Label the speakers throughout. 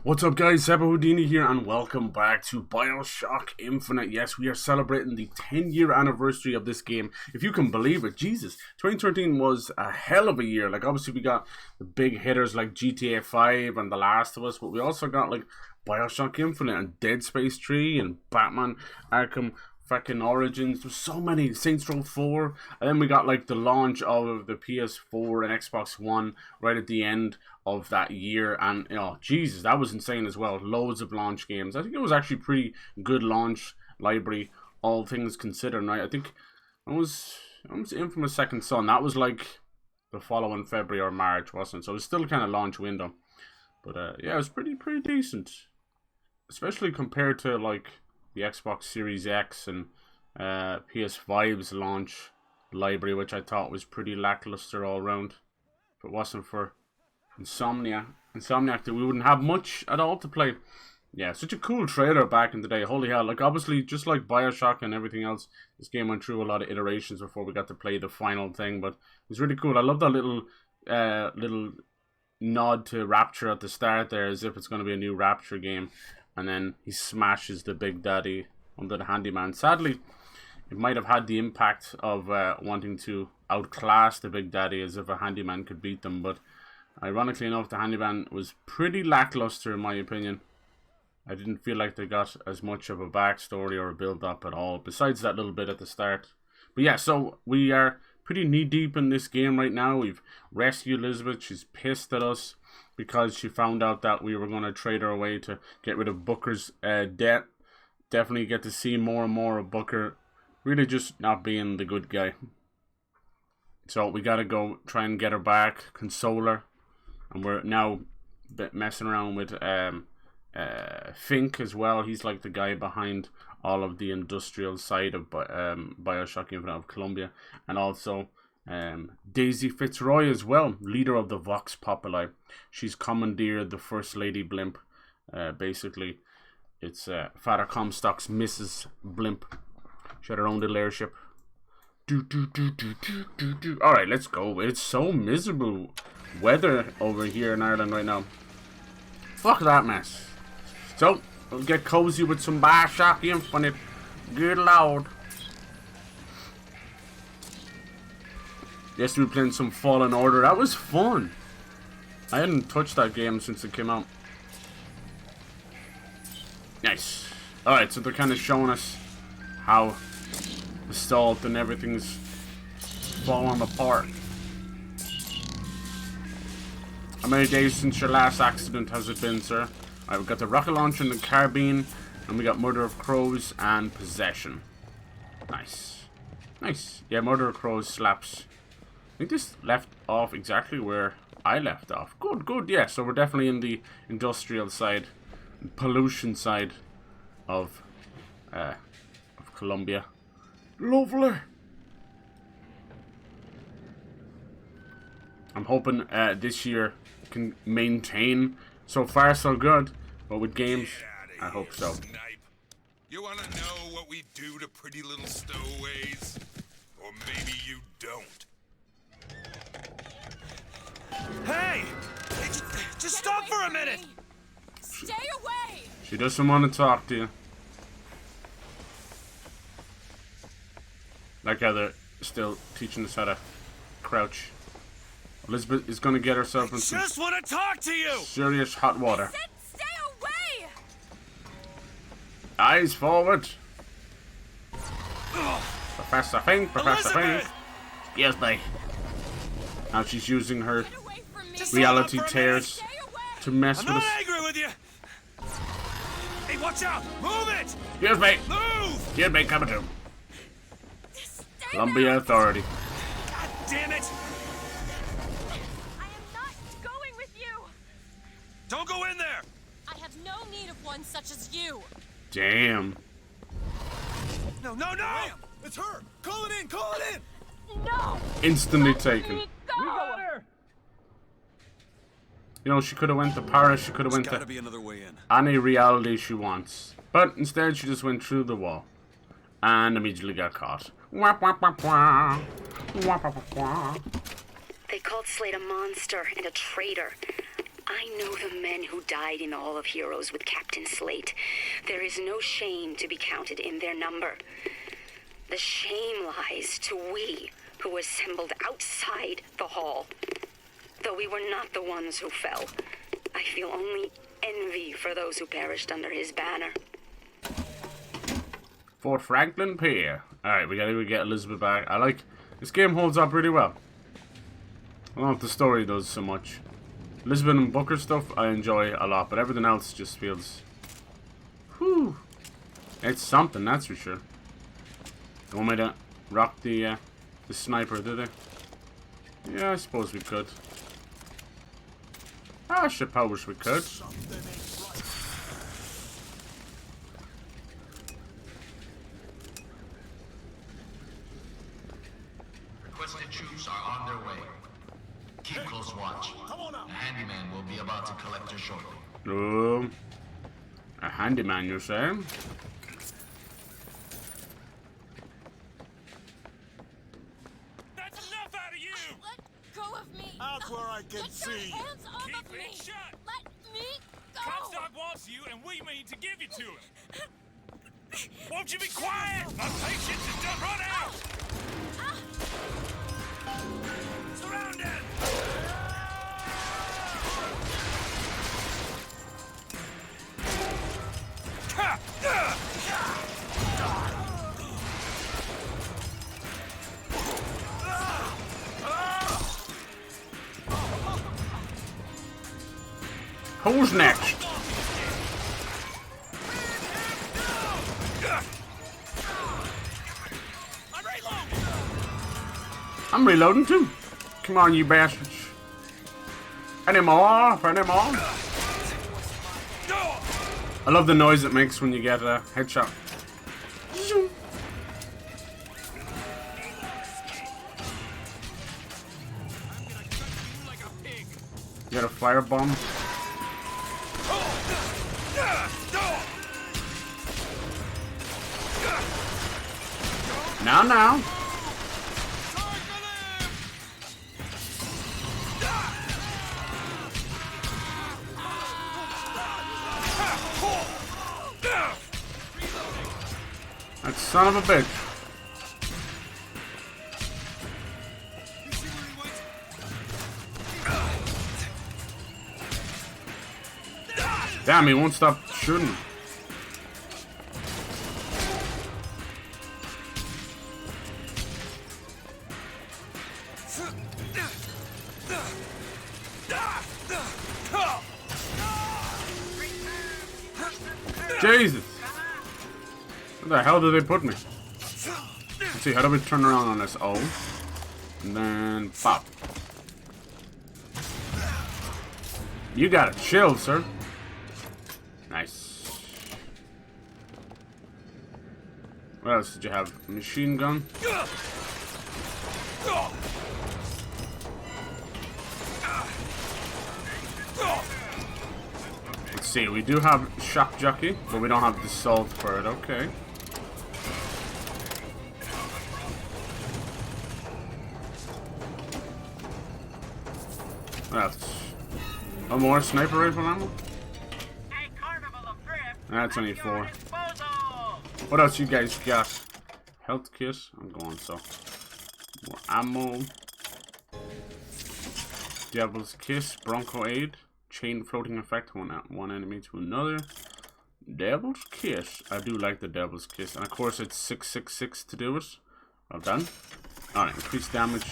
Speaker 1: What's up guys, Seba Houdini here and welcome back to Bioshock Infinite. Yes, we are celebrating the 10-year anniversary of this game. If you can believe it, Jesus, 2013 was a hell of a year. Like obviously we got the big hitters like GTA 5 and The Last of Us, but we also got like Bioshock Infinite and Dead Space 3 and Batman Arkham fucking Origins. There's so many, Saints Row 4, and then we got like the launch of the PS4 and Xbox One right at the end of that year, and Jesus, that was insane as well. Loads of launch games. I think it was actually pretty good launch library, all things considered, right? I think I was Infamous Second Son. That was like the following February or March, wasn't it? So it was still kind of launch window, but yeah, it was pretty decent, especially compared to like the Xbox Series X and PS5's launch library, which I thought was pretty lackluster all around. If it wasn't for Insomniac, we wouldn't have much at all to play. Yeah, such a cool trailer back in the day. Holy hell. Like, obviously, just like Bioshock and everything else, this game went through a lot of iterations before we got to play the final thing, but it was really cool. I love that little nod to Rapture at the start there, as if it's going to be a new Rapture game. And then he smashes the Big Daddy under the Handyman. Sadly, it might have had the impact of wanting to outclass the Big Daddy, as if a Handyman could beat them, but ironically enough, the Handyman was pretty lackluster in my opinion. I didn't feel like they got as much of a backstory or a build-up at all, besides that little bit at the start. But yeah, so we are pretty knee-deep in this game right now. We've rescued Elizabeth. She's pissed at us because she found out that we were going to trade her away to get rid of Booker's debt. Definitely get to see more and more of Booker really just not being the good guy. So we got to go try and get her back, console her. And we're now messing around with Fink as well. He's like the guy behind all of the industrial side of Bioshock Infinite of Columbia. And also Daisy Fitzroy as well, leader of the Vox Populi. She's commandeered the First Lady Blimp. Basically, it's Father Comstock's Mrs. Blimp. She had her own little airship. Alright, let's go. It's so miserable weather over here in Ireland right now. Fuck that mess. So, we'll get cozy with some Bioshock Infinite. Good lord. Yes, we were playing some Fallen Order. That was fun. I hadn't touched that game since it came out. Nice. Alright, so they're kind of showing us how the salt and everything's falling apart. How many days since your last accident has it been, sir? Alright, we've got the rocket launcher and the carbine, and we got Murder of Crows and Possession. Nice. Nice. Yeah, Murder of Crows slaps. I think this left off exactly where I left off. Good, good, yeah. So we're definitely in the industrial side, pollution side of Colombia. Lovely. I'm hoping this year can maintain. So far, so good. But with games, I hope so.
Speaker 2: Snipe. You want to know what we do to pretty little stowaways? Or maybe you don't.
Speaker 3: Hey! Just stop for a minute!
Speaker 4: Stay away!
Speaker 1: She doesn't want to talk to you. Like how they're still teaching us how to crouch. Elizabeth is going to get herself in some
Speaker 3: Just want to talk to you!
Speaker 1: serious hot water.
Speaker 4: I said stay away!
Speaker 1: Eyes forward. Professor Fink, Professor Fink. Excuse me. Now she's using her
Speaker 4: Get away from me!
Speaker 3: Just
Speaker 1: reality
Speaker 3: hold up for a
Speaker 1: tears
Speaker 4: Stay away!
Speaker 1: to mess
Speaker 3: I'm
Speaker 1: with
Speaker 3: not
Speaker 1: us.
Speaker 3: angry with you! Hey, watch out! Move it!
Speaker 1: Excuse me.
Speaker 3: Move!
Speaker 1: Excuse me, coming to.
Speaker 4: Stay
Speaker 1: Columbia
Speaker 4: back.
Speaker 1: Authority.
Speaker 3: God damn it!
Speaker 4: I am not going with you!
Speaker 3: Don't go in there!
Speaker 4: I have no need of one such as you!
Speaker 1: Damn.
Speaker 3: No, no, no!
Speaker 5: It's her! Call it in! Call it in!
Speaker 4: No!
Speaker 1: Instantly
Speaker 4: Let
Speaker 1: taken.
Speaker 4: me go!
Speaker 1: You know, she could have went to Paris. She could have went
Speaker 5: Gotta
Speaker 1: to
Speaker 5: be another way in.
Speaker 1: any reality she wants. But instead, she just went through the wall. And immediately got caught. Wah, wah, wah, wah. Wah, wah, wah, wah.
Speaker 6: They called Slate a monster and a traitor. I know the men who died in the Hall of Heroes with Captain Slate. There is no shame to be counted in their number. The shame lies to we who assembled outside the hall. Though we were not the ones who fell, I feel only envy for those who perished under his banner.
Speaker 1: Fort Franklin Pier. Alright, we gotta get Elizabeth back. I like... This game holds up really well. I don't know if the story does so much. Elizabeth and Booker stuff I enjoy a lot, but everything else just feels... Whew. It's something, that's for sure. Don't want me to rock the sniper, did they? Yeah, I suppose we could. I suppose we could.
Speaker 7: Requested troops are on their way. Keep close watch. A handyman will be about to collect her shortly.
Speaker 1: A handyman, you're saying?
Speaker 3: That's enough out of you!
Speaker 4: Let go of me!
Speaker 5: Out where I can
Speaker 4: Get
Speaker 5: see.
Speaker 4: your hands off
Speaker 3: Keep
Speaker 4: of me!
Speaker 3: it shut!
Speaker 4: Let me go!
Speaker 3: Comstock wants you, and we mean to give you to him. Won't you be quiet? My patience is done run out! Surrounded!
Speaker 1: Who's next? I'm reloading too. Come on, you bastards. Any more? Any more? I love the noise it makes when you get a headshot. You got a firebomb. Now. That son of a bitch. Damn, he won't stop shooting. Jesus! Where the hell did they put me? Let's see, how do we turn around on this? Oh. And then pop. You got it. Chill, sir. Nice. What else did you have? Machine gun? Let's see, we do have shock jockey, but we don't have the salt for it. Okay. What else? One more sniper rifle ammo? That's only 4. What else you guys got? Health kit? I'm going so. More ammo. Devil's Kiss, Bronco Aid, Chain Floating Effect, one enemy to another. Devil's Kiss. I do like the Devil's Kiss. And of course it's 666 to do it. Well done. Alright, increased damage.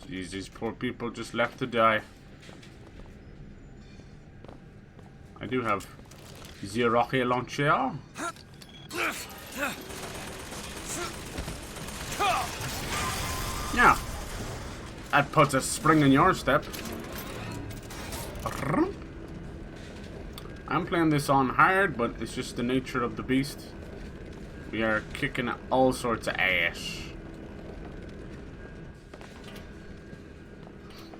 Speaker 1: Jeez, these poor people just left to die. I do have the rocket launcher. Yeah. That puts a spring in your step. I'm playing this on hard, but it's just the nature of the beast. We are kicking all sorts of ass.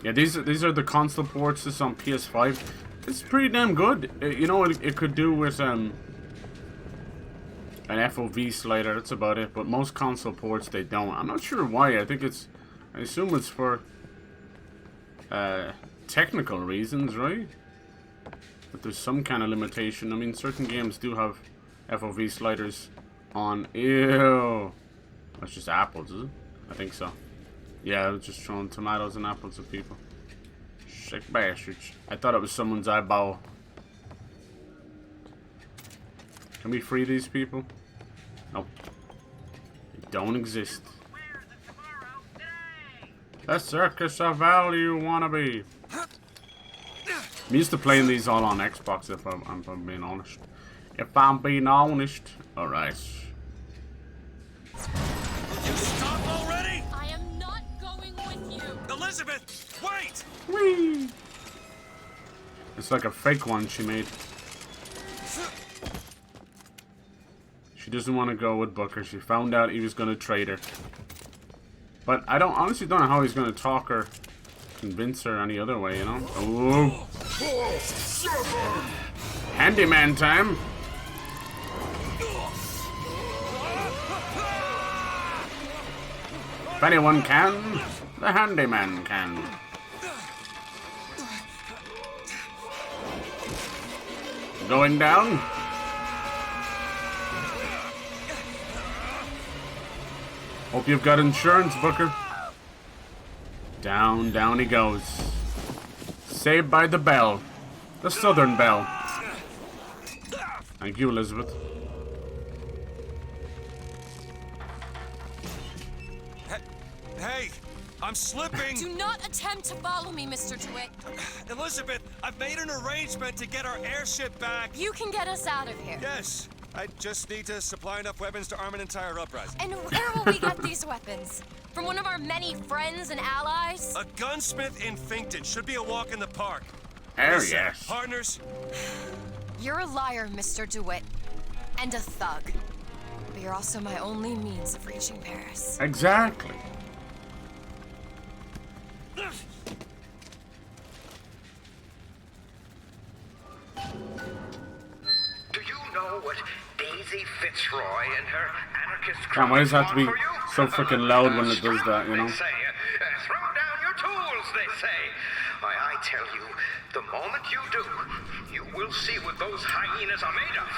Speaker 1: Yeah, these are the console ports. This is on PS5. It's pretty damn good. You know what it could do with an FOV slider. That's about it. But most console ports they don't. I'm not sure why. I think it's. I assume it's for technical reasons, right? But there's some kind of limitation. I mean, certain games do have FOV sliders on. Ew. That's just apples, is it? I think so. Yeah, I was just throwing tomatoes and apples at people. Sick bastards. I thought it was someone's eyeball. Can we free these people? Nope. They don't exist. The circus of value wannabe. I'm used to playing these all on Xbox if I'm being honest. If I'm being honest. Alright.
Speaker 3: You stop already?
Speaker 4: I am not going with you.
Speaker 3: Elizabeth, wait!
Speaker 1: Whee! It's like a fake one she made. She doesn't want to go with Booker. She found out he was going to trade her. But I honestly don't know how he's going to talk her, convince her any other way, you know? Oh. Handyman time. If anyone can, the handyman can. Going down. Hope you've got insurance, Booker. Down, down he goes. Saved by the bell. The Southern Bell. Thank you, Elizabeth.
Speaker 3: Hey, I'm slipping!
Speaker 4: Do not attempt to follow me, Mr. Dewitt.
Speaker 3: Elizabeth, I've made an arrangement to get our airship back.
Speaker 4: You can get us out of here.
Speaker 3: Yes, I just need to supply enough weapons to arm an entire uprising.
Speaker 4: And where will we get these weapons? From one of our many friends and allies?
Speaker 3: A gunsmith in Finkton should be a walk in the park.
Speaker 1: Oh,
Speaker 3: Listen,
Speaker 1: yes.
Speaker 3: partners,
Speaker 4: You're a liar, Mr. Dewitt. And a thug. But you're also my only means of reaching Paris.
Speaker 1: Exactly.
Speaker 8: Do you know what Daisy Fitzroy and her anarchist
Speaker 1: Damn, why does it have to be
Speaker 8: want for you?
Speaker 1: so freaking loud when it does that, you know?
Speaker 8: They say, throw down your tools, they say. Why, I tell you, the moment you do, you will see what those hyenas are made of.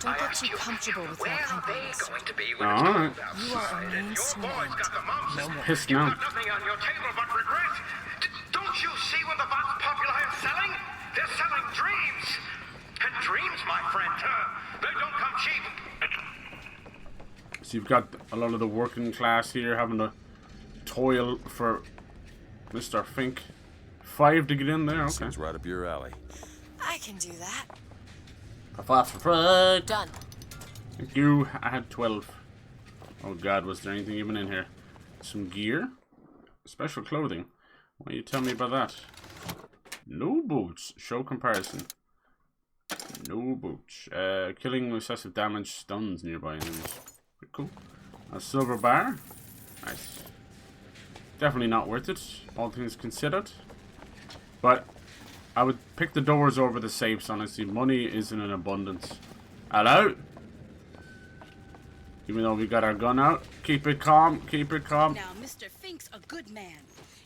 Speaker 4: Don't
Speaker 8: I
Speaker 4: get
Speaker 8: ask
Speaker 4: too
Speaker 8: you,
Speaker 4: comfortable with
Speaker 8: where
Speaker 4: your
Speaker 8: are they
Speaker 4: companies.
Speaker 8: going to be when
Speaker 1: All
Speaker 8: it's
Speaker 1: right.
Speaker 8: cold
Speaker 4: You are a
Speaker 8: outside and
Speaker 4: means
Speaker 8: your
Speaker 4: to an
Speaker 8: boys
Speaker 4: end.
Speaker 8: got the mumps?
Speaker 4: No more.
Speaker 1: Pissed
Speaker 8: You've
Speaker 1: now.
Speaker 8: got nothing on your table but regret. Don't you see what the Vox Populi are selling? They're selling dreams. And dreams, my friend, they don't come cheap.
Speaker 1: So you've got a lot of the working class here having to toil for Mr. Fink. 5 to get in there, okay.
Speaker 5: Seems right up your alley.
Speaker 4: I can do that.
Speaker 1: Done.
Speaker 4: Done.
Speaker 1: Thank you. I had 12. Oh god, was there anything even in here? Some gear? Special clothing. Why you tell me about that? No boots. Show comparison. No boots. Killing excessive damage stuns nearby enemies. Pretty cool. A silver bar. Nice. Definitely not worth it, all things considered. But I would pick the doors over the safes, honestly. Money isn't in abundance. Hello? Even though we got our gun out. Keep it calm, keep it calm.
Speaker 9: Now, Mr. Fink's a good man.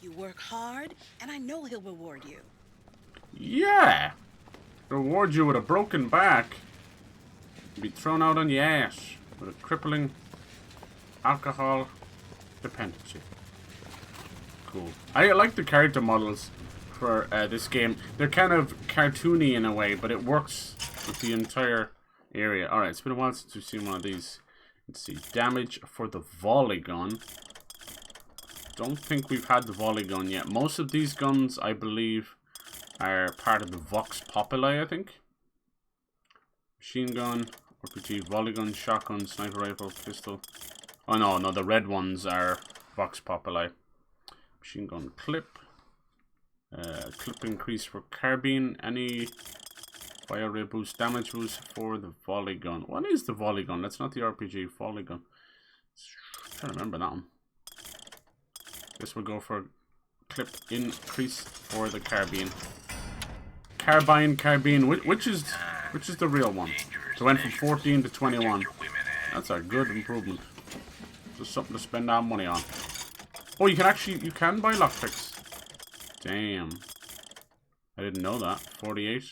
Speaker 9: You work hard, and I know he'll reward you.
Speaker 1: Yeah! Reward you with a broken back. You'll be thrown out on your ass with a crippling alcohol dependency. Cool. I like the character models for this game. They're kind of cartoony in a way, but it works with the entire area. Alright, it's been a while since we've seen one of these. Let's see. Damage for the volley gun. Don't think we've had the volley gun yet. Most of these guns, I believe, are part of the Vox Populi, I think. Machine gun, RPG, volley gun, shotgun, sniper rifle, pistol. Oh no, the red ones are Vox Populi. Machine gun clip. Clip increase for carbine. Any fire rate boost, damage boost for the volley gun. What is the volley gun? That's not the RPG. Volley gun. I'm trying to remember that one. Guess we'll go for clip increase for the carbine. Carbine. Which is the real one? So it went from 14 to 21. That's a good improvement. Just something to spend our money on. Oh, you can buy lockpicks. Damn. I didn't know that. 48.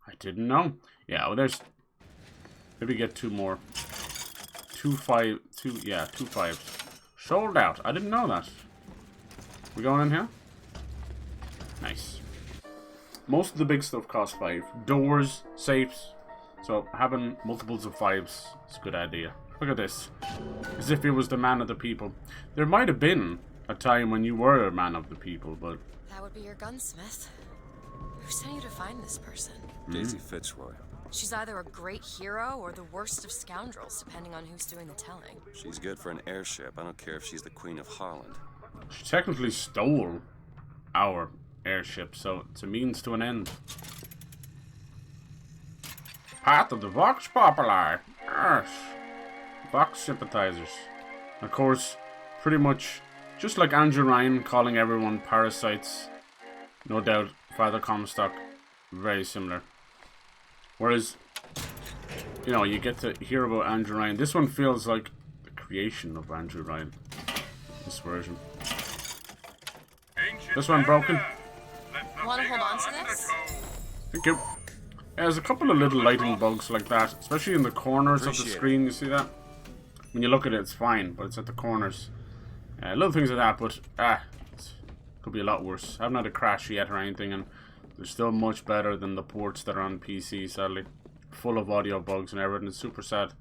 Speaker 1: I didn't know. Yeah, well, there's... Maybe get 2 more. 2 5s. Sold out. I didn't know that. We going in here? Nice. Most of the big stuff costs 5. Doors, safes. So having multiples of 5s is a good idea. Look at this. As if it was the man of the people. There might have been a time when you were a man of the people, but...
Speaker 4: That would be your gunsmith. Who sent you to find this person?
Speaker 10: Daisy Fitzroy.
Speaker 4: She's either a great hero or the worst of scoundrels, depending on who's doing the telling.
Speaker 10: She's good for an airship. I don't care if she's the Queen of Holland.
Speaker 1: She technically stole our airship, so it's a means to an end. Part of the Vox Populi. Yes. Vox sympathizers. Of course, pretty much, just like Andrew Ryan calling everyone parasites, no doubt Father Comstock, very similar. Whereas, you know, you get to hear about Andrew Ryan. This one feels like the creation of Andrew Ryan. This version. This one broken.
Speaker 4: Want to hold on to this?
Speaker 1: Thank you. There's a couple of little lighting bugs like that, especially in the corners of the screen. You see that? When you look at it, it's fine, but it's at the corners. Little things like that, but it could be a lot worse. I haven't had a crash yet or anything, and they're still much better than the ports that are on PC, sadly. Full of audio bugs and everything. It's super sad.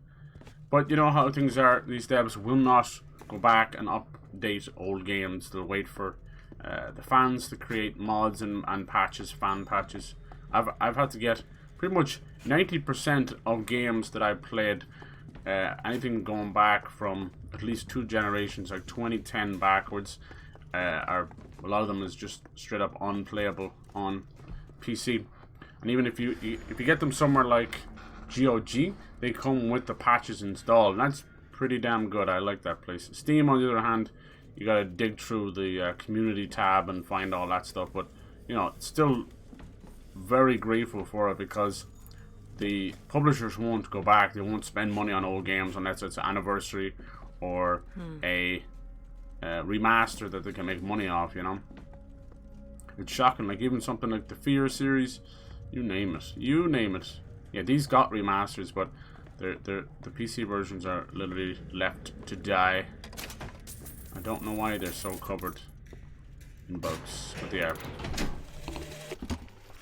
Speaker 1: But you know how things are. These devs will not go back and update old games. They'll wait for the fans to create mods and patches, fan patches. I've had to get pretty much 90% of games that I played, anything going back from at least 2 generations, like 2010 backwards, are a lot of them is just straight up unplayable on PC. And even if you get them somewhere like GOG, they come with the patches installed, and that's pretty damn good. I like that place. Steam, on the other hand, you gotta dig through the community tab and find all that stuff, but you know, it's still very grateful for it because the publishers won't go back. They won't spend money on old games unless it's an anniversary or a remaster that they can make money off, you know. It's shocking. Like even something like the Fear series, you name it. Yeah, these got remasters, but the PC versions are literally left to die. I don't know why they're so covered in bugs, but they are.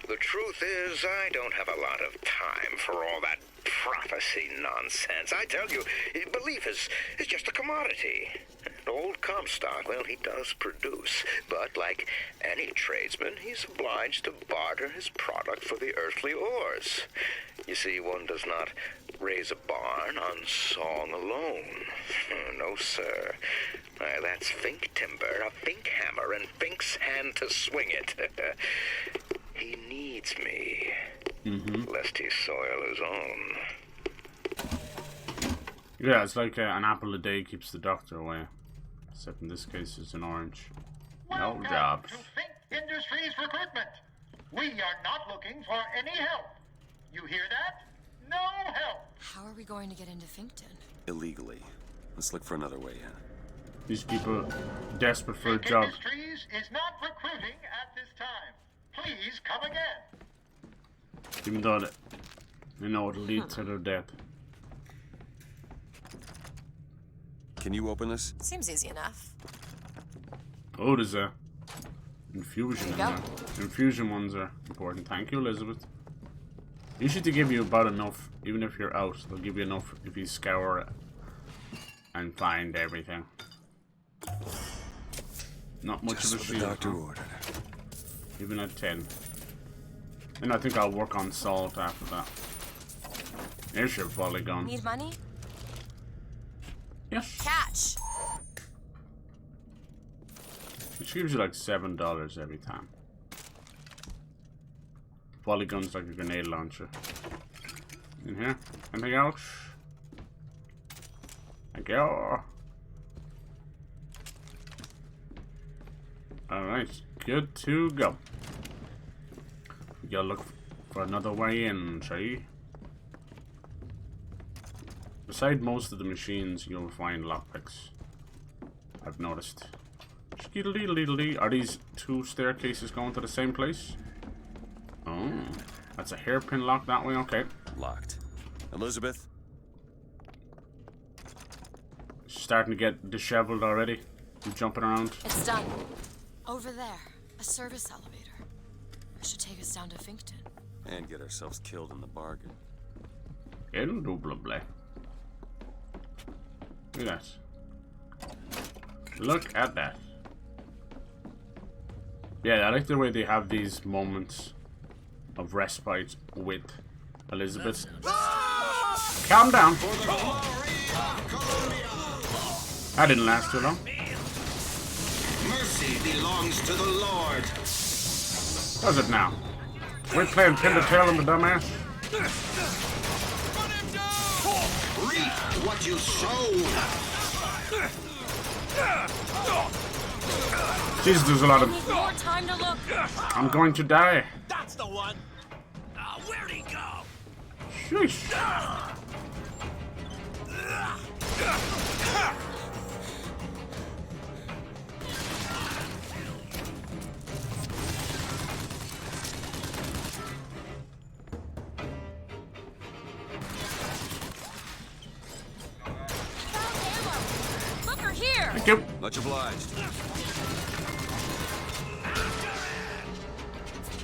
Speaker 8: The truth is, I don't have a lot of time for all that prophecy nonsense. I tell you, belief is just a commodity. Old Comstock, well, he does produce, but like any tradesman, he's obliged to barter his product for the earthly ores. You see, one does not raise a barn on song alone. No, sir. That's Fink timber, a Fink hammer, and Fink's hand to swing it. He needs me, lest he soil his own.
Speaker 1: Yeah, it's like an apple a day keeps the doctor away. Except in this case, it's an orange. No jobs.
Speaker 11: To Fink Industries recruitment. We are not looking for any help. You hear that? No help.
Speaker 4: How are we going to get into Finkton?
Speaker 10: Illegally. Let's look for another way in.
Speaker 1: These people desperate for a
Speaker 11: Fink
Speaker 1: job.
Speaker 11: Industries is not recruiting at this time. Please come again.
Speaker 1: Even though they know it'll lead to their death.
Speaker 10: Can you open this?
Speaker 4: Seems easy enough.
Speaker 1: Oh, there's a infusion in
Speaker 4: There you
Speaker 1: there. Infusion ones are important. Thank you, Elizabeth. Usually to give you about enough, even if you're out, they'll give you enough if you scour it and find everything. Not much
Speaker 10: Just
Speaker 1: of a
Speaker 10: what the
Speaker 1: shield.
Speaker 10: doctor ordered.
Speaker 1: Even at 10. And I think I'll work on salt after that. Airship volley gun.
Speaker 4: Need money?
Speaker 1: Yes.
Speaker 4: Catch!
Speaker 1: Which gives you like $7 every time. Volley gun's like a grenade launcher. In here? Anything else? Thank you. Alright, good to go. We gotta look for another way in, see? Beside most of the machines, you'll find lockpicks. I've noticed. Skeedle-deedle-deedle-dee. Are these 2 staircases going to the same place? Oh, that's a hairpin lock that way. Okay.
Speaker 10: Locked. Elizabeth?
Speaker 1: Starting to get disheveled already. I'm jumping around.
Speaker 4: It's done. Over there, a service elevator. It should take us down to Finkton.
Speaker 10: And get ourselves killed in the bargain.
Speaker 1: Indubitably. Look at that. Look at that. Yeah, I like the way they have these moments of respite with Elizabeth. Calm down. That didn't last too long.
Speaker 12: Mercy belongs to the Lord.
Speaker 1: Does it now? We're playing pin the tail on the dumbass.
Speaker 12: Reap what you sow.
Speaker 1: Jesus, there's a lot of.
Speaker 4: Need more time to look.
Speaker 1: I'm going to die.
Speaker 3: That's the one. Where'd he go?
Speaker 1: Sheesh.
Speaker 4: Look her here.
Speaker 1: Thank you.
Speaker 10: Much obliged.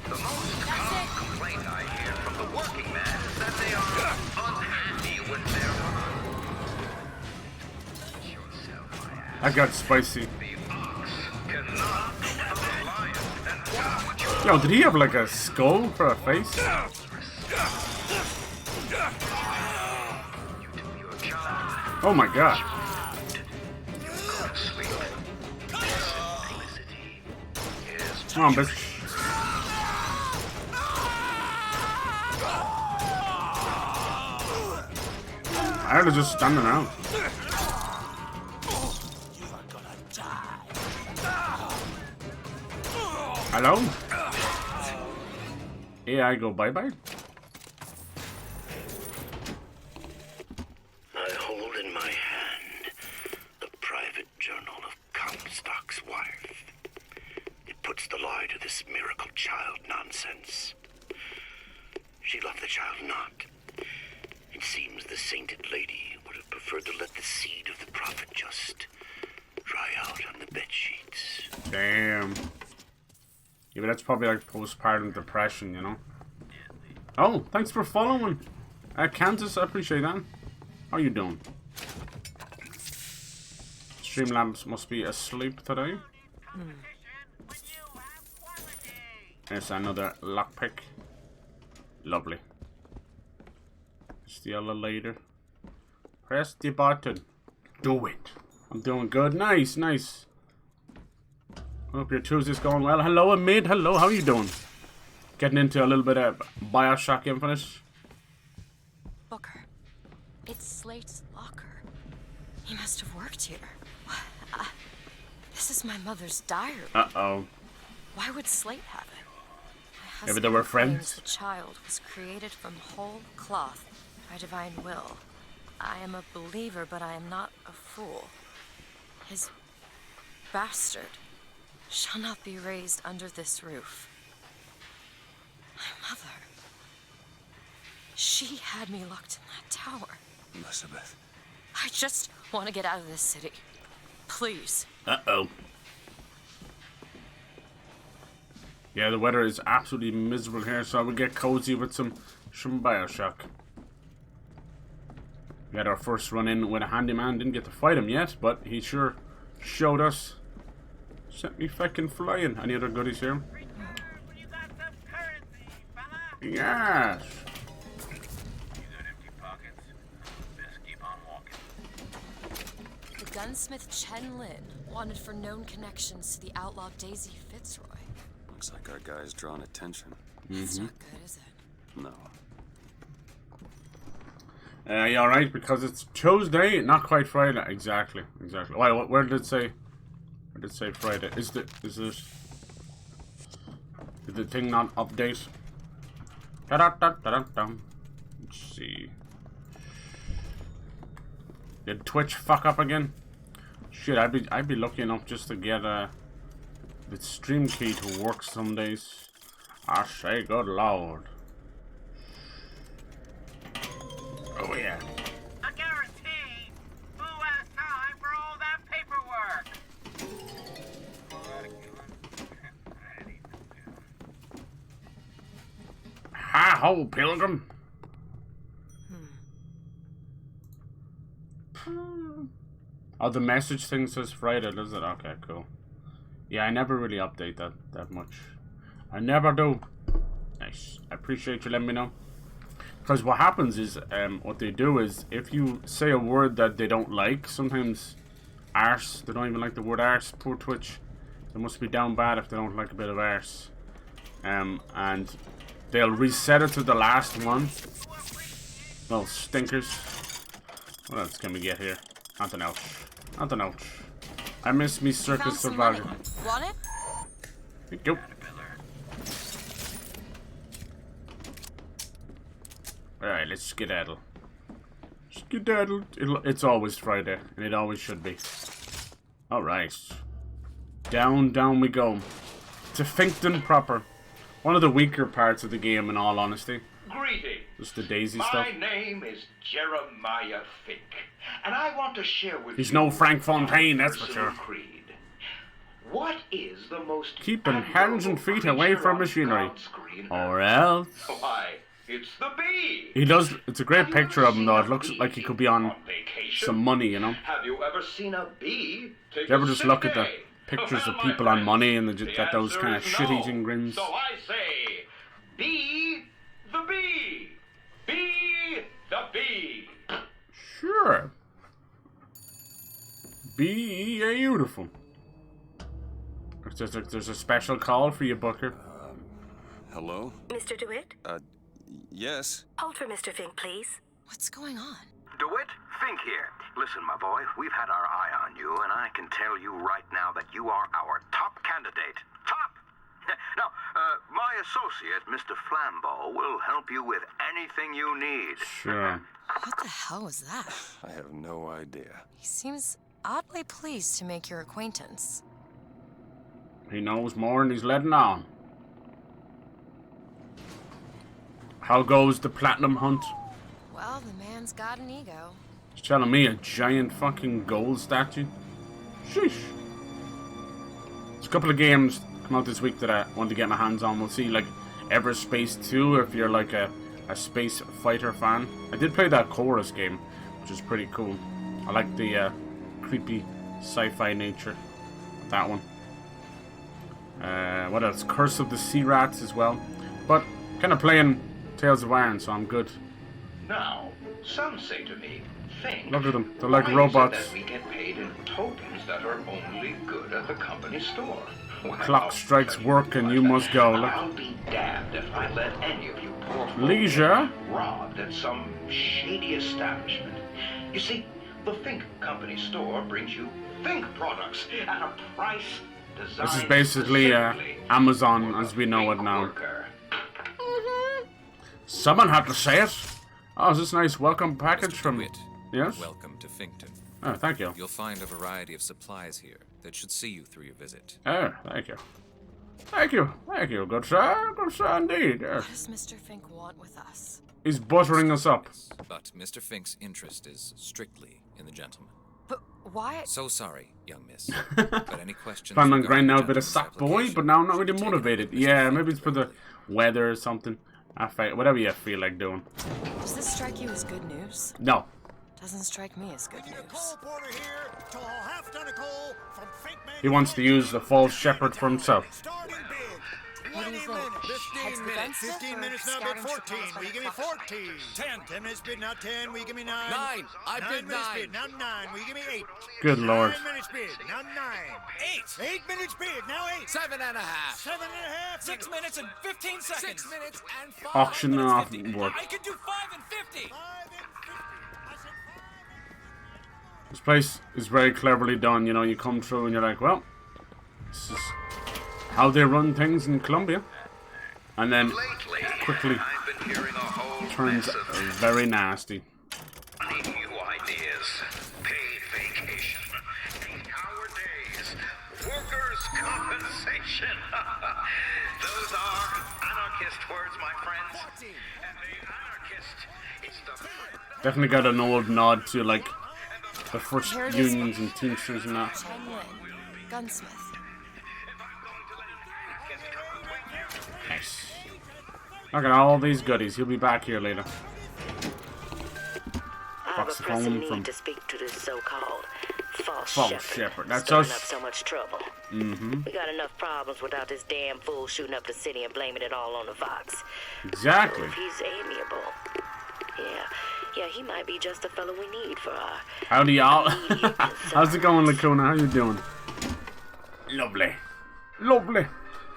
Speaker 8: The most common complaint I hear from the working man is that they are unhappy with their work.
Speaker 1: I got spicy.
Speaker 8: The ox cannot become a lion and do what you
Speaker 1: Yo, did he have like a skull for a face? Oh my god. Come on, bitch. I had to just stand around. Hello? Yeah, I go bye-bye.
Speaker 8: I hold in my hand the private journal of Comstock's wife. It puts the lie to this miracle child nonsense. She loved the child not. It seems the sainted lady would have preferred to let the seed of the prophet just dry out on the bedsheets.
Speaker 1: Damn. Yeah, but that's probably like postpartum depression, you know? Oh, thanks for following. Kansas, I appreciate that. How you doing? Streamlabs must be asleep today. There's another lockpick. Lovely. It's the elevator. Press the button. Do it. I'm doing good. Nice, nice. Hope your Tuesday's going well. Hello, Amid. Hello, how are you doing? Getting into a little bit of Bioshock Infinite.
Speaker 4: Booker. It's Slate's locker. He must have worked here. This is my mother's diary.
Speaker 1: Uh-oh.
Speaker 4: Why would Slate have it? My
Speaker 1: Maybe they were
Speaker 4: husband
Speaker 1: friends.
Speaker 4: claims the child was created from whole cloth by divine will. I am a believer, but I am not a fool. His bastard shall not be raised under this roof. My mother. She had me locked in that tower.
Speaker 10: Elizabeth.
Speaker 4: I just want to get out of this city. Please.
Speaker 1: Uh-oh. Yeah, the weather is absolutely miserable here, so I will get cozy with some Bioshock. We had our first run in with a handyman. Didn't get to fight him yet, but he sure showed us. Sent me fucking flying. Any other goodies here? Yes.
Speaker 4: The gunsmith Chen Lin wanted for known connections to the outlaw Daisy Fitzroy.
Speaker 10: Looks like our guy's drawn attention.
Speaker 4: It's not good, is it?
Speaker 10: No.
Speaker 1: You alright? Because it's Tuesday, not quite Friday. Exactly. Why? Where did it say? Where did it say Friday? Is the thing not update? Da-da-da-da-da-dum. Let's see. Did Twitch fuck up again? Shit, I'd be lucky enough just to get the stream key to work some days. I say good lord. Oh yeah.
Speaker 13: A guarantee. Who has time for all that paperwork?
Speaker 1: Hi-ho, pilgrim. Oh, the message thing says Friday, does it? Okay, cool. Yeah, I never really update that much. I never do. Nice. I appreciate you letting me know. Because what happens is, what they do is, if you say a word that they don't like, sometimes arse, they don't even like the word arse, poor Twitch. They must be down bad if they don't like a bit of arse. And they'll reset it to the last one. Little stinkers. What else can we get here? Nothing else. Nothing else. I miss me circus survivor.
Speaker 4: Want it?
Speaker 1: Thank you. Alright, let's skedaddle. Skedaddle. It's always Friday, and it always should be. Alright. Down we go. To Finkton proper. One of the weaker parts of the game, in all honesty.
Speaker 14: Greetings.
Speaker 1: Just the daisy
Speaker 14: My
Speaker 1: stuff.
Speaker 14: name is Jeremiah Fink, and I want to share with
Speaker 1: He's
Speaker 14: you
Speaker 1: no Frank Fontaine,
Speaker 14: my
Speaker 1: that's for
Speaker 14: personal
Speaker 1: sure.
Speaker 14: creed. What is the most
Speaker 1: Keeping hands and feet away from machinery. Or else.
Speaker 14: Why, it's the bee.
Speaker 1: He does. It's a great picture of him, though. It looks like he could be on some money, you know.
Speaker 14: Have you ever seen a bee take
Speaker 1: You ever
Speaker 14: a
Speaker 1: just
Speaker 14: sick
Speaker 1: look at the
Speaker 14: day?
Speaker 1: pictures
Speaker 14: Well,
Speaker 1: of
Speaker 14: my
Speaker 1: people on
Speaker 14: friend,
Speaker 1: money and they
Speaker 14: the
Speaker 1: just got those
Speaker 14: answer
Speaker 1: kind of
Speaker 14: is
Speaker 1: shit-eating
Speaker 14: no.
Speaker 1: grins?
Speaker 14: So I say, be the bee. Be the bee.
Speaker 1: Sure. Be beautiful. There's a special call for you, Booker.
Speaker 10: Hello?
Speaker 6: Mr. Dewitt?
Speaker 10: Yes?
Speaker 6: Hold for Mr. Fink, please.
Speaker 4: What's going on?
Speaker 8: DeWitt, Fink here. Listen, my boy, we've had our eye on you, and I can tell you right now that you are our top candidate. Top! Now, my associate, Mr. Flambeau, will help you with anything you need.
Speaker 1: Sure.
Speaker 4: What the hell was that?
Speaker 10: I have no idea.
Speaker 4: He seems oddly pleased to make your acquaintance.
Speaker 1: He knows more and he's letting on. How goes the platinum hunt?
Speaker 4: Well, the man's got an ego.
Speaker 1: He's telling me a giant fucking gold statue? Sheesh. There's a couple of games come out this week that I want to get my hands on. We'll see, like, Everspace 2 if you're like a space fighter fan. I did play that Chorus game, which is pretty cool. I like the creepy sci-fi nature of that one. What else? Curse of the Sea Rats as well. But kind of playing Tales of Iron, so I'm good.
Speaker 14: Now, some say to me, Fink.
Speaker 1: Look at them. They're like
Speaker 14: why
Speaker 1: robots.
Speaker 14: Is it that we get paid in tokens that are only good at the company store? Well,
Speaker 1: Clock strikes work and you must go. Look.
Speaker 14: I'll be damned if I let any of you poor folk
Speaker 1: Leisure.
Speaker 14: get robbed at some shady establishment. You see, the Fink Company store brings you Fink products at a price designed
Speaker 1: This is basically Amazon as we know it now. Someone had to say it. Oh, is this a nice welcome package from...
Speaker 15: Dewitt,
Speaker 1: Yes?
Speaker 15: welcome to Finkton.
Speaker 1: Oh, thank you.
Speaker 15: You'll find a variety of supplies here that should see you through your visit.
Speaker 1: Oh, thank you. Thank you. Thank you, good sir. Good sir indeed. Yes.
Speaker 4: What does Mr. Fink want with us?
Speaker 1: He's buttering us up.
Speaker 15: But Mr. Fink's interest is strictly in the gentleman.
Speaker 4: But why?
Speaker 15: So sorry, young miss. But any questions?
Speaker 1: Planning on
Speaker 15: regarding
Speaker 1: grinding out
Speaker 15: the
Speaker 1: a bit of
Speaker 15: gentleman's
Speaker 1: sack boy,
Speaker 15: application,
Speaker 1: but now I'm not really
Speaker 15: take it
Speaker 1: motivated.
Speaker 15: up with Mr.
Speaker 1: Yeah,
Speaker 15: Fink
Speaker 1: maybe it's for the weather or something. Whatever you feel like doing.
Speaker 4: Does this strike you as good news?
Speaker 1: No.
Speaker 4: Doesn't strike me as good news.
Speaker 1: He wants to use the false shepherd for himself.
Speaker 4: What do you think? Heads the gun stuff
Speaker 11: 15
Speaker 4: or
Speaker 11: minutes now, bid
Speaker 4: scouting
Speaker 11: 14.
Speaker 4: supplies by
Speaker 11: We
Speaker 4: the
Speaker 11: give me
Speaker 4: clock?
Speaker 11: 14. 10 minutes bid, now 10. We give me 9.
Speaker 3: 9. I bid
Speaker 11: 9 minutes
Speaker 3: 9.
Speaker 11: bid, now 9. We give me 8.
Speaker 1: Good lord.
Speaker 11: 9 minutes bid, now 9.
Speaker 3: 8.
Speaker 11: 8 minutes bid, now 8.
Speaker 3: 7 and a half.
Speaker 11: 7 and a half.
Speaker 3: 6 minutes and 15 seconds. 6 minutes and 5
Speaker 1: Auction
Speaker 3: minutes
Speaker 1: off
Speaker 3: 50.
Speaker 1: work.
Speaker 3: I could do 5 and 50.
Speaker 11: 5 and 50. I said 5 and 50.
Speaker 1: This place is very cleverly done. You know, you come through and you're like, well, this is how they run things in Colombia. And then quickly turns very nasty.
Speaker 8: Need new ideas. Paid vacation. 8-hour days. Workers' compensation. Those are
Speaker 1: Definitely got an old nod to like the first unions and Teamsters and that.
Speaker 4: Chen Lin, gunsmith.
Speaker 1: Nice. Look at all these goodies. He'll be back here later.
Speaker 6: I have a pressing need to speak to this so-called false shepherd.
Speaker 1: That's
Speaker 6: stirring
Speaker 1: us.
Speaker 6: up so much trouble. We got enough problems without this damn fool shooting up the city and blaming it all on the Fox.
Speaker 1: Exactly.
Speaker 6: So if he's amiable, yeah, he might be just the fellow we need for our...
Speaker 1: Howdy y'all. How's it going, Lacuna? How you doing? Lovely. Lovely.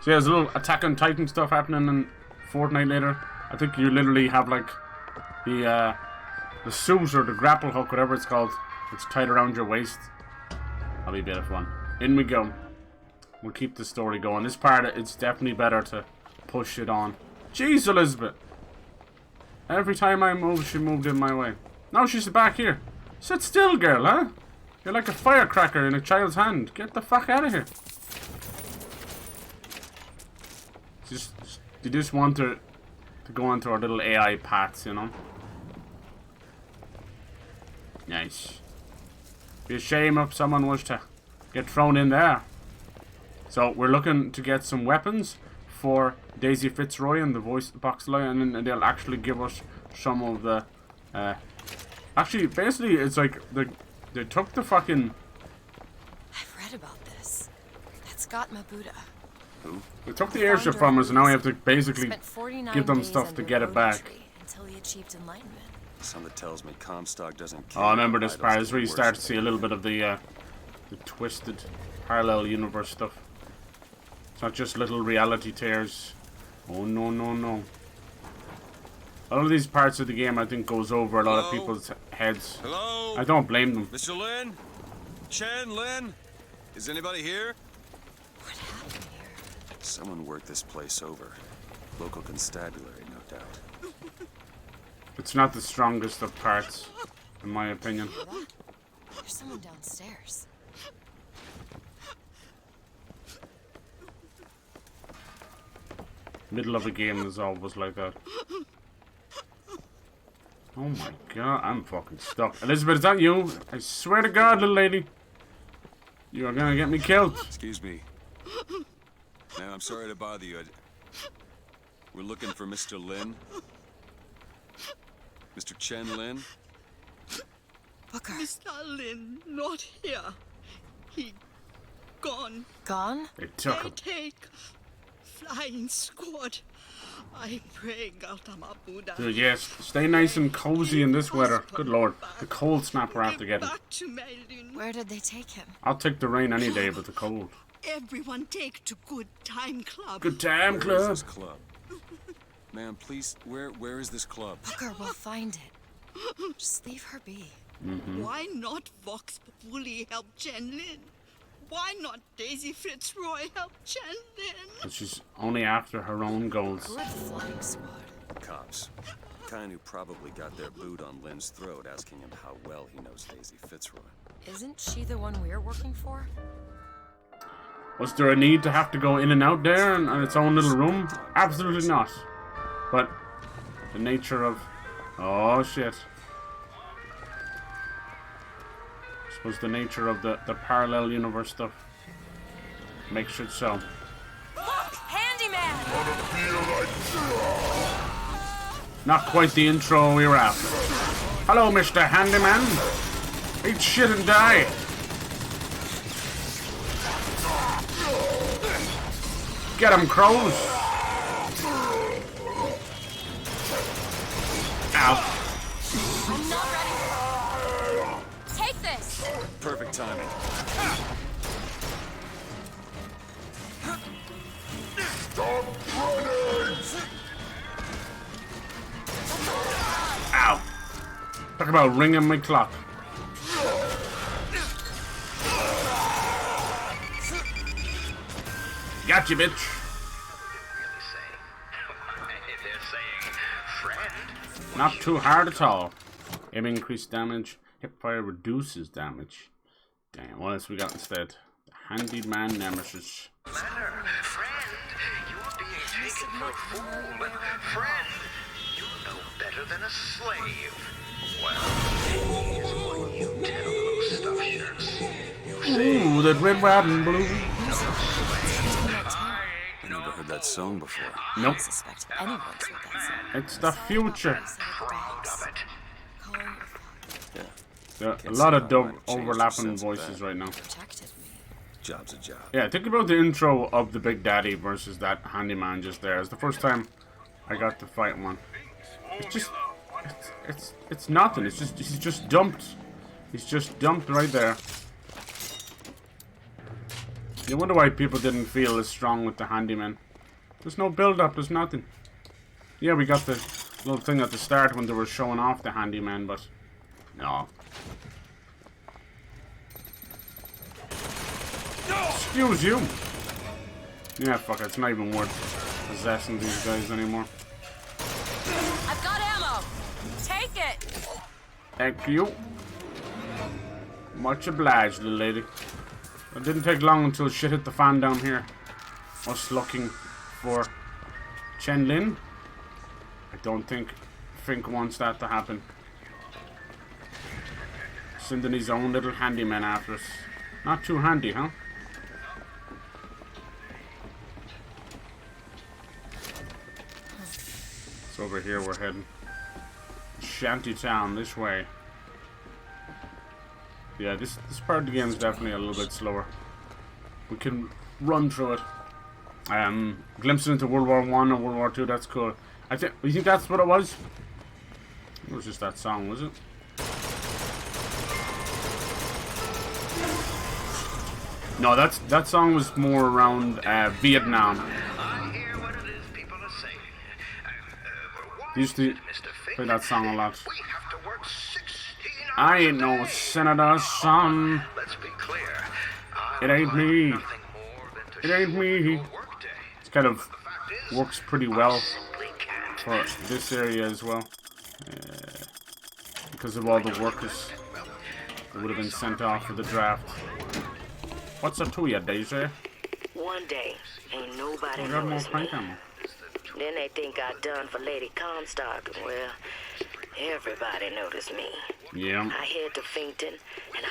Speaker 1: So yeah, there's a little Attack on Titan stuff happening in Fortnite later. I think you literally have like the suit or the grapple hook, whatever it's called. It's tied around your waist. That'll be a bit of fun. In we go. We'll keep the story going. This part, it's definitely better to push it on. Jeez, Elizabeth. Every time I moved, she moved in my way. Now she's back here. Sit still, girl, huh? You're like a firecracker in a child's hand. Get the fuck out of here. You just want her to go onto our little AI paths, you know? Nice. Be a shame if someone was to get thrown in there. So we're looking to get some weapons for Daisy Fitzroy and the voice box line, and they'll actually give us some of the actually basically it's like they took the fucking...
Speaker 4: I've read about this. That's Scott Mabuda.
Speaker 1: Who? They took the airship from us and now we have to basically give them stuff to get it back.
Speaker 4: Until he achieved enlightenment.
Speaker 10: Something tells me Comstock doesn't care.
Speaker 1: Oh, I remember this part. It's where you start to see a little bit of the twisted parallel universe stuff. It's not just little reality tears. Oh no, no, no. All of these parts of the game I think goes over a lot of people's heads.
Speaker 10: Hello?
Speaker 1: I don't blame them.
Speaker 10: Mr. Lin? Chen Lin? Is anybody here?
Speaker 4: What happened here?
Speaker 10: Someone worked this place over. Local constabulary, no doubt.
Speaker 1: It's not the strongest of parts, in my opinion.
Speaker 4: There's someone downstairs.
Speaker 1: Middle of a game is always like that. Oh my god, I'm fucking stuck. Elizabeth, is that you? I swear to God, little lady. You are gonna get me killed.
Speaker 10: Excuse me. Ma'am, I'm sorry to bother you. We're looking for Mr. Lin. Mr. Chen Lin?
Speaker 4: Booker.
Speaker 16: Mr. Lin, not here. He gone.
Speaker 4: Gone?
Speaker 1: They took him.
Speaker 16: Take flying squad. I pray Gautama Buddha.
Speaker 1: Dude, yes. Stay nice and cozy in this weather. Good lord. The cold snap we're after getting.
Speaker 4: Where did they take him?
Speaker 1: I'll take the rain any day, but the cold.
Speaker 16: Everyone take to Good Time Club.
Speaker 1: Good Time Club?
Speaker 10: Where is this club? Ma'am, please, where is this club?
Speaker 4: Booker, we'll find it. Just leave her be.
Speaker 16: Why not Vox Populi help Chen Lin? Why not Daisy Fitzroy help Chen Lin?
Speaker 1: But she's only after her own goals.
Speaker 4: Good flying squad.
Speaker 10: Cops. Kind who probably got their boot on Lin's throat asking him how well he knows Daisy Fitzroy.
Speaker 4: Isn't she the one we're working for?
Speaker 1: Was there a need to have to go in and out there in its own little room? Absolutely not. But the nature of... Oh, shit. I suppose the nature of the parallel universe stuff makes it so.
Speaker 4: Look! Handyman!
Speaker 1: Not quite the intro we were after. Hello, Mr. Handyman. Eat shit and die. Get him, crows. Ow.
Speaker 4: I'm not ready. Take this.
Speaker 10: Perfect timing.
Speaker 2: Stop running!
Speaker 1: Ow. Talk about ringing my clock. Gotcha, bitch. Not too hard at all. Aim increased damage. Hipfire reduces damage. Damn, what else we got instead? The Handyman Nemesis.
Speaker 8: Friend, you're being taken
Speaker 11: for a fool, but friend, you know better than a slave. Well, here's what you tell those stuffed shirts.
Speaker 1: Ooh, that red, white, and blue.
Speaker 10: I never heard that song before.
Speaker 1: Nope.
Speaker 4: I suspect anyone's heard that song.
Speaker 1: It's the future.
Speaker 10: Yeah.
Speaker 1: There are a lot of overlapping voices right now.
Speaker 10: Job's a job.
Speaker 1: Yeah, think about the intro of the Big Daddy versus that handyman just there. It's the first time I got to fight one. It's just, it's nothing. It's just, he's just dumped. He's just dumped right there. You wonder why people didn't feel as strong with the handyman. There's no build-up. There's nothing. Yeah, we got the little thing at the start when they were showing off the handyman, but no. Excuse you. Yeah, fuck it. It's not even worth possessing these guys anymore.
Speaker 4: I've got ammo. Take it.
Speaker 1: Thank you. Much obliged, little lady. It didn't take long until shit hit the fan down here. Us looking for Chen-Lin. I don't think Fink wants that to happen. Sending his own little handyman after us. Not too handy, huh? It's over here we're heading. Shantytown, this way. Yeah, this part of the game is definitely a little bit slower. We can run through it. Glimpsing into World War I or World War II, that's cool. You think that's what it was? It was just that song, was it? No, that song was more around Vietnam. Used to play that song a lot. I ain't no senator's son. It ain't me. It ain't me. It kind of works pretty well for this area as well. Because of all the workers that would have been sent off for the draft. What's up to you, Daisy?
Speaker 6: One day, ain't nobody
Speaker 1: We got more
Speaker 6: noticed
Speaker 1: crank
Speaker 6: me.
Speaker 1: ammo.
Speaker 6: Then they think I done for Lady Comstock. Well, everybody noticed me.
Speaker 1: Yeah.
Speaker 6: I head to Finkton and I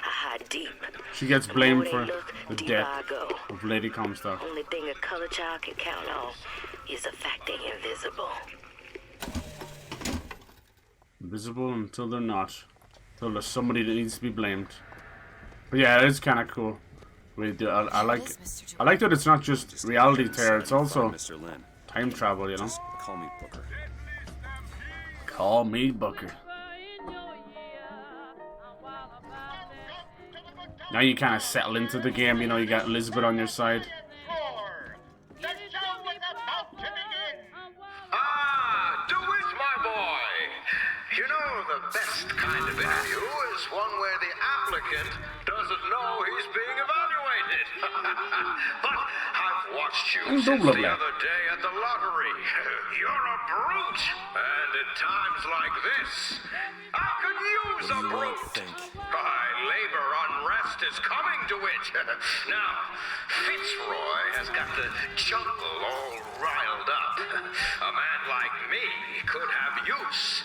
Speaker 6: hide deep.
Speaker 1: She gets blamed for the death
Speaker 6: I go.
Speaker 1: of Lady Comstock.
Speaker 6: Only thing a color child can count on is the fact they're invisible.
Speaker 1: Invisible until they're not. Until there's somebody that needs to be blamed. But yeah, it is kind of cool. I like that it's not just reality tear, it's also time travel, you know?
Speaker 10: Call me Booker.
Speaker 1: Call me Booker. Now you kind of settle into the game, you know, you got Elizabeth on your side.
Speaker 8: Dewitt, my boy. You know, the best kind of interview is one where the applicant doesn't know he's being evaluated. But I've watched you since the other day at the lottery. You're a brute. And in times like this, I could use a brute. Labor unrest is coming to it. Now, Fitzroy has got the jungle all riled up. A man like me could have use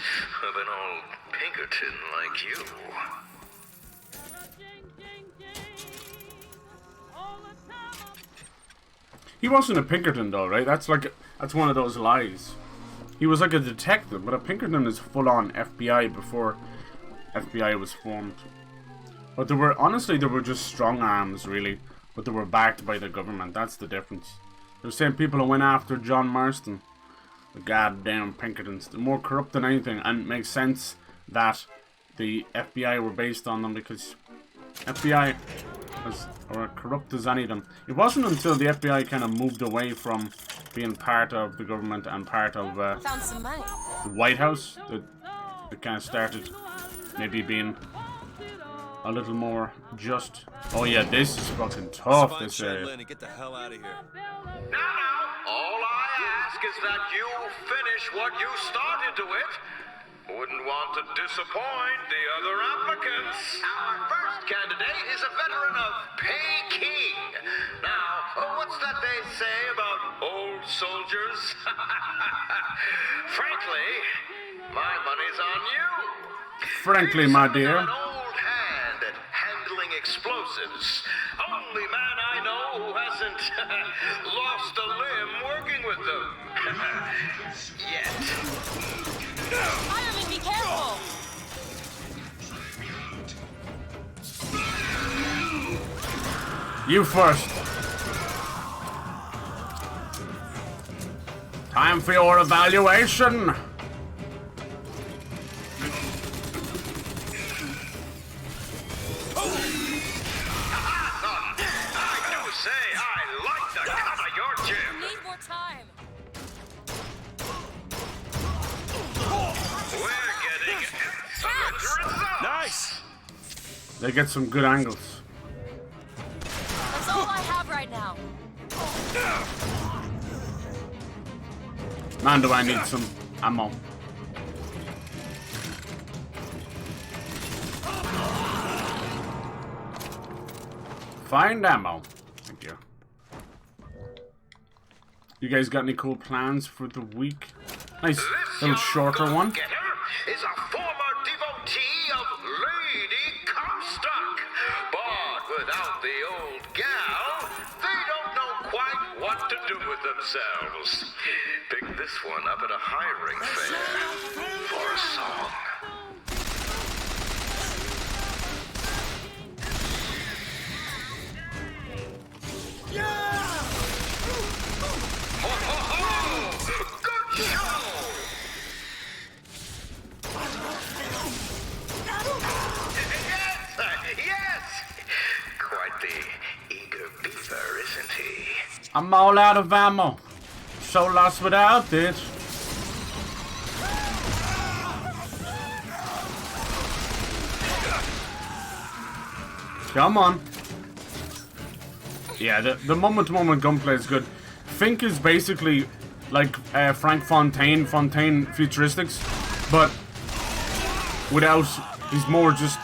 Speaker 8: of an old Pinkerton like you.
Speaker 1: He wasn't a Pinkerton though, right? That's one of those lies. He was like a detective, but a Pinkerton is full-on FBI before FBI was formed. But they were just strong arms, really. But they were backed by the government. That's the difference. They were saying people who went after John Marston, the goddamn Pinkertons, they're more corrupt than anything, and it makes sense that the FBI were based on them because FBI were corrupt as any of them. It wasn't until the FBI kind of moved away from being part of the government and part of
Speaker 4: Found some money.
Speaker 1: the White House that it kind of started maybe being a little more just. Oh yeah, this is fucking tough, this area.
Speaker 10: Get the hell out of here.
Speaker 8: Now, all I ask is that you finish what you started to it.
Speaker 11: Wouldn't want to disappoint the other applicants. Our first candidate is a veteran of Peking. Now, what's that they say about old soldiers? Frankly, my money's on you.
Speaker 1: Frankly, my dear.
Speaker 11: An old hand at handling explosives. Only man I know who hasn't lost a limb working with them. Yet.
Speaker 4: Fireman, be careful!
Speaker 1: You first. Time for your evaluation.
Speaker 3: Nice!
Speaker 1: They get some good angles.
Speaker 4: That's all I have right now.
Speaker 1: Man, do I need some ammo. Find ammo. Thank you. You guys got any cool plans for the week? Nice little shorter one.
Speaker 11: Is a former devotee of Lady Comstock. But without the old gal, they don't know quite what to do with themselves. Pick this one up at a hiring fair for a song.
Speaker 13: Yeah!
Speaker 11: Ho, ho, ho! Good show! Yes! Quite the eager beaver, isn't he?
Speaker 1: I'm all out of ammo. So lost without it. Come on. Yeah, the moment-to-moment gunplay is good. Fink is basically like Frank Fontaine Futuristics, but without, he's more just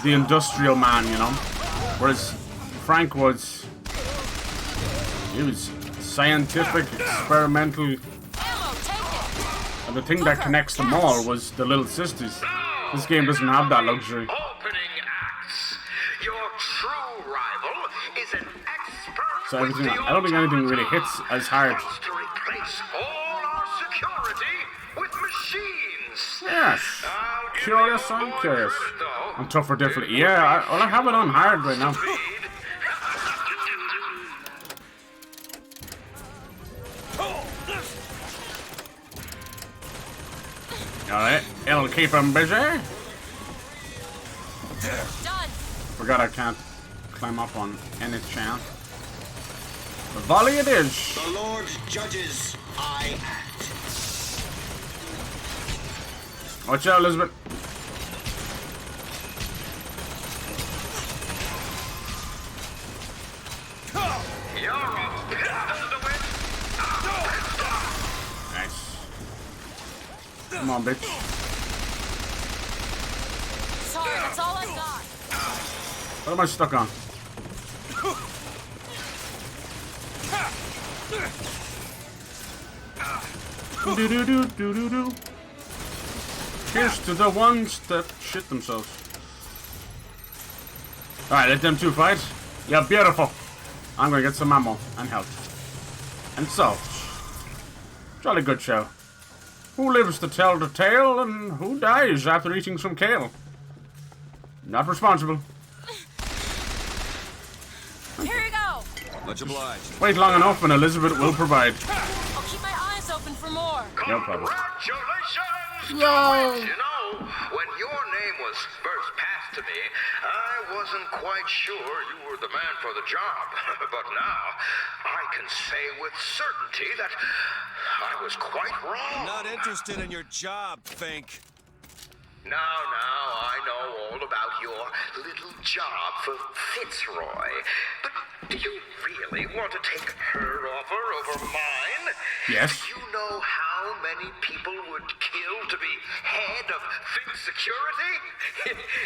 Speaker 1: the industrial man, you know? Whereas Frank was, he was scientific, experimental, and the thing that connects them all was the little sisters. This game doesn't have that luxury.
Speaker 11: Opening acts. Your true rival is an expert.
Speaker 1: So everything, I don't think anything really hits as hard.
Speaker 11: To replace all our security with machines.
Speaker 1: Yes. Curious, I'm curious. I'm tough for different. Yeah, I have it on hard right now. Alright, it'll keep him busy.
Speaker 4: Done.
Speaker 1: Forgot I can't climb up on any chance. The volley it is.
Speaker 12: The Lord judges, I act.
Speaker 1: Watch out, Elizabeth. Nice. Come on, bitch.
Speaker 4: Sorry, that's all I got.
Speaker 1: What am I stuck on? Do do do do do do. Here's to the ones that shit themselves. Alright, let them two fight. Yeah, beautiful. I'm gonna get some ammo and health. And salt. Jolly good show. Who lives to tell the tale and who dies after eating some kale? Not responsible.
Speaker 4: Here you go.
Speaker 10: Much obliged.
Speaker 1: Wait long enough and Elizabeth will provide.
Speaker 4: I'll keep my eyes open for more.
Speaker 1: No problem.
Speaker 11: Congratulations!
Speaker 1: Yo!
Speaker 11: You know, when your name was first passed to me, I wasn't quite sure you were the man for the job. But now, I can say with certainty that I was quite wrong.
Speaker 10: I'm not interested in your job, Fink.
Speaker 11: Now, I know all about your little job for Fitzroy. But do you really want to take her offer over mine?
Speaker 1: Yes.
Speaker 11: Do you know how how many people would kill to be head of Think Security?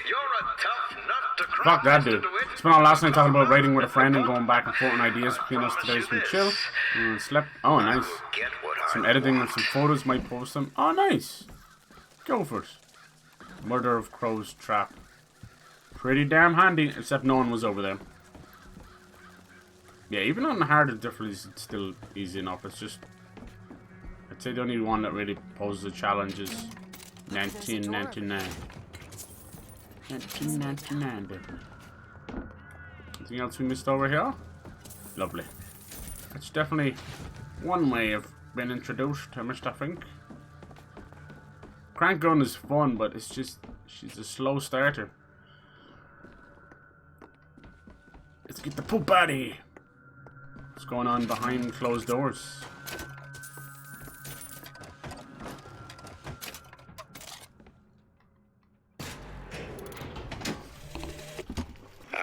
Speaker 11: You're a tough nut to crack.
Speaker 1: Fuck that, dude. Spent all last night talking about writing with a friend and going back and forth on ideas between us. Today's been chill. Slept. Oh, nice. Some editing of some photos. Might post them. Oh, nice. Go for it. Murder of Crow's Trap. Pretty damn handy, except no one was over there. Yeah, even on the harder difficulties, it's still easy enough. It's just, I'd say the only one that really poses a challenge is 1999. 1999, baby. Anything else we missed over here? Lovely. That's definitely one way of being introduced to Mr. Fink. Crank gun is fun, but it's just, she's a slow starter. Let's get the poop out of here. What's going on behind closed doors?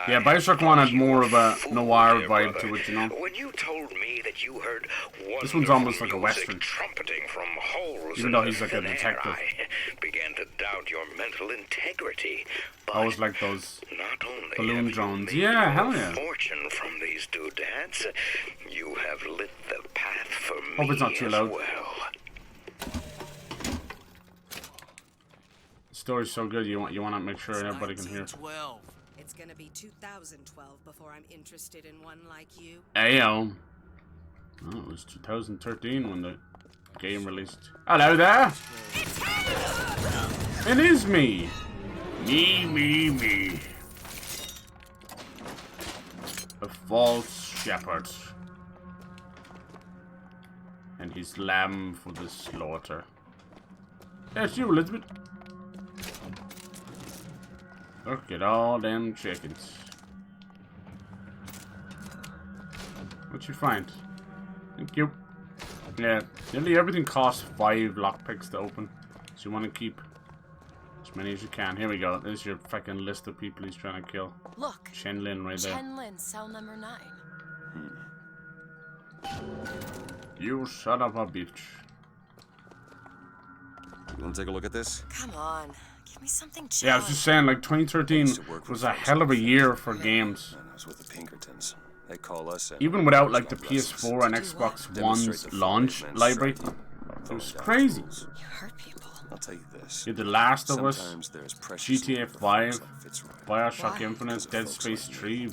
Speaker 1: Yeah, Bioshock 1 had more of a noir vibe to it, you know.
Speaker 8: When you told me that you heard
Speaker 1: this one's almost like a western.
Speaker 8: Trumpeting from holes
Speaker 1: even though he's like a detective.
Speaker 8: I began to doubt your mental integrity.
Speaker 1: Always like those
Speaker 8: not only
Speaker 1: balloon drones. Yeah, hell yeah.
Speaker 8: Fortune from these doodads, you have lit the path for me.
Speaker 1: Hope it's not too loud.
Speaker 8: Well.
Speaker 1: The story's so good. You want to make sure everybody can hear.
Speaker 9: It's gonna be 2012 before I'm interested in one like you.
Speaker 1: Ayo. Oh, it was 2013 when the game released. Hello there. It is me. Me. A false shepherd. And his lamb for the slaughter. That's you, Elizabeth. Look at all them chickens. What you find? Thank you. Yeah, nearly everything costs 5 lockpicks to open. So you want to keep as many as you can. Here we go. There's your fucking list of people he's trying to kill.
Speaker 4: Look.
Speaker 1: Chen-Lin right there.
Speaker 4: Chen-Lin, cell number 9.
Speaker 1: You son of a bitch.
Speaker 10: You want to take a look at this?
Speaker 4: Come on. Give me something challenging.
Speaker 1: Yeah, I was just saying, like, 2013 was a hell of a year for games.
Speaker 10: I was with the Pinkertons. They call us
Speaker 1: even without, like, the PS4 and Xbox One's launch library. It was crazy.
Speaker 4: You hurt people.
Speaker 10: I'll tell you this.
Speaker 1: You had The Last of Us, GTA 5, Bioshock Infinite, Dead Space 3,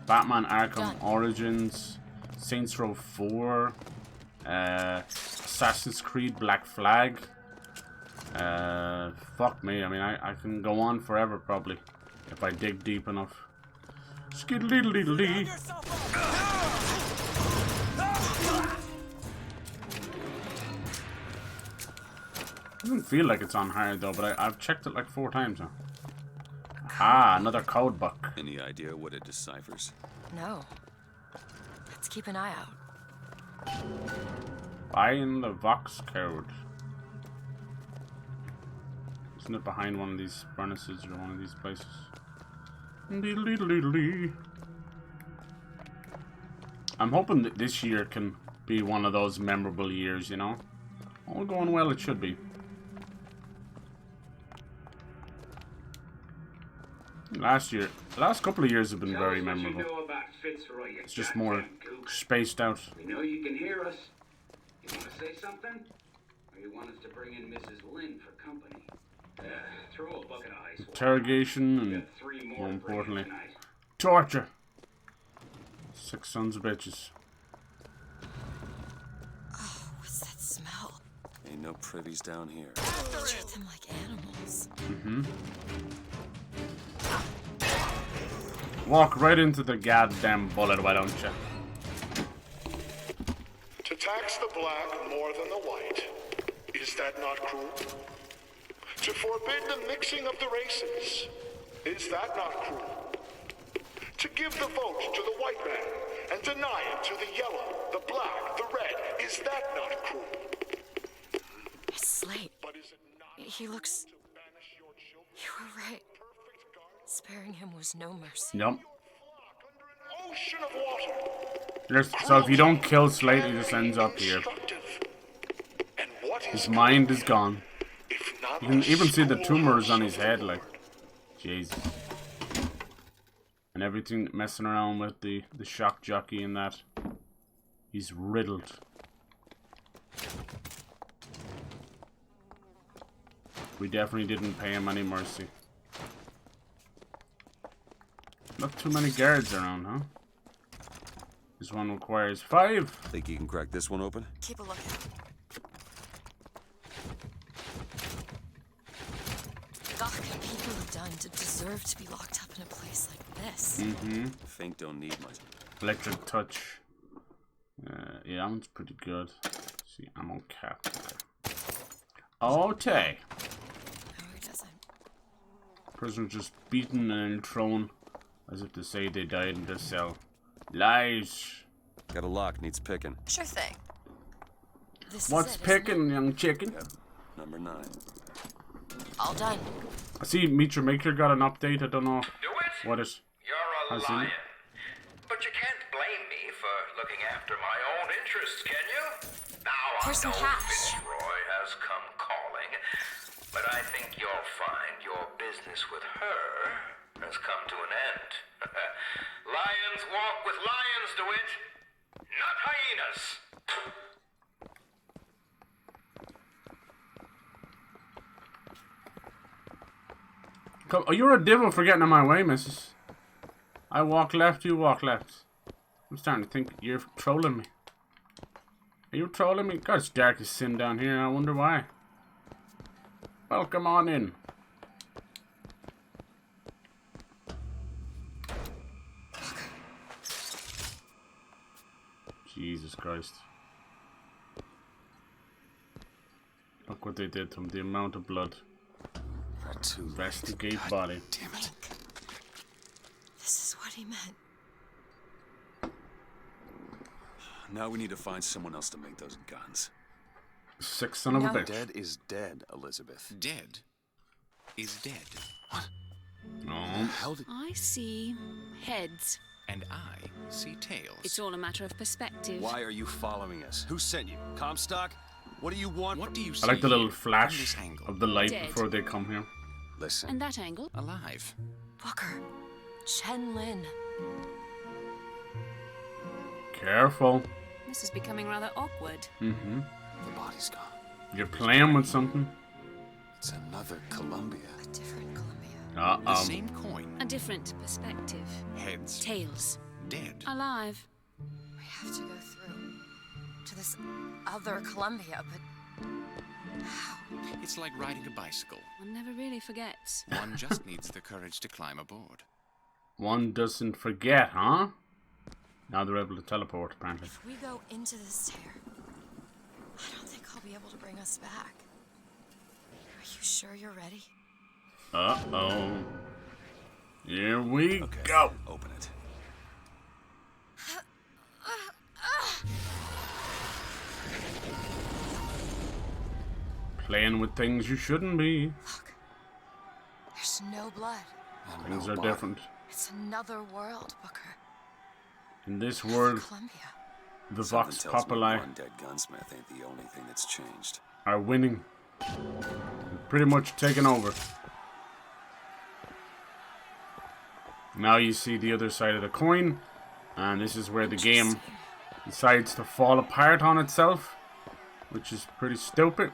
Speaker 1: Batman Arkham Origins, Saints Row 4, Assassin's Creed Black Flag. Fuck me. I mean, I can go on forever probably if I dig deep enough. Skiddly-diddly-dee. Doesn't feel like it's on hard though, but I've checked it like 4 times now. Ah, another code book.
Speaker 10: Any idea what it deciphers?
Speaker 4: No. Let's keep an eye out.
Speaker 1: Find the Vox code. Isn't it behind one of these furnaces or one of these places? I'm hoping that this year can be one of those memorable years, you know? All going well, it should be. Last couple of years have been very memorable. It's just more spaced out.
Speaker 17: We know you can hear us. You want to say something? Or you want us to bring in Mrs. Lynn for company? Throw a bucket of ice water.
Speaker 1: Interrogation and, more importantly, torture. 6 sons of bitches.
Speaker 4: Oh, what's that smell?
Speaker 10: Ain't no privies down here.
Speaker 4: Treat them like animals.
Speaker 1: Walk right into the goddamn bullet, why don't you?
Speaker 18: To tax the black more than the white, is that not cruel? To forbid the mixing of the races, is that not cruel? To give the vote to the white man and deny it to the yellow, the black, the red, is that not cruel?
Speaker 4: It's Slate. He looks... You were right. Sparing him was no mercy.
Speaker 1: Yep.
Speaker 18: Ocean of water.
Speaker 1: So if you don't kill Slate, he just ends up here.
Speaker 18: And what
Speaker 1: His mind is gone. You can even see the tumors on his head, like, Jesus. And everything messing around with the shock jockey and that. He's riddled. We definitely didn't pay him any mercy. Not too many guards around, huh? This one requires 5.
Speaker 10: Think you can crack this one open?
Speaker 4: Keep a lookout. God, what people have done to deserve to be locked up in a place like this.
Speaker 1: Mm-hmm.
Speaker 10: Fink don't need much.
Speaker 1: Electric touch. Yeah, that one's pretty good. Let's see, ammo cap. Okay.
Speaker 4: No, he doesn't.
Speaker 1: Prisoner just beaten and thrown as if to say they died in their cell. Lies.
Speaker 10: Got a lock, needs picking.
Speaker 4: Sure thing. This
Speaker 1: What's
Speaker 4: is it,
Speaker 1: picking, young chicken?
Speaker 10: Yep. Number 9.
Speaker 4: All done.
Speaker 1: I see Meet Your Maker got an update. I don't know what it
Speaker 11: You're a
Speaker 1: has
Speaker 11: lion.
Speaker 1: in it.
Speaker 11: But you can't blame me for looking after my own interests, can you? Now
Speaker 4: Here's
Speaker 11: I
Speaker 4: some
Speaker 11: know
Speaker 4: cash.
Speaker 11: Fitzroy has come calling, but I think you'll find your business with her has come to an end. Lions walk with lions, Dewitt, not hyenas.
Speaker 1: Come, oh, you're a devil for getting in my way, missus. I walk left, you walk left. I'm starting to think you're trolling me. Are you trolling me? God, it's dark as sin down here. I wonder why. Welcome on in. Jesus Christ. Look what they did to him. The amount of blood. Investigate body.
Speaker 10: Damn it.
Speaker 4: This is what he meant.
Speaker 10: Now we need to find someone else to make those guns.
Speaker 1: Sick son of a bitch.
Speaker 10: Dead is dead, Elizabeth.
Speaker 15: Dead is dead.
Speaker 10: What?
Speaker 1: No.
Speaker 10: How did...
Speaker 19: I see heads.
Speaker 15: And I see tails.
Speaker 19: It's all a matter of perspective.
Speaker 10: Why are you following us? Who sent you? Comstock? What do you want?
Speaker 15: What do you see?
Speaker 1: I like the little
Speaker 15: from
Speaker 1: flash
Speaker 15: this angle?
Speaker 1: of the light
Speaker 19: Dead.
Speaker 1: before they come here.
Speaker 10: Listen.
Speaker 19: And that angle?
Speaker 15: Alive.
Speaker 4: Booker. Chen Lin.
Speaker 1: Careful.
Speaker 19: This is becoming rather awkward.
Speaker 1: Mm-hmm.
Speaker 10: The body's gone.
Speaker 1: You're playing with something.
Speaker 10: It's another Columbia.
Speaker 4: A different Columbia.
Speaker 15: The same coin.
Speaker 19: A different perspective.
Speaker 15: Heads.
Speaker 19: Tails.
Speaker 15: Dead.
Speaker 19: Alive.
Speaker 4: We have to go through to this other Columbia, but how?
Speaker 15: It's like riding a bicycle.
Speaker 19: One never really forgets.
Speaker 15: One just needs the courage to climb aboard.
Speaker 1: One doesn't forget, huh? Now they're able to teleport, apparently.
Speaker 4: If we go into this tear, I don't think I'll be able to bring us back. Are you sure you're ready?
Speaker 1: Uh-oh. Here we go.
Speaker 10: Open it.
Speaker 1: Playing with things you shouldn't be.
Speaker 4: Look. There's no blood.
Speaker 1: Things are different.
Speaker 4: It's another world, Booker.
Speaker 1: In this world,
Speaker 4: Columbia.
Speaker 1: the
Speaker 10: Something
Speaker 1: Vox
Speaker 10: tells me
Speaker 1: Populi
Speaker 10: one dead gunsmith ain't the only thing that's changed.
Speaker 1: are winning. Pretty much taking over. Now you see the other side of the coin, and this is where the game decides to fall apart on itself, which is pretty stupid.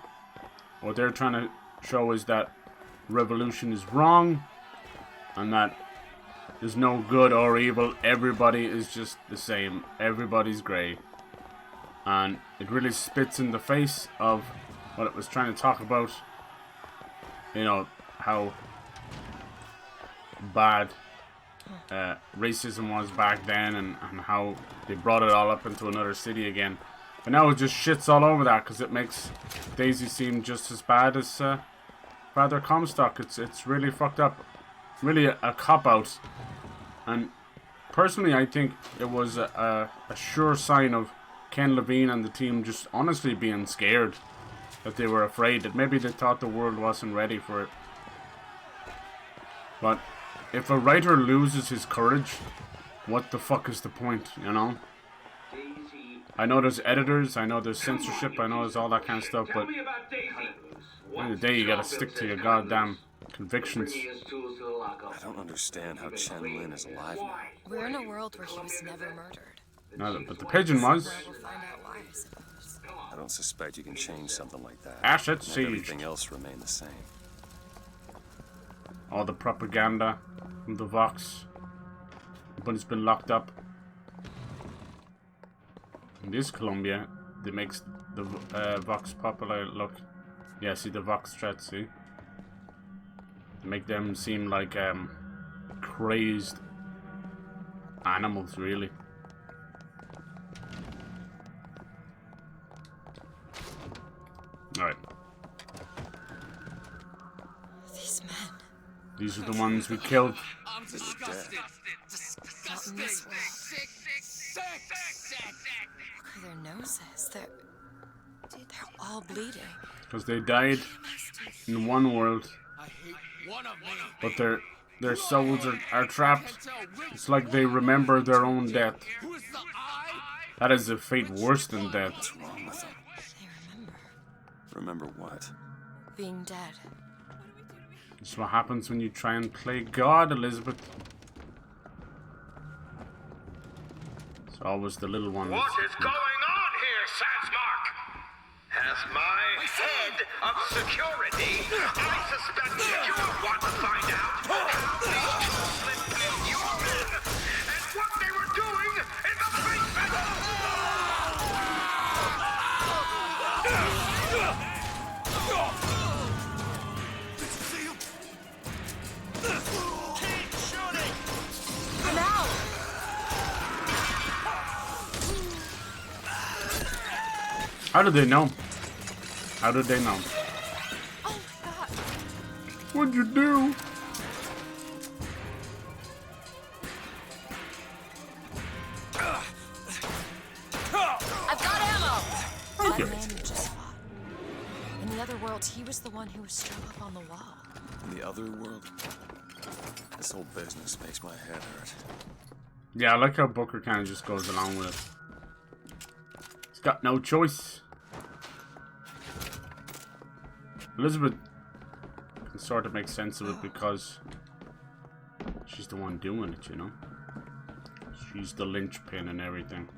Speaker 1: What they're trying to show is that revolution is wrong, and that there's no good or evil. Everybody is just the same. Everybody's grey. And it really spits in the face of what it was trying to talk about. You know, how bad racism was back then, and how they brought it all up into another city again. But now it just shits all over that, because it makes Daisy seem just as bad as Father Comstock. It's really fucked up. Really a cop-out. And personally, I think it was a sure sign of Ken Levine and the team just honestly being scared. That they were afraid, that maybe they thought the world wasn't ready for it. But if a writer loses his courage, what the fuck is the point, you know?
Speaker 17: Daisy
Speaker 1: I know there's editors, I know there's censorship, I know there's all that kind of stuff, but at the end of the day, you gotta stick to your goddamn convictions.
Speaker 10: I don't understand how Chen Lin is alive now.
Speaker 4: We're in a world where he was never murdered.
Speaker 1: No, but the pigeon was.
Speaker 4: We'll find out why, I suppose.
Speaker 10: I don't suspect you can change something like that.
Speaker 1: Asset
Speaker 10: Make
Speaker 1: siege.
Speaker 10: everything else remain the same.
Speaker 1: All the propaganda from the Vox. But it's been locked up. In this Colombia, that makes the Vox popular. Look, yeah, see the Vox threat, see? They make them seem like crazed animals, really. Alright.
Speaker 4: These men.
Speaker 1: These are the ones we killed.
Speaker 3: I'm disgusted.
Speaker 4: Not in this world. Look at their noses. They're all bleeding.
Speaker 1: Because they died in one world. But their souls are trapped. It's like they remember their own death. That is a fate worse than death.
Speaker 10: What's wrong with them? Remember what?
Speaker 4: Being dead.
Speaker 1: It's what happens when you try and play God, Elizabeth. It's always the little ones.
Speaker 11: What is going on here, Sansmark? As my head of security, I suspect that you want to find out how these two slipped in your men and what they were doing in the basement!
Speaker 4: I'm out!
Speaker 1: How did they know? How did they know?
Speaker 4: Oh my god!
Speaker 1: What'd you do?
Speaker 4: I've got ammo!
Speaker 1: Thank you.
Speaker 4: That man you just fought. In the other world, he was the one who was strung up on the wall.
Speaker 10: In the other world? This whole business makes my head hurt.
Speaker 1: Yeah, I like how Booker kind of just goes along with it. He's got no choice. Elizabeth can sort of make sense of it because she's the one doing it, you know? She's the linchpin and everything.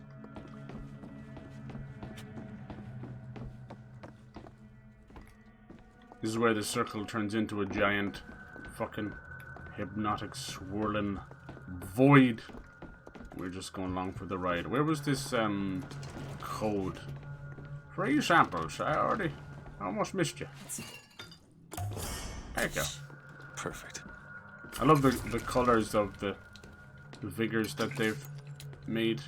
Speaker 1: This is where the circle turns into a giant fucking hypnotic swirling void. We're just going along for the ride. Where was this code? Free samples. I almost missed you. There you go.
Speaker 10: Perfect.
Speaker 1: I love the colors of the figures that they've made.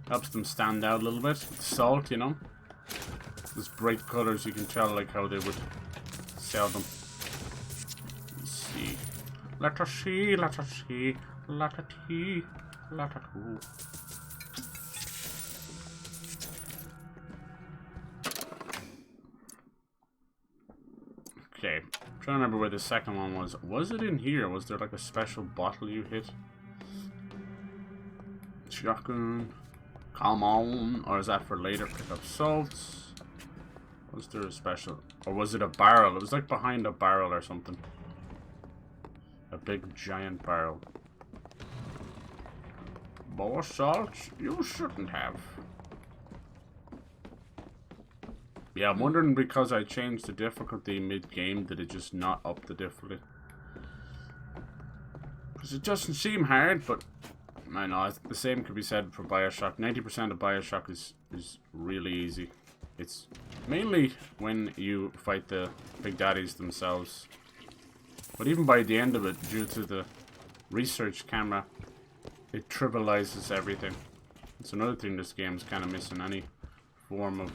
Speaker 1: Helps them stand out a little bit. Salt, you know. Those bright colors, you can tell like how they would sell them. Let's see. Let us see, let us see, let us see, let us see. Okay, I'm trying to remember where the second one was. Was it in here? Was there like a special bottle you hit? Shotgun. Come on. Or is that for later? Pick up salts. Was there a special? Or was it a barrel? It was like behind a barrel or something. A big giant barrel. More salts? You shouldn't have. Yeah, I'm wondering because I changed the difficulty mid-game, did it just not up the difficulty? Because it doesn't seem hard, but I know the same could be said for Bioshock. 90% of Bioshock is really easy. It's mainly when you fight the big daddies themselves. But even by the end of it, due to the research camera, it trivializes everything. It's another thing this game's kind of missing, any form of,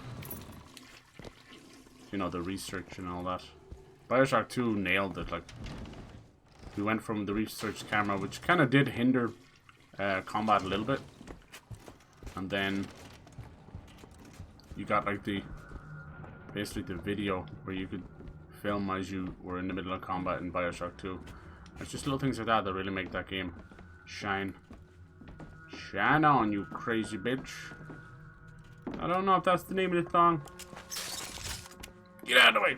Speaker 1: you know, the research and all that. Bioshock 2 nailed it. Like, we went from the research camera, which kind of did hinder combat a little bit, and then you got like basically the video where you could film as you were in the middle of combat in Bioshock 2. It's just little things like that that really make that game shine. Shine on, you crazy bitch. I don't know if that's the name of the song. Get out of the way.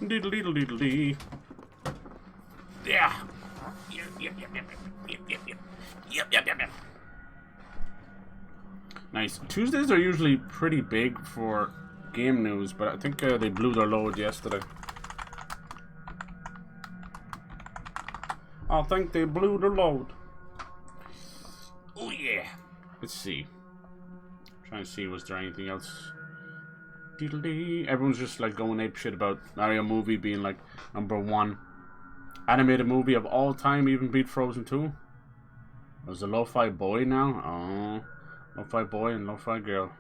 Speaker 1: Diddle diddle diddle dee. Yeah. Yep. Nice. Tuesdays are usually pretty big for game news, but I think they blew their load yesterday. I think they blew their load. Oh yeah. Let's see. Trying to see, was there anything else? Everyone's just like going ape shit about Mario movie being like #1 animated movie of all time, even beat Frozen 2. There's a Lo-Fi Boy now. Oh, Lo-Fi Boy and Lo-Fi Girl.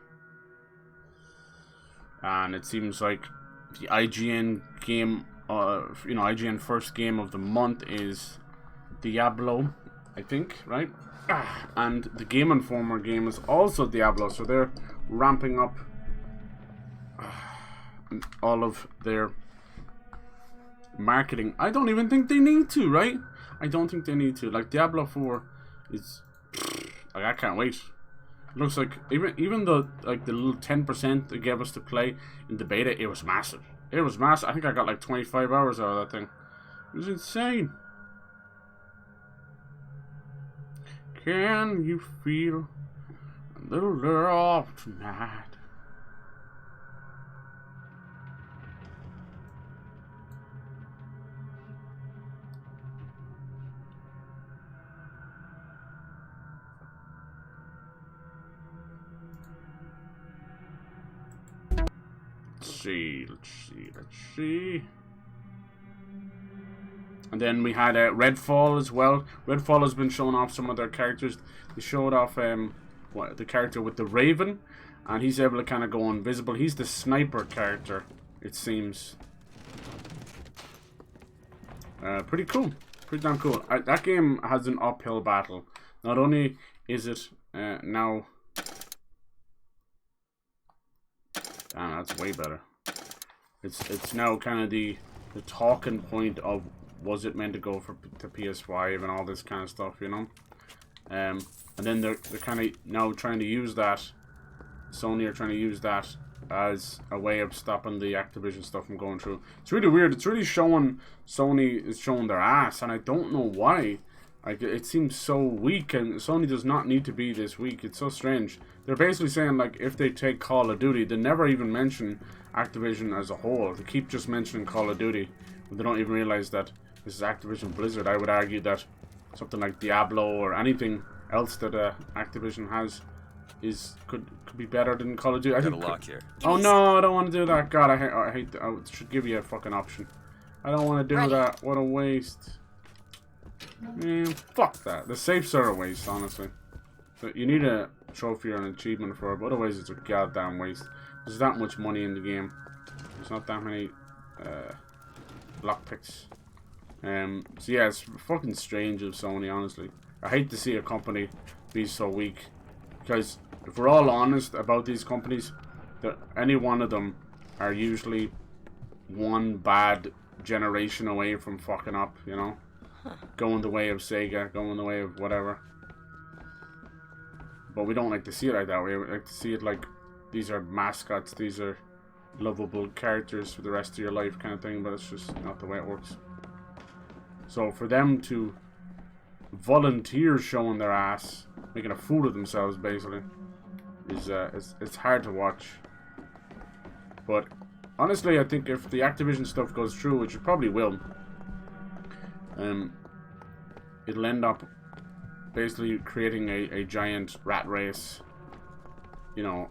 Speaker 1: And it seems like the IGN game, IGN first game of the month is Diablo, I think, right? And the Game Informer game is also Diablo, so they're ramping up all of their marketing. I don't even think they need to, right? I don't think they need to. Like, Diablo 4 is like, I can't wait. It looks like even the little 10% they gave us to play in the beta, it was massive. It was massive. I think I got like 25 hours out of that thing. It was insane. Can you feel a little love tonight? Let's see. And then we had Redfall as well. Redfall has been showing off some of their characters. They showed off the character with the Raven, and he's able to kind of go invisible. He's the sniper character, it seems. Pretty cool. Pretty damn cool. That game has an uphill battle. Not only is it now... Damn, that's way better. It's now kind of the talking point of, was it meant to go to PS5 and all this kind of stuff, you know? And then they're kind of now trying to use that. Sony are trying to use that as a way of stopping the Activision stuff from going through. It's really weird. It's really showing Sony is showing their ass, and I don't know why. Like, it seems so weak, and Sony does not need to be this weak. It's so strange. They're basically saying, like, if they take Call of Duty, they never even mention Activision as a whole. They keep just mentioning Call of Duty, but they don't even realize that this is Activision Blizzard. I would argue that something like Diablo or anything else that Activision has could be better than Call of Duty. I think.
Speaker 10: Got a lock here.
Speaker 1: Oh no, I don't want to do that. God, I hate that. I should give you a fucking option. I don't want to do that. What a waste. Man, fuck that. The safes are a waste, honestly. But you need a trophy or an achievement for it, but otherwise it's a goddamn waste. There's that much money in the game. There's not that many lockpicks. So yeah, it's fucking strange of Sony, honestly. I hate to see a company be so weak. Because if we're all honest about these companies, any one of them are usually one bad generation away from fucking up, you know? Going the way of Sega, going the way of whatever. But we don't like to see it like that. We like to see it like these are mascots, these are lovable characters for the rest of your life kind of thing, but it's just not the way it works. So for them to volunteer showing their ass, making a fool of themselves basically, is it's hard to watch. But honestly, I think if the Activision stuff goes through, which it probably will, it'll end up basically creating a giant rat race. You know,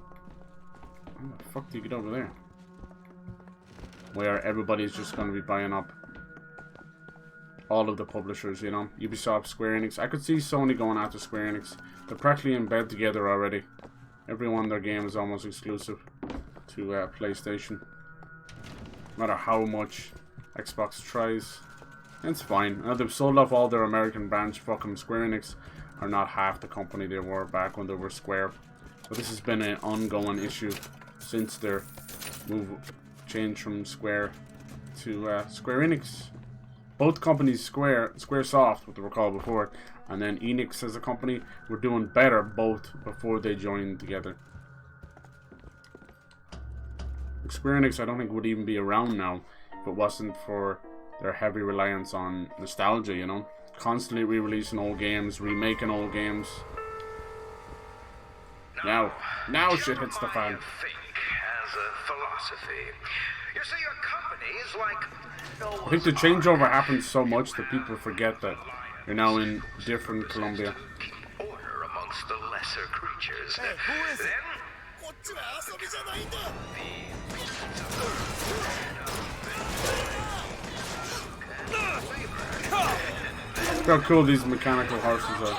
Speaker 1: how the fuck do you get over there? Where everybody's just going to be buying up all of the publishers, you know? Ubisoft, Square Enix. I could see Sony going after Square Enix. They're practically in bed together already. Every one of their games is almost exclusive to PlayStation. No matter how much Xbox tries. It's fine. Now they've sold off all their American branch. Fucking Square Enix are not half the company they were back when they were Square. But this has been an ongoing issue since their change from Square to Square Enix. both companies, Squaresoft, what they were called before, and then Enix as a company, were doing better both before they joined together. Square Enix, I don't think would even be around now if it wasn't for their heavy reliance on nostalgia, you know? Constantly re-releasing old games, remaking old games. Now shit hits the fan.
Speaker 11: Think as a philosophy. You see, a company is like
Speaker 1: I think the changeover happens so much that people forget that you're now in different Columbia.
Speaker 11: order amongst the lesser creatures.
Speaker 5: Hey, who is it?
Speaker 1: Look how cool these mechanical horses are.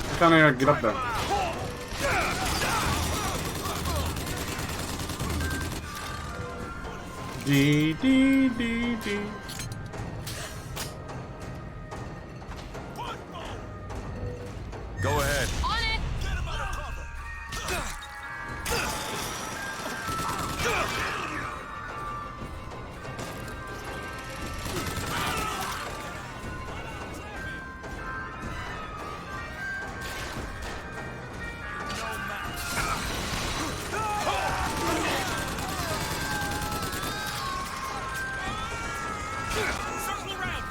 Speaker 1: I can't get up there. Dee dee dee dee.
Speaker 10: Go ahead.
Speaker 3: On it! Circle around!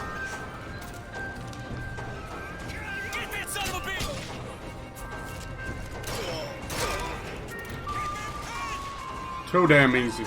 Speaker 3: Get that son of a bitch!
Speaker 1: Too damn easy.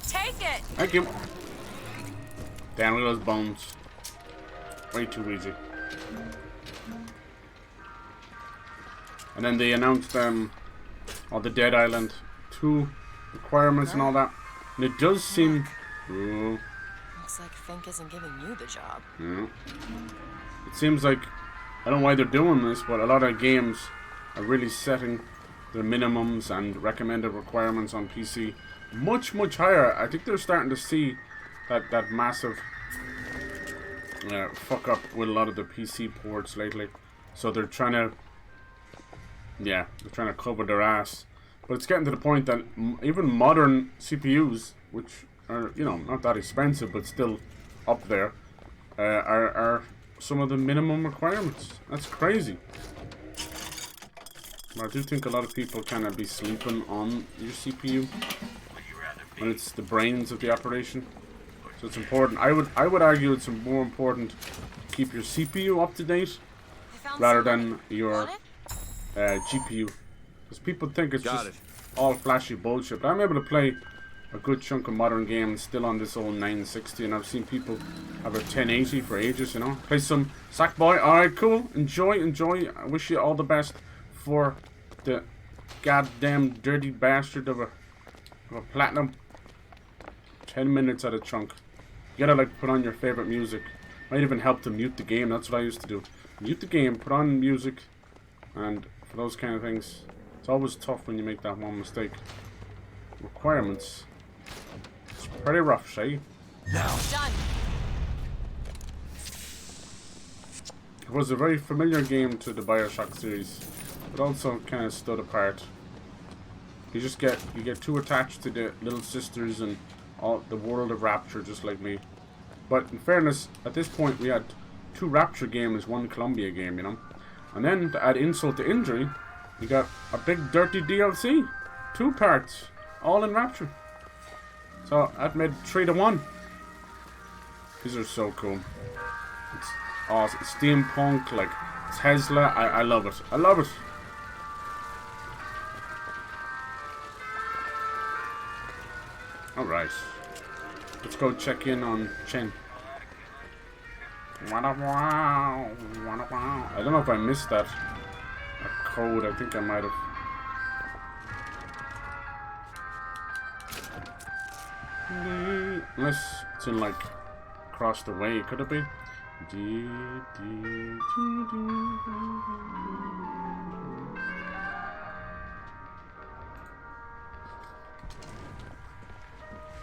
Speaker 4: Take it!
Speaker 1: Thank you. Damn, look at those bones. Way too easy. And then they announced all the Dead Island 2 requirements and all that. And it does seem... Ooh.
Speaker 4: Looks like Fink isn't giving you the job.
Speaker 1: Yeah. It seems like, I don't know why they're doing this, but a lot of games are really setting their minimums and recommended requirements on PC much, much higher. I think they're starting to see that massive fuck up with a lot of the PC ports lately. So they're trying to, they're trying to cover their ass. But it's getting to the point that even modern CPUs, which are, you know, not that expensive, but still up there, are some of the minimum requirements. That's crazy. I do think a lot of people kind of be sleeping on your CPU when it's the brains of the operation. So it's important. I would argue it's more important to keep your CPU up to date rather than your GPU, because people think it's just all flashy bullshit. But I'm able to play a good chunk of modern games still on this old 960, and I've seen people have a 1080 for ages. You know, play some Sackboy. All right, cool. Enjoy. I wish you all the best for the goddamn dirty bastard of a platinum. 10 minutes at a chunk. You gotta like put on your favorite music. Might even help to mute the game. That's what I used to do. Mute the game, put on music, and for those kind of things, it's always tough when you make that one mistake. Requirements. It's pretty rough, Shay.
Speaker 4: Now. Done.
Speaker 1: It was a very familiar game to the Bioshock series, but also kind of stood apart. You get too attached to the little sisters and all the world of Rapture, just like me. But in fairness, at this point we had 2 Rapture games, 1 Columbia game, you know. And then to add insult to injury, you got a big dirty DLC, 2 parts, all in Rapture. So that made 3 to 1. These are so cool. It's awesome. It's steampunk, like Tesla. I love it. I love it. Alright. Let's go check in on Chen. I don't know if I missed that code. I think I might have. Unless it's in like across the way, could it be?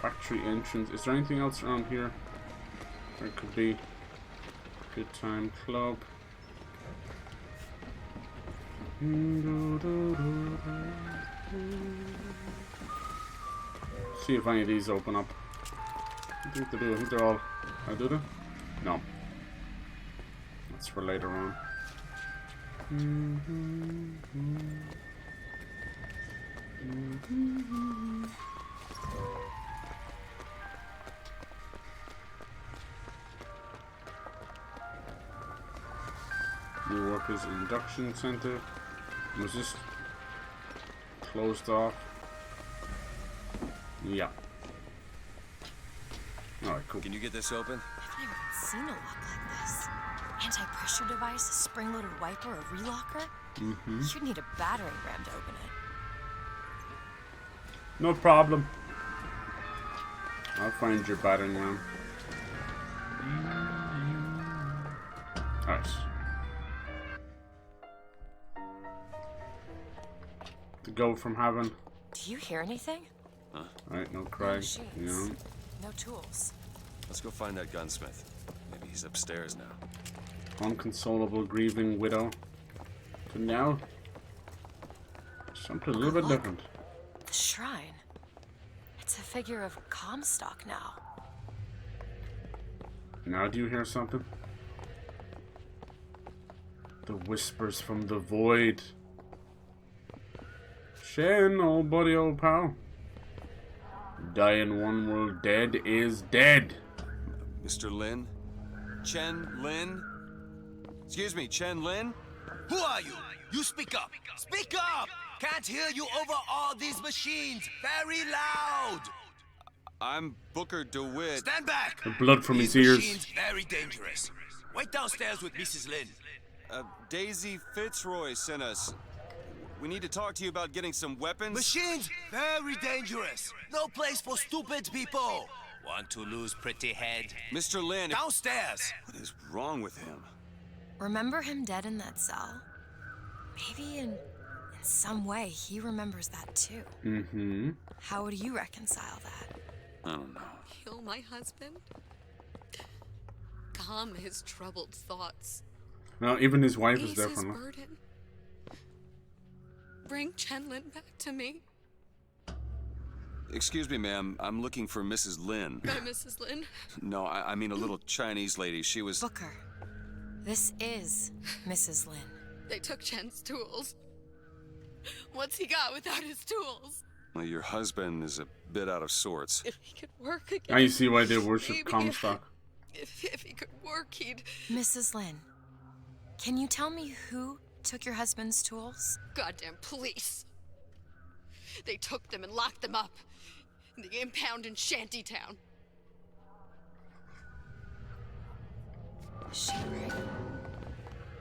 Speaker 1: Factory entrance. Is there anything else around here? There could be. Good time club. See if any of these open up. I think they do. I think they're all. Oh, do they? No. That's for later on. New Workers Induction Center. Was this closed off? Yeah. Alright, cool.
Speaker 10: Can you get this open?
Speaker 4: I've never seen a lock like this. Anti-pressure device, a spring-loaded wiper, a relocker?
Speaker 1: Mm-hmm.
Speaker 4: You'd need a battering ram to open it.
Speaker 1: No problem. I'll find your battering ram. Alright. To go from having.
Speaker 4: Do you hear anything?
Speaker 10: Huh?
Speaker 1: Alright, no cry. Yeah.
Speaker 4: No tools.
Speaker 10: Let's go find that gunsmith. Maybe he's upstairs now.
Speaker 1: Unconsolable, grieving widow. To now, something a little bit different.
Speaker 4: The shrine. It's a figure of Comstock now.
Speaker 1: Now do you hear something? The whispers from the void. Shen, old buddy, old pal. Die in one world, dead is dead.
Speaker 10: Mr. Lin? Chen Lin? Excuse me, Chen Lin?
Speaker 5: Who are you? You speak up. Speak up! Can't hear you over all these machines. Very loud.
Speaker 10: I'm Booker DeWitt.
Speaker 5: Stand back.
Speaker 1: The blood from his
Speaker 5: These
Speaker 1: ears.
Speaker 5: machines very dangerous. Wait downstairs with Mrs. Lin.
Speaker 10: Daisy Fitzroy sent us. We need to talk to you about getting some weapons.
Speaker 5: Machines very dangerous. No place for stupid people. Want to lose pretty head?
Speaker 10: Mr. Lin.
Speaker 5: Downstairs.
Speaker 10: What is wrong with him?
Speaker 4: Remember him dead in that cell? Maybe in some way he remembers that too.
Speaker 1: Mm-hmm.
Speaker 4: How would you reconcile that?
Speaker 10: I don't know.
Speaker 19: Kill my husband? Calm his troubled thoughts.
Speaker 1: No, even his wife is
Speaker 19: Ease
Speaker 1: there
Speaker 19: his
Speaker 1: for him.
Speaker 19: burden. Bring Chenlin back to me.
Speaker 10: Excuse me, ma'am. I'm looking for Mrs. Lin.
Speaker 19: Mrs. Lin?
Speaker 10: No, I mean a little Chinese lady. She was...
Speaker 4: Booker. This is Mrs. Lin.
Speaker 19: They took Chen's tools. What's he got without his tools?
Speaker 10: Well, your husband is a bit out of sorts.
Speaker 19: If he could work again.
Speaker 1: Now you see why they worship
Speaker 19: maybe
Speaker 1: Comstock.
Speaker 19: If he could work, he'd...
Speaker 4: Mrs. Lin, can you tell me who took your husband's tools?
Speaker 19: Goddamn police. They took them and locked them up in the impound in Shantytown.
Speaker 4: Is she right?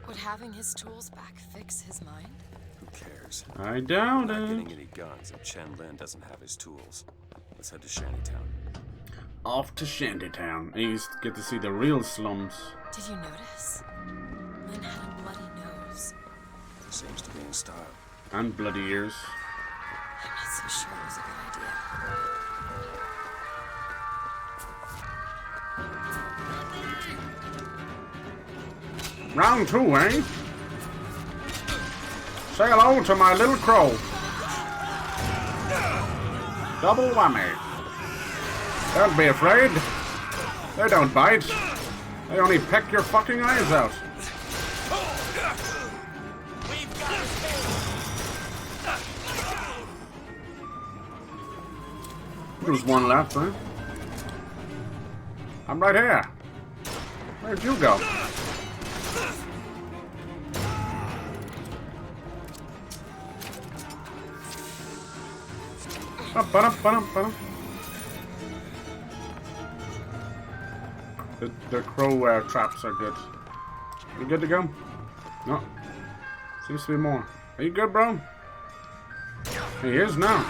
Speaker 4: Would having his tools back fix his mind?
Speaker 10: Who cares?
Speaker 1: I doubt
Speaker 10: We're not
Speaker 1: it.
Speaker 10: getting any guns if Chen Lin doesn't have his tools. Let's head to Shantytown.
Speaker 1: Off to Shantytown. And you get to see the real slums.
Speaker 4: Did you notice? Lin had a bloody nose.
Speaker 10: Seems to be in style.
Speaker 1: And bloody ears.
Speaker 4: I'm not so sure it was a good idea.
Speaker 1: Round two, eh? Say hello to my little crow. Double whammy. Don't be afraid. They don't bite. They only peck your fucking eyes out. There's one left, huh? I'm right here. Where'd you go? the crow traps are good. You good to go? No. Seems to be more. Are you good, bro? He is now.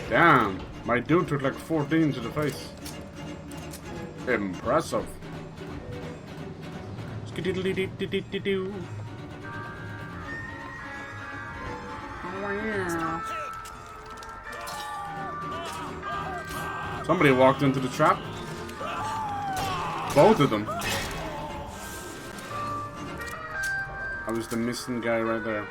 Speaker 1: Damn. My dude took like 14 to the face. Impressive. Skididly-dee-dee-dee-dee-doo. Somebody walked into the trap. Both of them. I was the missing guy right there.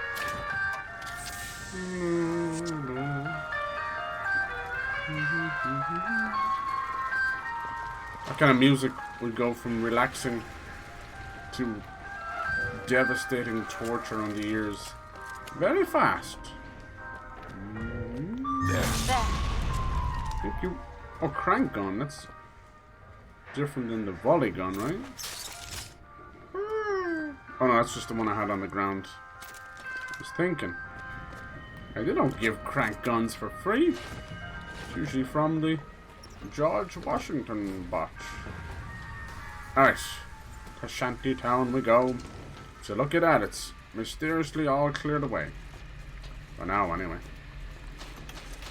Speaker 1: That kind of music would go from relaxing to devastating torture on the ears very fast. Thank you. Oh, crank gun. That's different than the volley gun, right? Oh no, that's just the one I had on the ground. I was thinking. Hey, they don't give crank guns for free. It's usually from the George Washington batch. Alright. To Shantytown we go. So look at that, it's mysteriously all cleared away. For now, anyway.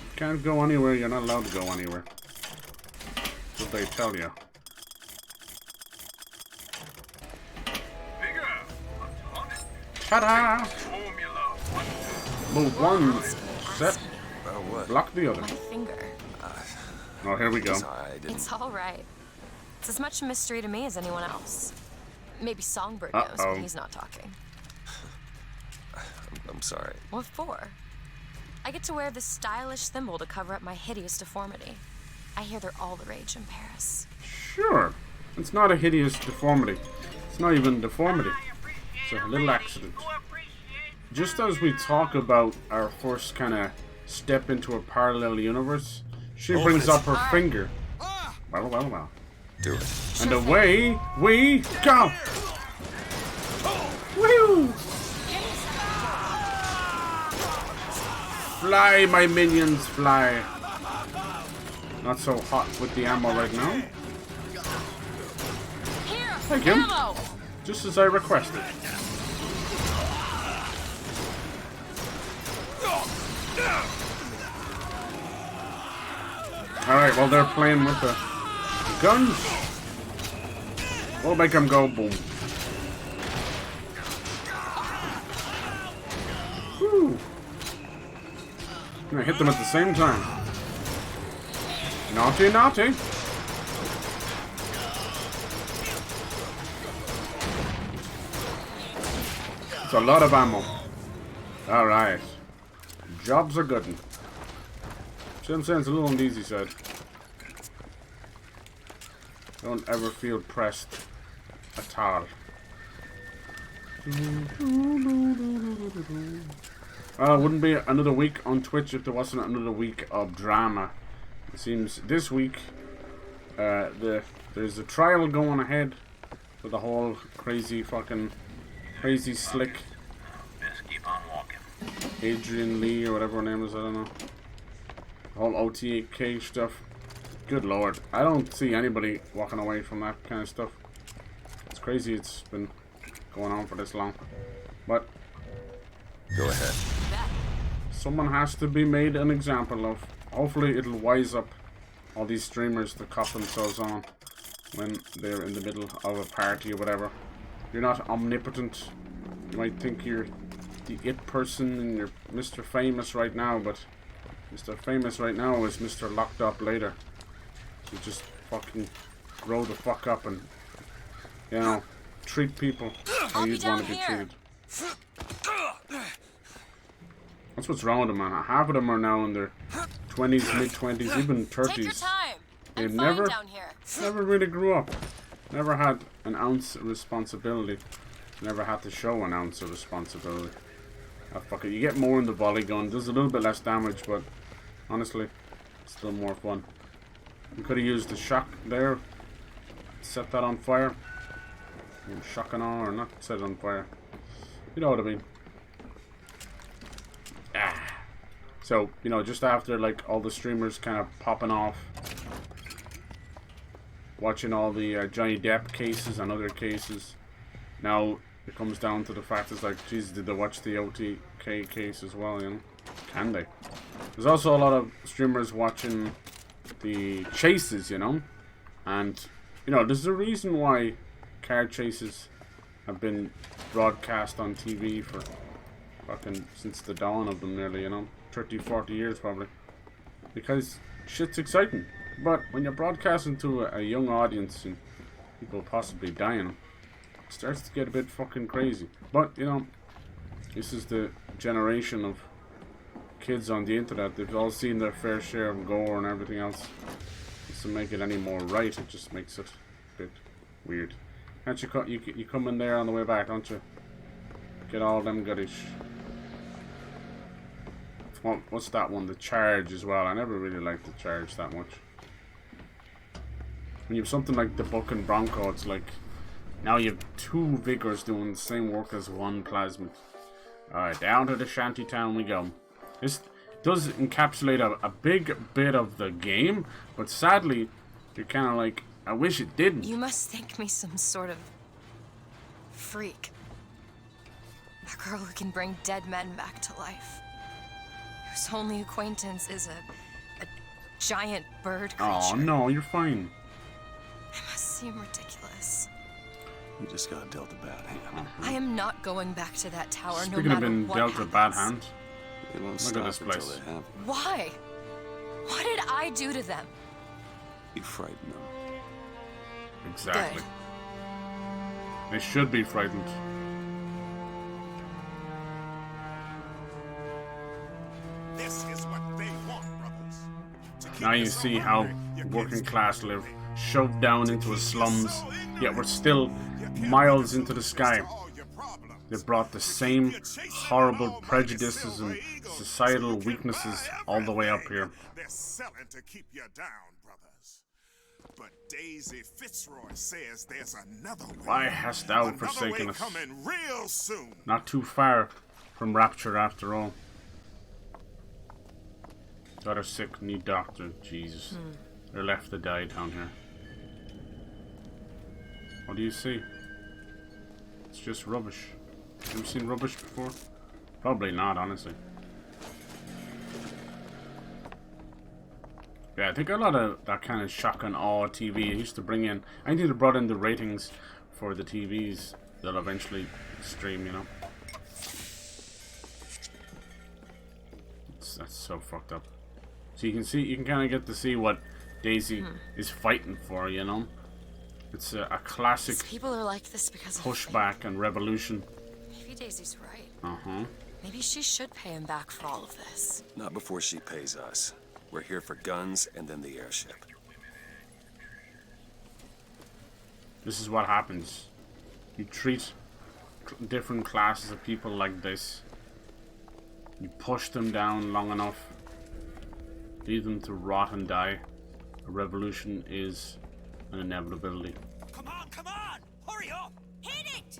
Speaker 1: You can't go anywhere, you're not allowed to go anywhere. That's what they tell you. Ta-da! Move one set, block the other.
Speaker 4: My finger.
Speaker 1: Oh, here we go.
Speaker 4: It's all right. It's as much a mystery to me as anyone else. Maybe Songbird knows when he's not talking.
Speaker 10: I'm sorry.
Speaker 4: What for? I get to wear this stylish symbol to cover up my hideous deformity. I hear they're all the rage in Paris.
Speaker 1: Sure. It's not a hideous deformity. It's not even a deformity. It's a little accident. Just as we talk about our first kind of step into a parallel universe, she brings up her finger. Well, well, well.
Speaker 10: Do it.
Speaker 1: And away we go! Woo! Fly, my minions, fly. Not so hot with the ammo right now. Thank you. Just as I requested. Alright, well they're playing with the guns. We'll make them go boom. Woo. I'm gonna hit them at the same time. Naughty, naughty. It's a lot of ammo. Alright. Jobs are good. See what I'm saying? It's a little on the easy side. Don't ever feel pressed at all. Well, it wouldn't be another week on Twitch if there wasn't another week of drama. It seems this week there's a trial going ahead for the whole crazy slick
Speaker 11: Keep on walking.
Speaker 1: Adrian Lee or whatever her name is, I don't know. The whole OTA stuff. Good lord. I don't see anybody walking away from that kind of stuff. It's crazy it's been going on for this long. But
Speaker 10: go ahead.
Speaker 1: Someone has to be made an example of. Hopefully it'll wise up all these streamers to cop themselves on when they're in the middle of a party or whatever. You're not omnipotent. You might think you're the it person and you're Mr. Famous right now, but Mr. Famous right now is Mr. Locked Up later. So just fucking grow the fuck up and, you know, treat people how you'd want to be treated. That's what's wrong with them, man. Half of them are now in their 20s, mid-20s, even 30s.
Speaker 4: Take your time.
Speaker 1: They
Speaker 4: I'm
Speaker 1: never
Speaker 4: fine down here.
Speaker 1: Never really grew up. Never had an ounce of responsibility. Never had to show an ounce of responsibility. Ah, fuck it. You get more in the volley gun. Does a little bit less damage, but honestly, it's still more fun. You could have used the shock there. Set that on fire. Shock and all, or not set it on fire. You know what I mean. Ah. So, you know, just after like all the streamers kind of popping off, watching all the Johnny Depp cases and other cases. Now it comes down to the fact it's like, geez, did they watch the OTK case as well, you know? Can they? There's also a lot of streamers watching the chases, you know? And, you know, there's a reason why car chases have been broadcast on TV for fucking since the dawn of them nearly, you know? 30, 40 years probably. Because shit's exciting. But when you're broadcasting to a young audience and people possibly dying, it starts to get a bit fucking crazy. But, you know, this is the generation of kids on the internet. They've all seen their fair share of gore and everything else. It doesn't make it any more right, it just makes it a bit weird. Can't you come in there on the way back, don't you? Get all them goodies. What's that one? The Charge as well. I never really liked the Charge that much. When you have something like the Buck and Bronco, it's like now you have two Vigors doing the same work as one Plasmid. Alright, down to the shanty town we go. This does encapsulate a big bit of the game, but sadly, you're kind of like, I wish it didn't.
Speaker 4: You must think me some sort of freak. A girl who can bring dead men back to life. Whose only acquaintance is a giant bird creature.
Speaker 1: Oh no, you're fine.
Speaker 4: I must seem ridiculous.
Speaker 10: You just got dealt a bad hand.
Speaker 4: I am not going back to that tower.
Speaker 1: Speaking
Speaker 4: no matter
Speaker 1: of being
Speaker 4: what
Speaker 1: dealt
Speaker 4: happens.
Speaker 1: a bad hand,
Speaker 10: They won't
Speaker 1: look at this
Speaker 10: stop until
Speaker 1: place.
Speaker 10: they have.
Speaker 4: Why? What did I do to them?
Speaker 10: You frighten them.
Speaker 1: Exactly. They should be frightened.
Speaker 3: This is what they want, brothers.
Speaker 1: Now you see how working class live, shoved down into the slums, yet we're still miles into the sky. They brought the same horrible prejudices and societal weaknesses all the way up here.
Speaker 3: They're selling to keep you down, brothers. But Daisy Fitzroy says there's another way.
Speaker 1: Why hast thou forsaken us?
Speaker 3: Coming real soon.
Speaker 1: Not too far from rapture after all. Daughter sick, need doctor. Jesus. They're left to die down here. What do you see? It's just rubbish. Have you seen rubbish before? Probably not, honestly. Yeah, I think a lot of that kind of shock and awe TV used to bring in. I think it brought in the ratings for the TVs they'll eventually stream, you know. That's so fucked up. So you can see, you can kind of get to see what Daisy is fighting for, you know. It's a classic
Speaker 4: These people are like this because of
Speaker 1: pushback and revolution.
Speaker 4: Maybe Daisy's right.
Speaker 1: Uh-huh.
Speaker 4: Maybe she should pay him back for all of this.
Speaker 10: Not before she pays us. We're here for guns and then the airship.
Speaker 1: This is what happens. You treat different classes of people like this. You push them down long enough. Leave them to rot and die. A revolution is an inevitability.
Speaker 13: Come on! Hurry up! Hit it!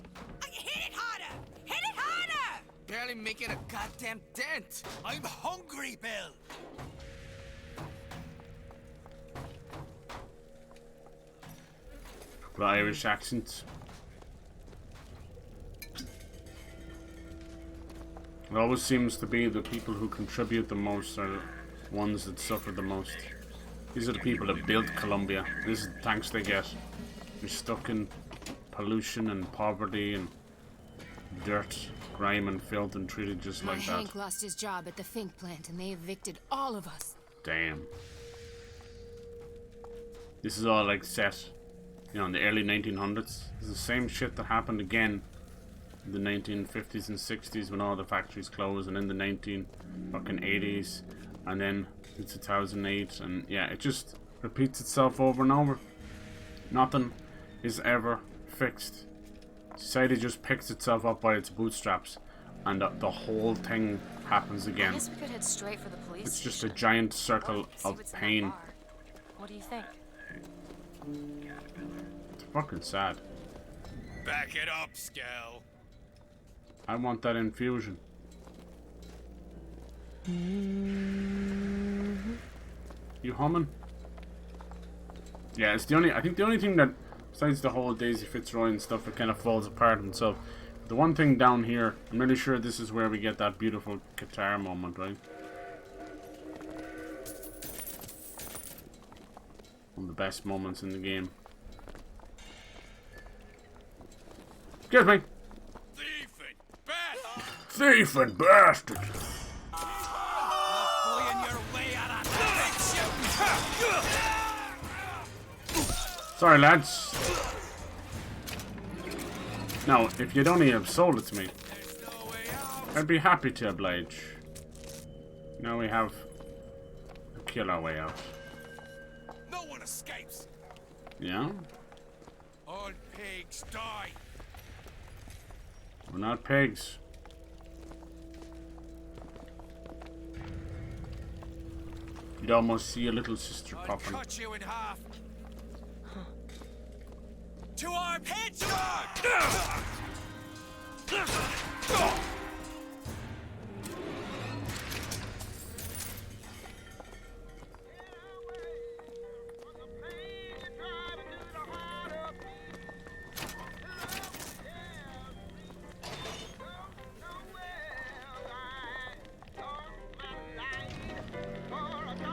Speaker 13: Hit it harder! Hit it harder!
Speaker 5: Barely making a goddamn dent.
Speaker 13: I'm hungry, Bill.
Speaker 1: The Irish accent. It always seems to be the people who contribute the most are the ones that suffer the most. These are the people that built Colombia. This is the thanks they get. They're stuck in pollution and poverty and dirt, grime and filth and treated just like that.
Speaker 20: Hank lost his job at the Fink plant and they evicted all of us.
Speaker 1: Damn. This is all like set, you know, in the early 1900s. It's the same shit that happened again in the 1950s and 60s when all the factories closed, and in the 1980s, and then in 2008, and yeah, it just repeats itself over and over. Nothing is ever fixed. Society just picks itself up by its bootstraps, and the whole thing happens
Speaker 4: I
Speaker 1: again.
Speaker 4: guess we could head straight for the police
Speaker 1: It's just a
Speaker 4: station.
Speaker 1: giant circle
Speaker 4: See
Speaker 1: of
Speaker 4: what's in that
Speaker 1: pain.
Speaker 4: bar. What do you think?
Speaker 1: It's fucking sad.
Speaker 3: Back it up, Skell.
Speaker 1: I want that infusion. You humming? Yeah, it's the only. I think the only thing that, besides the whole Daisy Fitzroy and stuff, it kind of falls apart himself. The one thing down here, I'm really sure this is where we get that beautiful guitar moment, right? One of the best moments in the game. Excuse me. Thief and bastard. Sorry, lads. Now, if you'd only have sold it to me, I'd be happy to oblige. Now we have to kill our way out.
Speaker 3: No one escapes.
Speaker 1: Yeah?
Speaker 3: All pigs die.
Speaker 1: We're not pigs. You'd almost see a little sister popping.
Speaker 3: Cut you in half. To our heads!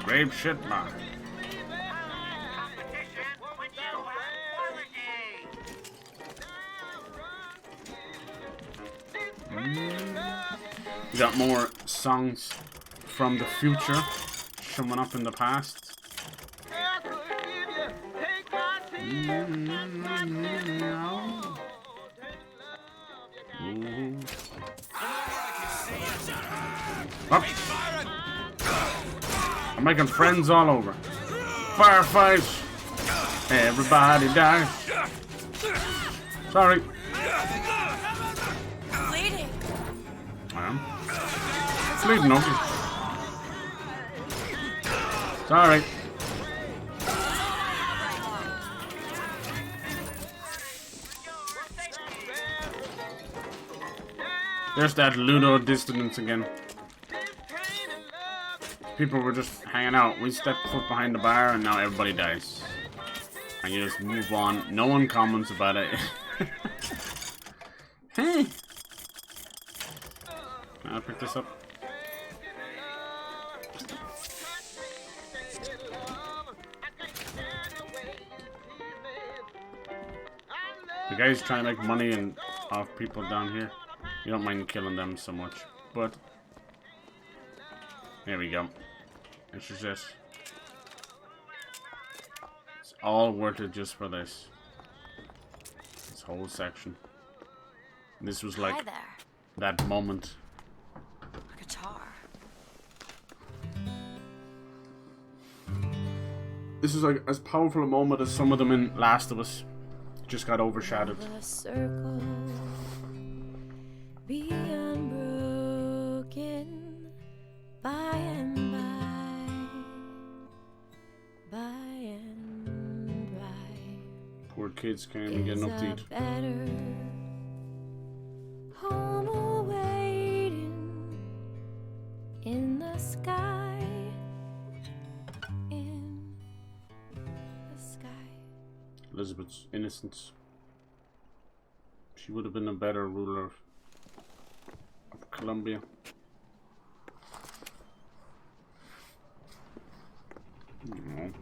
Speaker 1: Grape shit, man. We got more songs from the future showing up in the past. Up. I'm making friends all over. Firefights. Everybody dies. Sorry.
Speaker 4: Bleeding.
Speaker 1: I am. Bleeding, okay. Sorry. There's that Ludo dissonance again. People were just hanging out. We stepped foot behind the bar and now everybody dies. And you just move on. No one comments about it. Hey! Can I pick this up? The guys trying to make money and off people down here. You don't mind killing them so much. But there we go. This is it. It's all worth it just for this. This whole section. This was like that moment.
Speaker 4: A guitar.
Speaker 1: This is like as powerful a moment as some of them in Last of Us. Just got overshadowed.
Speaker 4: The circle be unbroken by and by and by.
Speaker 1: Poor kids can't even get enough to eat.
Speaker 4: Better home awaiting in the sky. In the sky.
Speaker 1: Elizabeth's innocence. She would have been a better ruler of Columbia.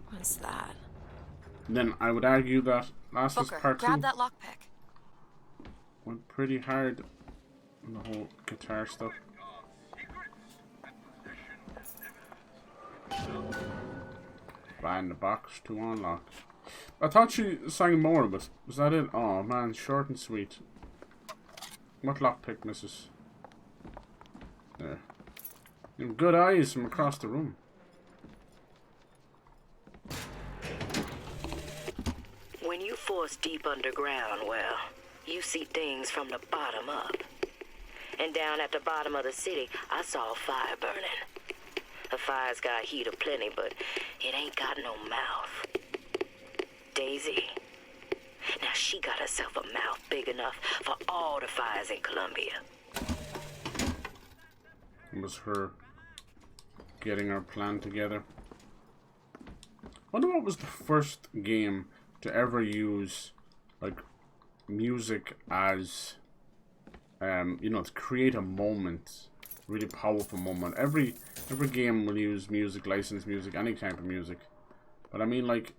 Speaker 4: What's that?
Speaker 1: And then I would argue that Last of Us
Speaker 4: Booker,
Speaker 1: Part 2
Speaker 4: grab that lockpick.
Speaker 1: went pretty hard on the whole guitar stuff. Find the box to unlock. I thought she sang more of it. Was that it? Oh man, short and sweet. What lockpick, Mrs.? There. You have good eyes from across the room.
Speaker 6: When you force deep underground, well, you see things from the bottom up. And down at the bottom of the city, I saw a fire burning. The fire's got heat aplenty, but it ain't got no mouth. Daisy. Now she got herself a mouth big enough for all the fires in Columbia.
Speaker 1: It was her getting our plan together. wonder what was the first game to ever use like music as you know, to create a moment, really powerful moment. Every game will use music, licensed music, any type of music. But I mean, like,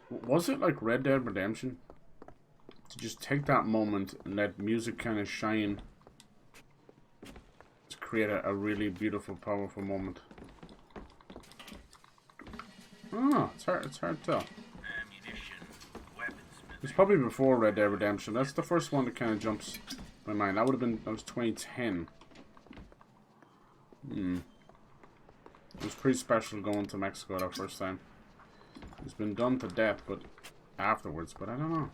Speaker 1: was it like Red Dead Redemption to just take that moment and let music kind of shine to create a really beautiful, powerful moment? Oh, it's hard to tell. It's probably before Red Dead Redemption. That's the first one that kind of jumps my mind. That was 2010. It was pretty special going to Mexico that first time. It's been done to death, but afterwards. But I don't know.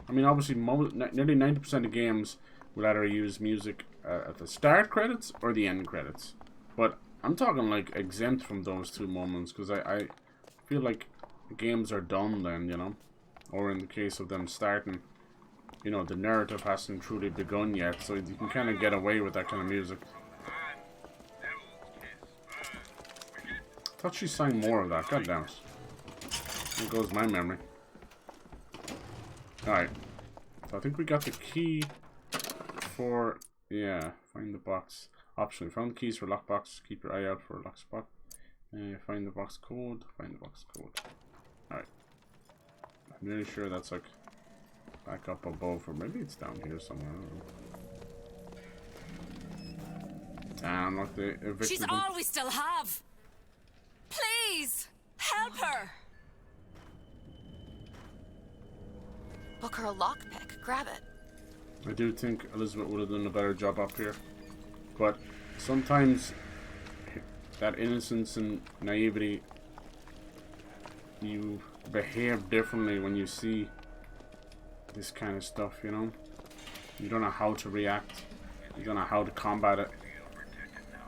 Speaker 1: I mean, obviously, nearly 90% of games will either use music at the start credits or the end credits. But I'm talking like exempt from those two moments, because I feel like games are done then, you know. Or in the case of them starting, you know, the narrative hasn't truly begun yet, so you can kind of get away with that kind of music. I thought she sang more of that. God damn it. There goes my memory. Alright. So I think we got the key for... Yeah, find the box. Option. Found the keys for lockbox. Keep your eye out for a lock spot. Find the box code. Find the box code. Alright. I'm really sure that's like back up above, or maybe it's down here somewhere. I don't know. Damn, look, they evicted
Speaker 4: She's
Speaker 1: them.
Speaker 4: all we still have. Please, help her. Book her a lockpick. Grab it.
Speaker 1: I do think Elizabeth would have done a better job up here, but sometimes that innocence and naivety, you behave differently when you see this kind of stuff, you know? You don't know how to react. You don't know how to combat it.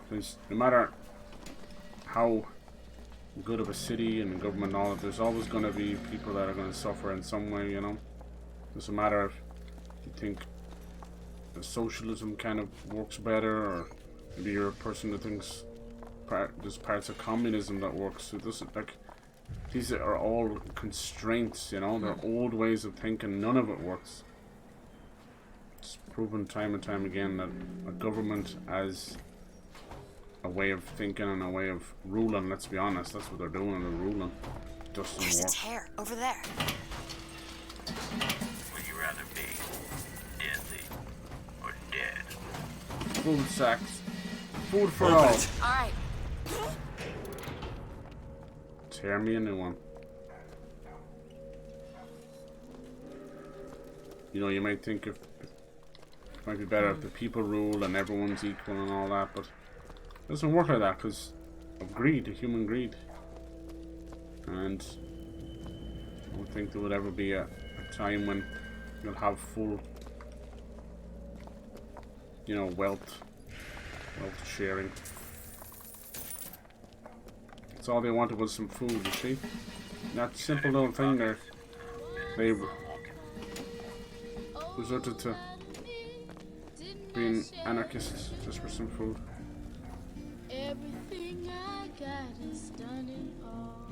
Speaker 1: Because no matter how good of a city and government and all that, there's always going to be people that are going to suffer in some way, you know? Doesn't matter if you think socialism kind of works better, or maybe you're a person that thinks there's parts of communism that works. It doesn't, like, these are all constraints, you know? They're old ways of thinking. None of it works. It's proven time and time again that a government as a way of thinking and a way of ruling, let's be honest, that's what they're doing, they're ruling. It doesn't
Speaker 4: There's
Speaker 1: work.
Speaker 4: a tear over there.
Speaker 11: Would you rather be deadly or dead?
Speaker 1: Food sacks. Food for
Speaker 11: Open
Speaker 1: all.
Speaker 11: it.
Speaker 4: Alright.
Speaker 1: Tear me a new one. You know, you might think it might be better if the people rule and everyone's equal and all that, but it doesn't work like that because of greed, human greed. And I don't think there would ever be a time when you'll have full, you know, wealth sharing. That's all they wanted was some food, you see? That simple little thing there, they resorted to being anarchists just for some food.
Speaker 21: Everything I got is done in all.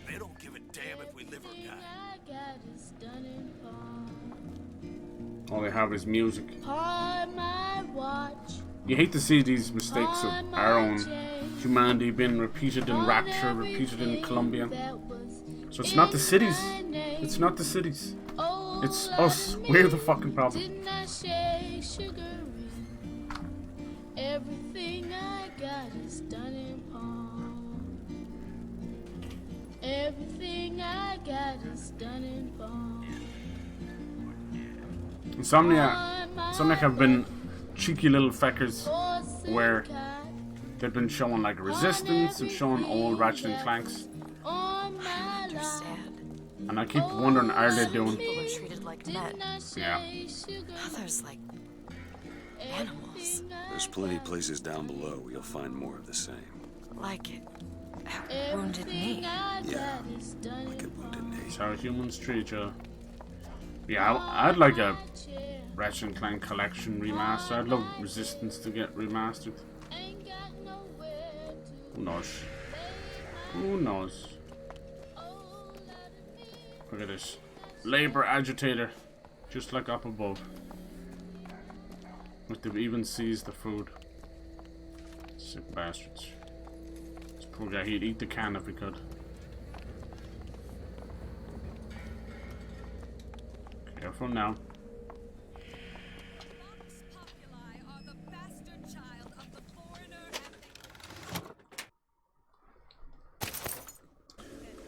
Speaker 3: They don't give a damn if we live or die.
Speaker 21: I got is done in all.
Speaker 1: All they have is music.
Speaker 21: On my watch.
Speaker 1: You hate to see these mistakes of our own humanity being repeated in Rapture, repeated in Columbia. So it's not the cities. It's not the cities. It's us. We're the fucking problem.
Speaker 21: Didn't I say sugary? Everything I got is done in palm. Everything I got is done in palm.
Speaker 1: Insomniac have been cheeky little feckers where they've been showing like Resistance and showing old Ratchet and Clanks.
Speaker 4: I understand.
Speaker 1: And I keep wondering, are they doing?
Speaker 4: People are treated like men.
Speaker 1: Yeah.
Speaker 4: Others like animals.
Speaker 10: There's plenty of places down below where you'll find more of the same.
Speaker 4: Like Wounded Knee.
Speaker 10: Yeah, like a Wounded Knee.
Speaker 1: That's how humans treat each other. Yeah, I'd like a Ratchet and Clank collection remaster. I'd love Resistance to get remastered. Who knows? Who knows? Look at this. Labor agitator. Just like up above. Must have even seized the food. Sick bastards. This poor guy, he'd eat the can if he could. Careful now.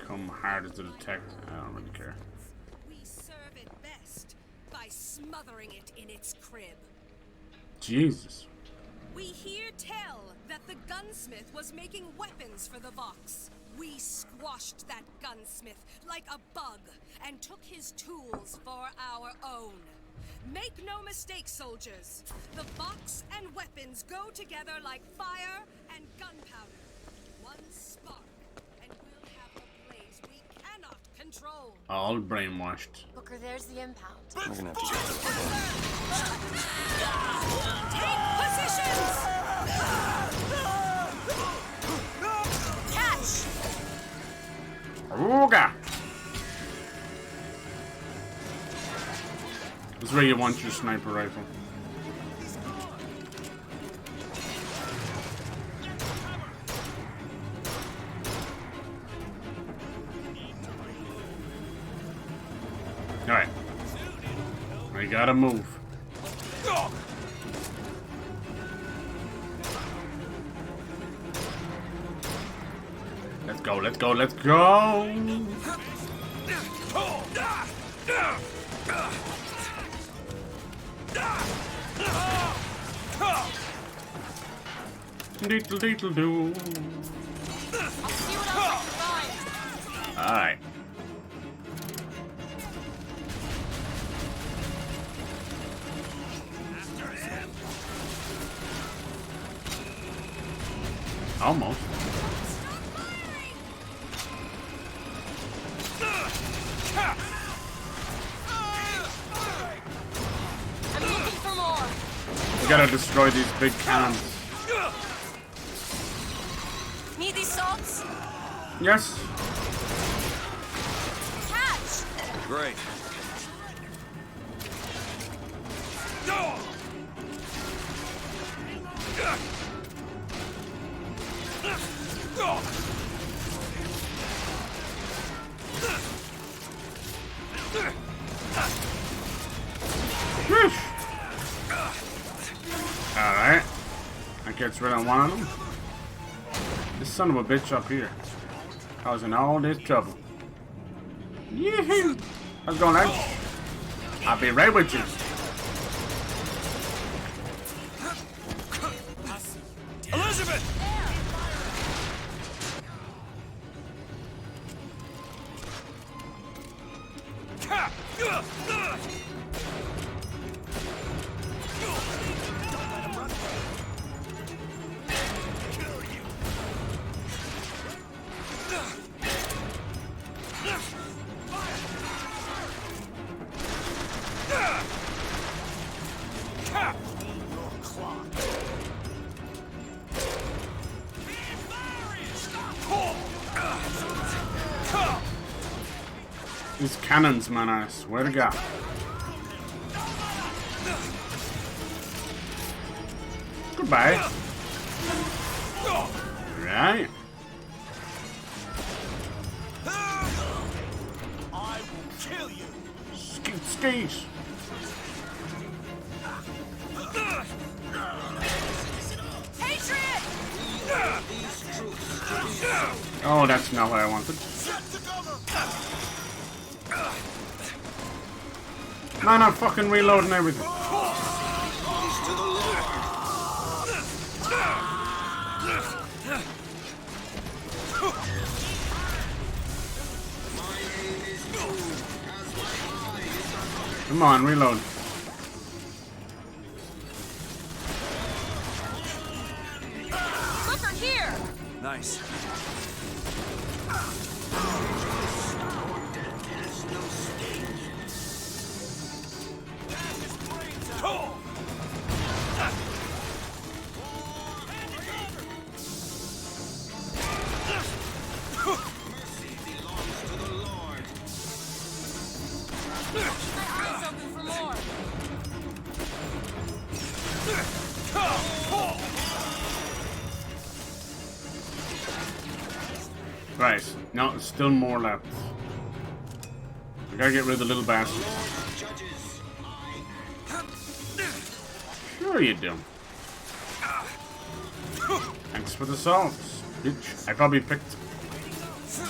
Speaker 1: Come harder to detect. I don't really care.
Speaker 13: We serve it best by smothering it in its crib.
Speaker 1: Jesus.
Speaker 13: We hear tell that the gunsmith was making weapons for the Vox. We squashed that gunsmith like a bug and took his tools for our own. Make no mistake, soldiers. The Vox and weapons go together like fire and gunpowder. One spark, and we'll have a blaze we cannot control.
Speaker 1: All brainwashed.
Speaker 4: Booker, there's the impound.
Speaker 10: We're gonna have to get
Speaker 13: Take positions!
Speaker 4: Catch!
Speaker 1: Ooga! This is where you want your sniper rifle. Alright. I gotta move. Let's go, let's go, let's go! Deetle deetle doo. Alright. Almost.
Speaker 4: I'm looking for more.
Speaker 1: We gotta destroy these big cannons.
Speaker 4: Need these salts?
Speaker 1: Yes.
Speaker 4: Catch!
Speaker 10: Great.
Speaker 1: Alright. That gets rid of one of them. This son of a bitch up here. Causing all this trouble. Yee-hoo! How's it going, lads? I'll be right with you.
Speaker 3: Elizabeth!
Speaker 1: These cannons, man, I swear to God. Goodbye. Right.
Speaker 3: I will kill you.
Speaker 1: Skeet, skeet.
Speaker 13: Patriot!
Speaker 1: Oh, that's not what I wanted. Man, I'm fucking reloading everything. Come on, reload.
Speaker 4: Booker, here!
Speaker 10: Nice.
Speaker 1: Right, no, still more left. We gotta get rid of the little bastards. Sure you do. Thanks for the salt, bitch. I probably picked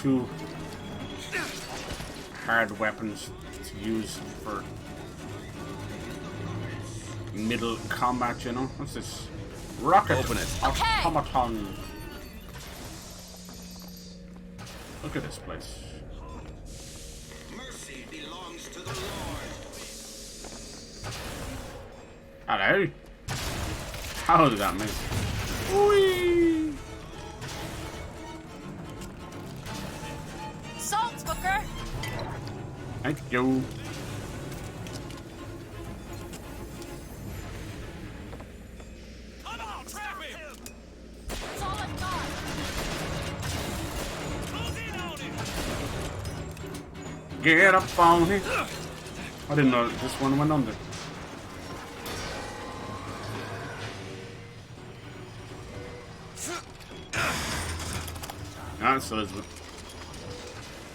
Speaker 1: 2 hard weapons to use for middle combat, you know? What's this? Rocket automaton. Look at this place.
Speaker 12: Mercy belongs to the Lord.
Speaker 1: Hello. How did that miss? Whee!
Speaker 4: Salt, Booker!
Speaker 1: Thank you.
Speaker 3: Come on, trap him!
Speaker 4: That's all I've got.
Speaker 3: Close in on him!
Speaker 1: Get up on it. I didn't know this one went under. That's Elizabeth.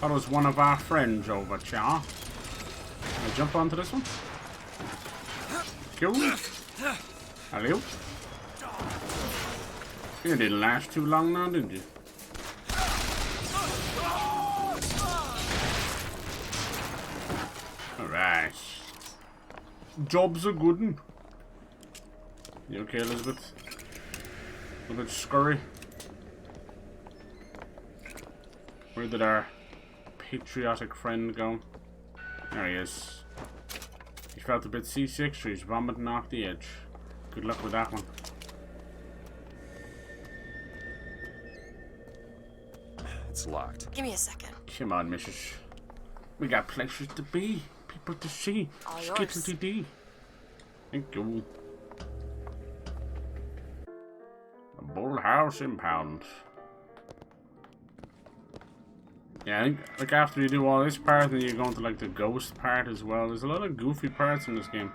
Speaker 1: That was one of our friends over, Char. Can I jump onto this one? Cool. Hello. You didn't last too long now, did you? Alright. Job's a good one. You okay, Elizabeth? A little bit scurry. Where did our patriotic friend go? There he is. He felt a bit seasick, so he's vomiting off the edge. Good luck with that one.
Speaker 10: It's locked.
Speaker 4: Give me a second.
Speaker 1: Come on, missus. We got places to be, people to see.
Speaker 4: All yours.
Speaker 1: Skittity-dee. Thank you. The Bullhouse Impound. Yeah, I think like after you do all this part, then you go into like the ghost part as well. There's a lot of goofy parts in this game.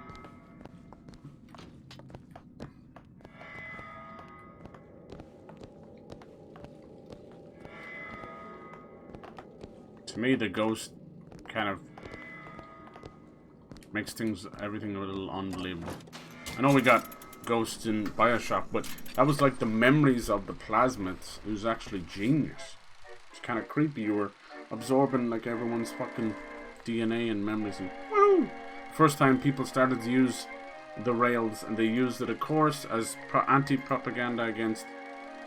Speaker 1: To me, the ghost kind of makes everything a little unbelievable. I know we got ghosts in Bioshock, but that was like the memories of the plasmids. It was actually genius. It's kind of creepy. You were absorbing like everyone's fucking DNA and memories. And woo! First time people started to use the rails, and they used it, of course, as anti-propaganda against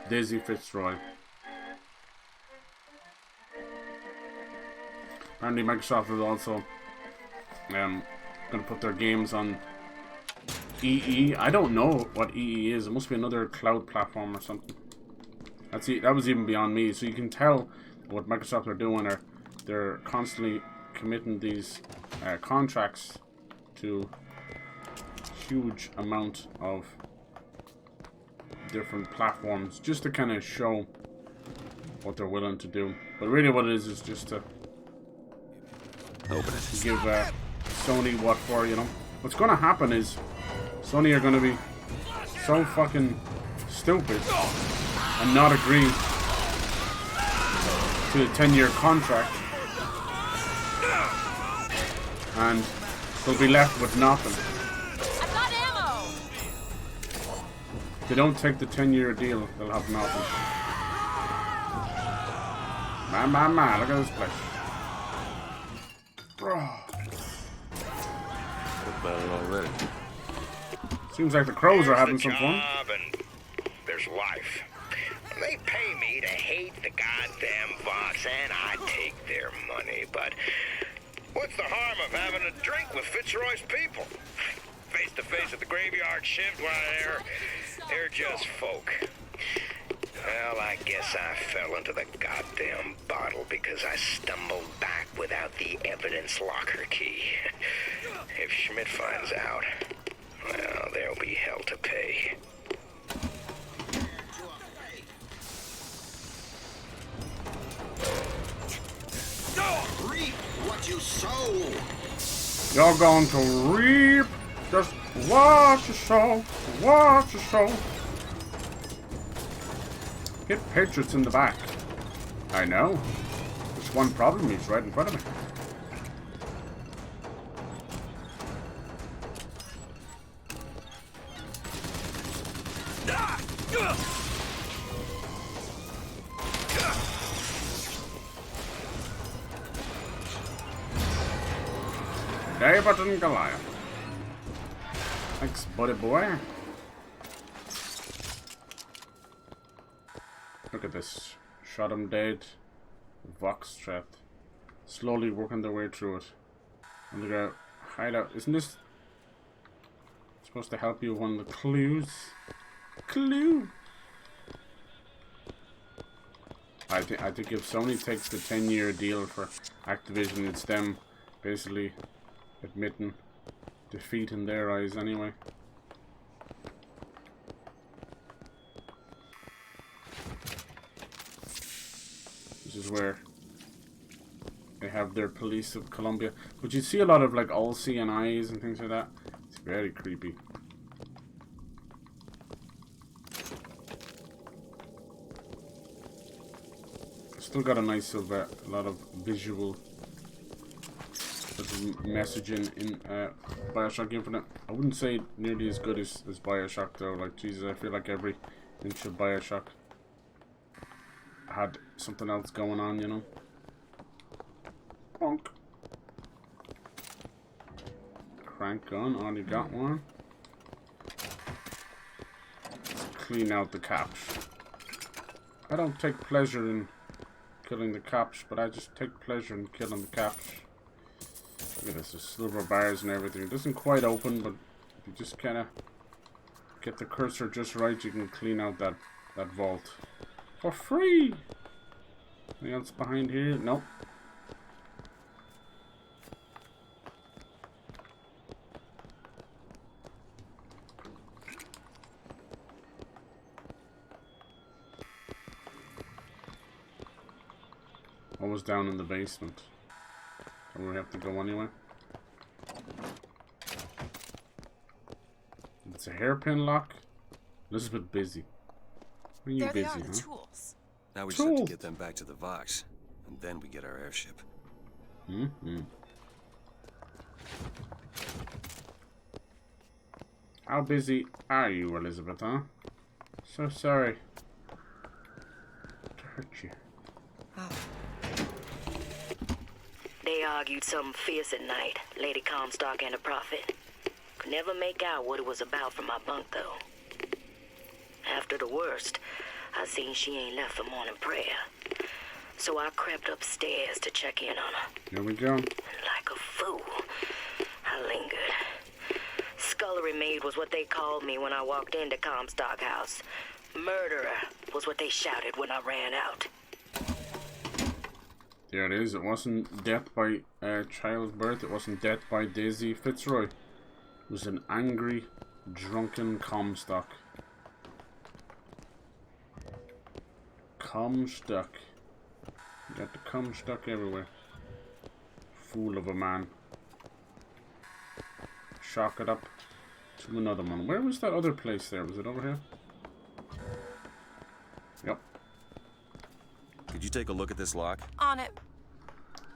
Speaker 1: Daisy Fitzroy. Apparently Microsoft is also going to put their games on EE. I don't know what EE is. It must be another cloud platform or something. That was even beyond me. So you can tell what Microsoft are doing. They're constantly committing these contracts to huge amount of different platforms just to kind of show what they're willing to do. But really what it is just to
Speaker 10: open it.
Speaker 1: Give Sony what for, you know. What's going to happen is Sony are going to be so fucking stupid and not agree to a 10-year contract, and they'll be left with nothing.
Speaker 4: I've got ammo.
Speaker 1: If they don't take the 10-year deal, they'll have nothing. Man, look at this place.
Speaker 10: Already.
Speaker 1: Seems like the crows are having some fun.
Speaker 8: And there's life. They pay me to hate the goddamn Vox, and I take their money, but what's the harm of having a drink with Fitzroy's people? Face to face at the graveyard shift, why, they're just folk. Well, I guess I fell into the goddamn bottle because I stumbled back without the evidence locker key. If Schmidt finds out, well, there'll be hell to pay.
Speaker 12: Reap what you sow.
Speaker 1: You're going to reap just Watch your soul. Watch your soul. Get Patriots in the back. I know. There's one problem. He's right in front of me. David and Goliath. Thanks, buddy boy. Look at this. Shot him dead. Vox trapped. Slowly working their way through it. And they go, hideout. Isn't this supposed to help you with one of the clues? Clue! I think if Sony takes the 10-year deal for Activision, it's them basically admitting defeat in their eyes anyway. This is where they have their police of Colombia. But you see a lot of like all seeing eyes and things like that. It's very creepy. Still got a nice a lot of visual messaging in Bioshock Infinite. I wouldn't say nearly as good as Bioshock though. Like Jesus, I feel like every inch of Bioshock had something else going on, you know. Bonk. Crank gun, already got one. Let's clean out the caps. I don't take pleasure in killing the cops, but I just take pleasure in killing the cops. Look at this, there's silver bars and everything. It doesn't quite open, but if you just kind of get the cursor just right, you can clean out that vault for free. Anything else behind here? Nope. Almost down in the basement. So we have to go anyway. It's a hairpin lock. Elizabeth busy. Are you busy, huh?
Speaker 10: Tools. Now we just have to get them back to the Vox, and then we get our airship.
Speaker 1: How busy are you, Elizabeth, huh? So sorry to hurt you.
Speaker 6: They argued something fierce at night, Lady Comstock and the Prophet. Could never make out what it was about from my bunk, though. After the worst, I seen she ain't left for morning prayer. So I crept upstairs to check in on her.
Speaker 1: Here we go.
Speaker 6: Like a fool, I lingered. Scullery maid was what they called me when I walked into Comstock House. Murderer was what they shouted when I ran out.
Speaker 1: There it is. It wasn't death by childbirth. It wasn't death by Daisy Fitzroy. It was an angry, drunken Comstock. Comstock. You got the Comstock everywhere. Fool of a man. Shock it up to another one. Where was that other place there? Was it over here? Yep.
Speaker 10: Could you take a look at this lock?
Speaker 4: On it.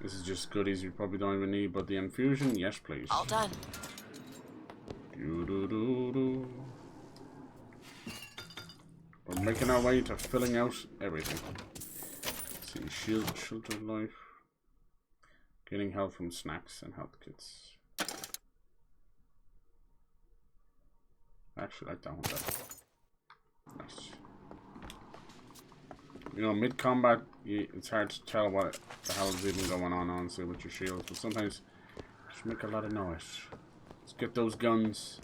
Speaker 1: This is just goodies you probably don't even need, but the infusion, yes please.
Speaker 4: All done.
Speaker 1: Doo-doo-doo-doo. We're making our way to filling out everything. Let's see, shield, shelter life. Getting health from snacks and health kits. Actually, I like that one better. Nice. You know, mid-combat, it's hard to tell what the hell is even going on, honestly, with your shields. But sometimes, just make a lot of noise. Let's get those guns.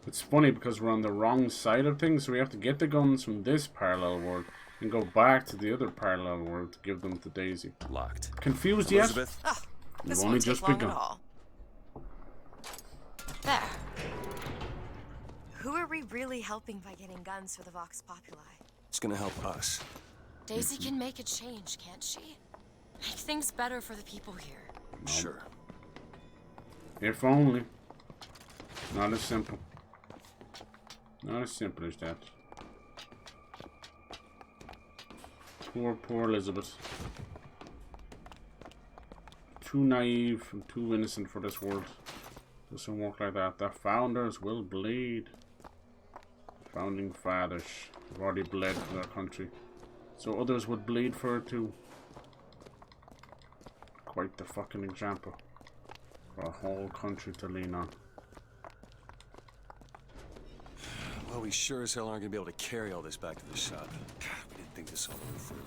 Speaker 1: It's funny because we're on the wrong side of things, so we have to get the guns from this parallel world and go back to the other parallel world to give them to Daisy.
Speaker 10: Locked.
Speaker 1: Confused yet?
Speaker 10: Elizabeth?
Speaker 4: Oh,
Speaker 1: We've only just begun.
Speaker 4: There. Who are we really helping by getting guns for the Vox Populi?
Speaker 10: It's gonna help us.
Speaker 4: Daisy can make a change, can't she? Make things better for the people here.
Speaker 10: Sure.
Speaker 1: If only. Not as simple. Not as simple as that. Poor Elizabeth. Too naive and too innocent for this world. Doesn't work like that. The founders will bleed. Founding fathers have already bled for their country. So others would bleed for it too. Quite the fucking example. For a whole country to lean on.
Speaker 10: Well, we sure as hell aren't gonna be able to carry all this back to the shop. God, we didn't think this all the way through.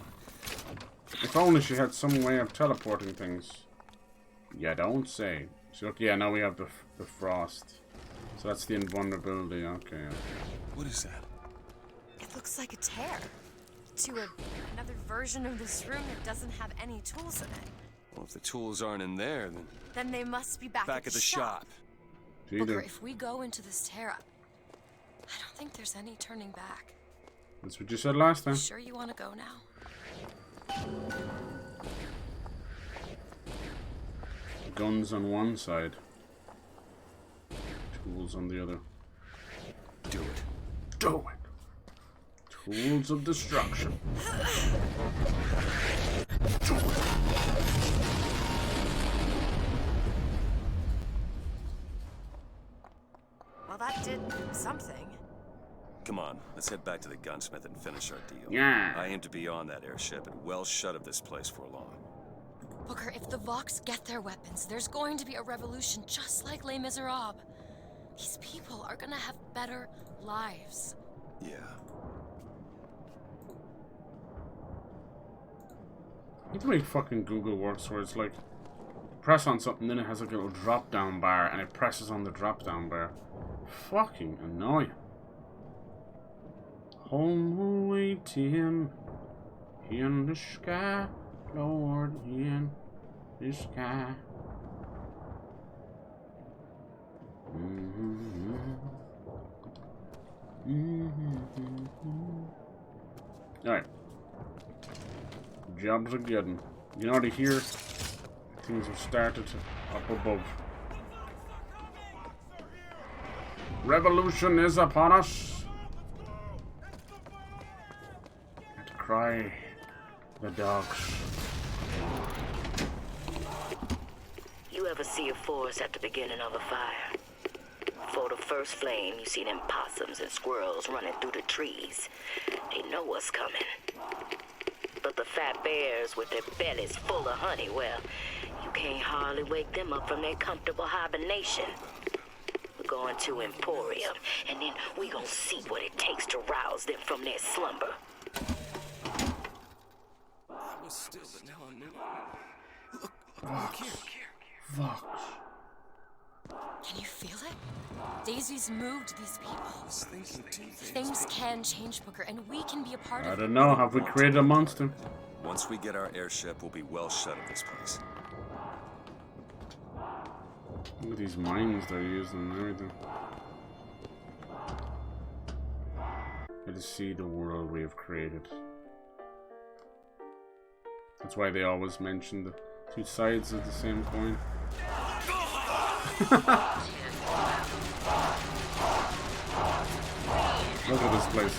Speaker 1: If only she had some way of teleporting things. Yeah, don't say. So, look, yeah, now we have the frost. So that's the invulnerability, okay.
Speaker 10: What is that?
Speaker 4: It looks like a tear to another version of this room that doesn't have any tools in it.
Speaker 10: Well, if the tools aren't in there,
Speaker 4: Then they must be back
Speaker 10: at the shop.
Speaker 4: Booker, if we go into this tear, I don't think there's any turning back.
Speaker 1: That's what you said last time.
Speaker 4: Sure you want to go now?
Speaker 1: Guns on one side. Tools on the other.
Speaker 10: Do it.
Speaker 1: Do it. Tools of destruction.
Speaker 4: Well, that did something.
Speaker 10: Come on, let's head back to the gunsmith and finish our deal.
Speaker 1: Yeah.
Speaker 10: I aim to be on that airship and well shut of this place for long.
Speaker 4: Booker, if the Vox get their weapons, there's going to be a revolution just like Les Miserables. These people are gonna have better lives.
Speaker 10: Yeah.
Speaker 1: I think the way fucking Google works, where it's like, press on something, then it has like a little drop down bar, and it presses on the drop down bar. Fucking annoying. Home waiting in the sky, Lord, in the sky. Alright. Jobs are good. You can already hear things have started up above. Revolution is upon us. And cry the dogs.
Speaker 6: You ever see a forest at the beginning of a fire? For the first flame, you see them possums and squirrels running through the trees. They know what's coming. But the fat bears with their bellies full of honey, well, you can't hardly wake them up from their comfortable hibernation. We're going to Emporium, and then we gonna see what it takes to rouse them from their slumber.
Speaker 10: I was still, but now I'm new. Look here.
Speaker 1: Vox.
Speaker 4: Can you feel it? Daisy's moved these people. Things can change, Booker, and we can be a part of it.
Speaker 1: I don't know. Have we created a monster?
Speaker 10: Once we get our airship, we'll be well shut of this place.
Speaker 1: Look at these mines they're using and everything. I just see the world we have created. That's why they always mention the two sides of the same coin. Look at this place.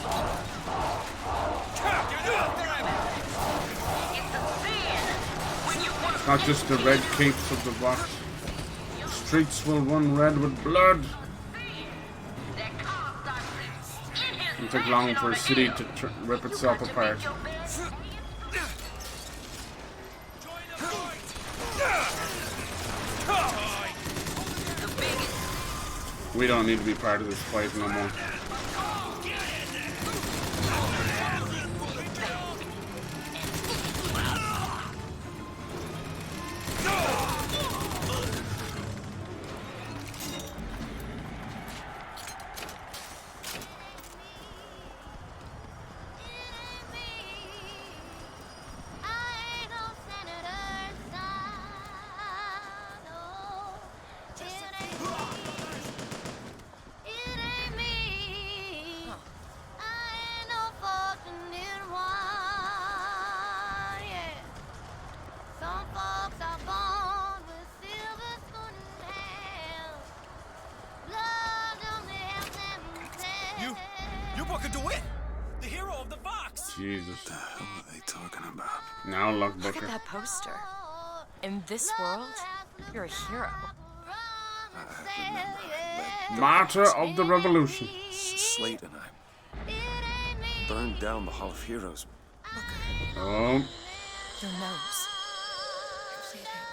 Speaker 1: It's not just the red capes of the box. The streets will run red with blood. It'll take long for a city to rip itself apart. We don't need to be part of this fight no more.
Speaker 3: You Booker DeWitt, the hero of the Vox.
Speaker 1: Jesus.
Speaker 10: What the hell are they talking about?
Speaker 1: Now look,
Speaker 4: Look
Speaker 1: Booker.
Speaker 4: at that poster. In this world, you're a hero.
Speaker 10: I remember.
Speaker 1: Martyr of the Revolution.
Speaker 10: Slate and I burned down the Hall of Heroes.
Speaker 1: Oh.
Speaker 4: Your nose.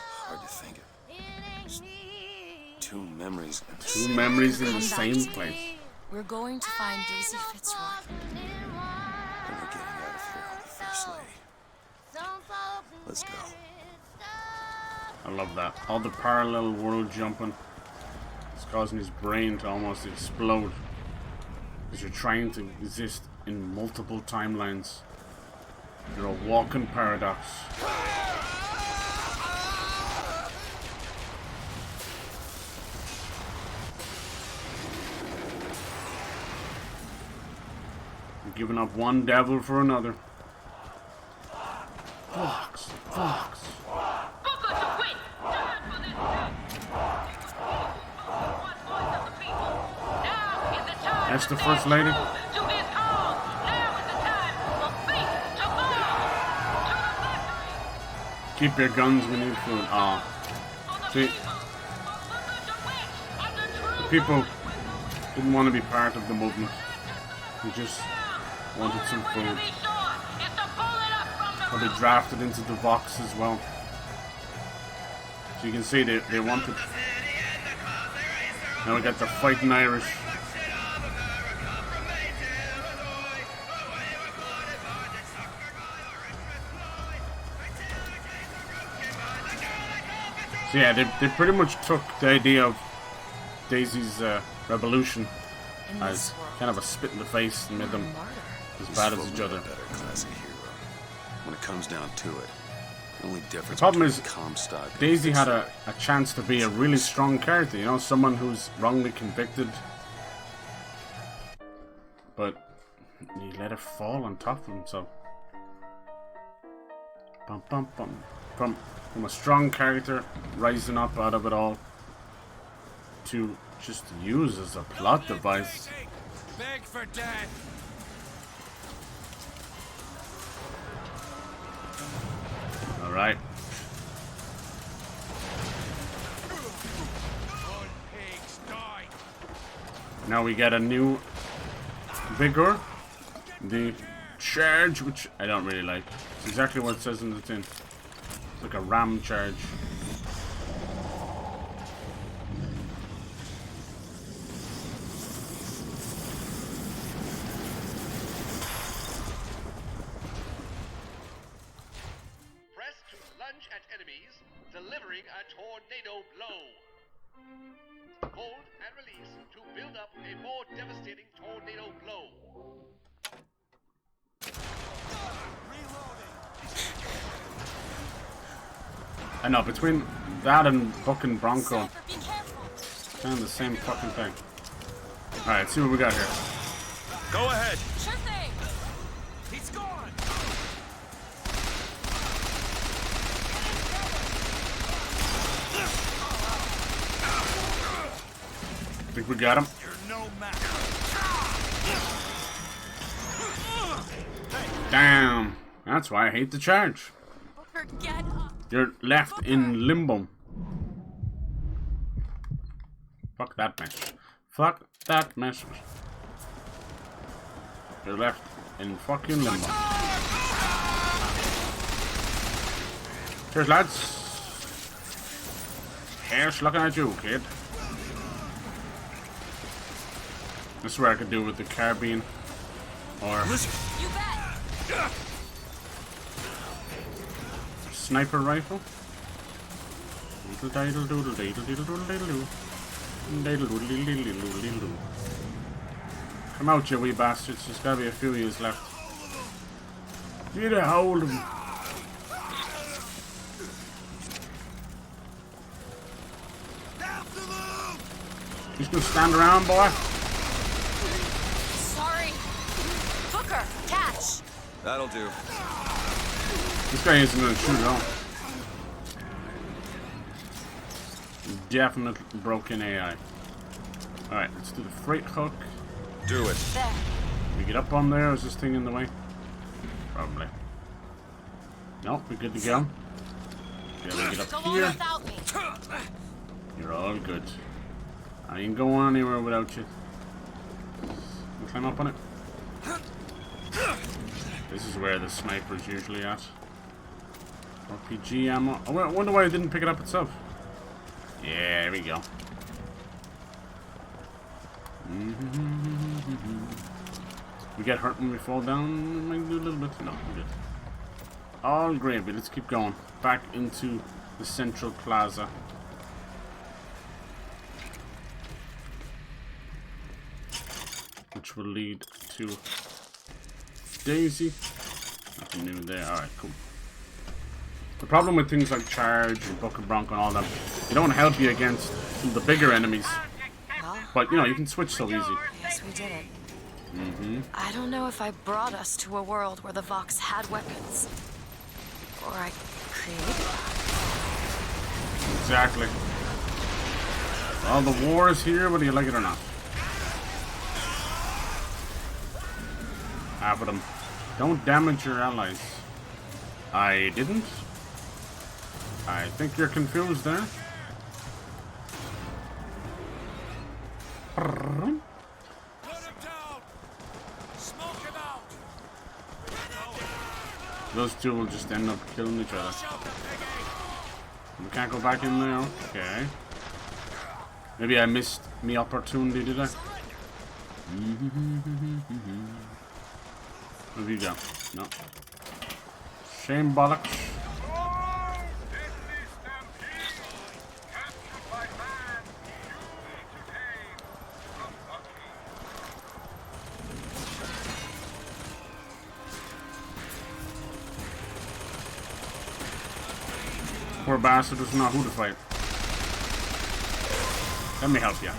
Speaker 10: Hard to think of. Just two memories.
Speaker 1: Two memories in the same place.
Speaker 4: We're going to find Daisy Fitzroy.
Speaker 10: And we're getting out of here on the First Lady. Let's go.
Speaker 1: I love that. All the parallel world jumping. It's causing his brain to almost explode. Because you're trying to exist in multiple timelines. You're a walking paradox. You're giving up one devil for another. Fox, Fox. That's the First Lady. Keep your guns, we need food. Ah. See, the people didn't want to be part of the movement. They just wanted some food. Probably drafted into the Vox as well. So you can see they wanted. Now we got the fighting Irish. So yeah, they pretty much took the idea of Daisy's revolution as kind of a spit in the face and made them as bad as each other.
Speaker 10: When it comes down to it, the only difference.
Speaker 1: The problem is,
Speaker 10: Comstock
Speaker 1: Daisy had a chance to be a really strong character, you know, someone who's wrongly convicted, but he let it fall on top of himself. Bum, bum, bum. From a strong character rising up out of it all to just use as a plot device.
Speaker 3: Beg for death.
Speaker 1: All right. Now we get a new vigor, the charge, which I don't really like. It's exactly what it says in the tin. It's like a ram charge.
Speaker 11: Press to lunge at enemies, delivering a tornado blow. Hold and release to build up a more devastating tornado blow.
Speaker 1: I know, between that and fucking Bronco, kind of the same fucking thing. Alright, let's see what we got here.
Speaker 3: Go ahead. Sure thing. He's gone.
Speaker 1: Think we got him?
Speaker 3: You're no match.
Speaker 1: Damn. That's why I hate the charge.
Speaker 4: Get up.
Speaker 1: You're left in limbo. Fuck that message. Fuck that message. You're left in fucking limbo. Cheers, lads. Here's looking at you, kid. This is where I could do with the carbine. Or
Speaker 3: You bet.
Speaker 1: sniper rifle. Come out, you wee bastards. There's gotta be a few years left. Get a hold of him. Just gonna stand around, boy.
Speaker 4: Sorry. Booker, catch.
Speaker 10: That'll do.
Speaker 1: This guy isn't gonna shoot at all. Definitely broken AI. Alright, let's do the freight hook.
Speaker 10: Do it.
Speaker 4: There.
Speaker 1: We get up on there. Is this thing in the way? Probably. No, we're good to go. Okay, we get up here. You're all good. I ain't going anywhere without you. You climb up on it. This is where the sniper's usually at. RPG ammo. Oh, I wonder why it didn't pick it up itself. Yeah, there we go. We get hurt when we fall down. Might do a little bit. No, we're good. All gravy. Let's keep going. Back into the central plaza. Which will lead to Daisy. Nothing new there. Alright, cool. The problem with things like Charge and Bucket Bronco and all that, they don't help you against the bigger enemies. But, you know, you can switch so easy.
Speaker 4: Yes, we did it. I don't know if I brought us to a world where the Vox had weapons. Or I created them.
Speaker 1: Exactly. Well, the war is here, whether you like it or not. Half of them. Don't damage your allies. I didn't. I think you're confused there. Those two will just end up killing each other. We can't go back in there. Okay. Maybe I missed my opportunity, did I? Where you go? No. Shame bollocks. Poor bastard doesn't know who to fight. Let me help you.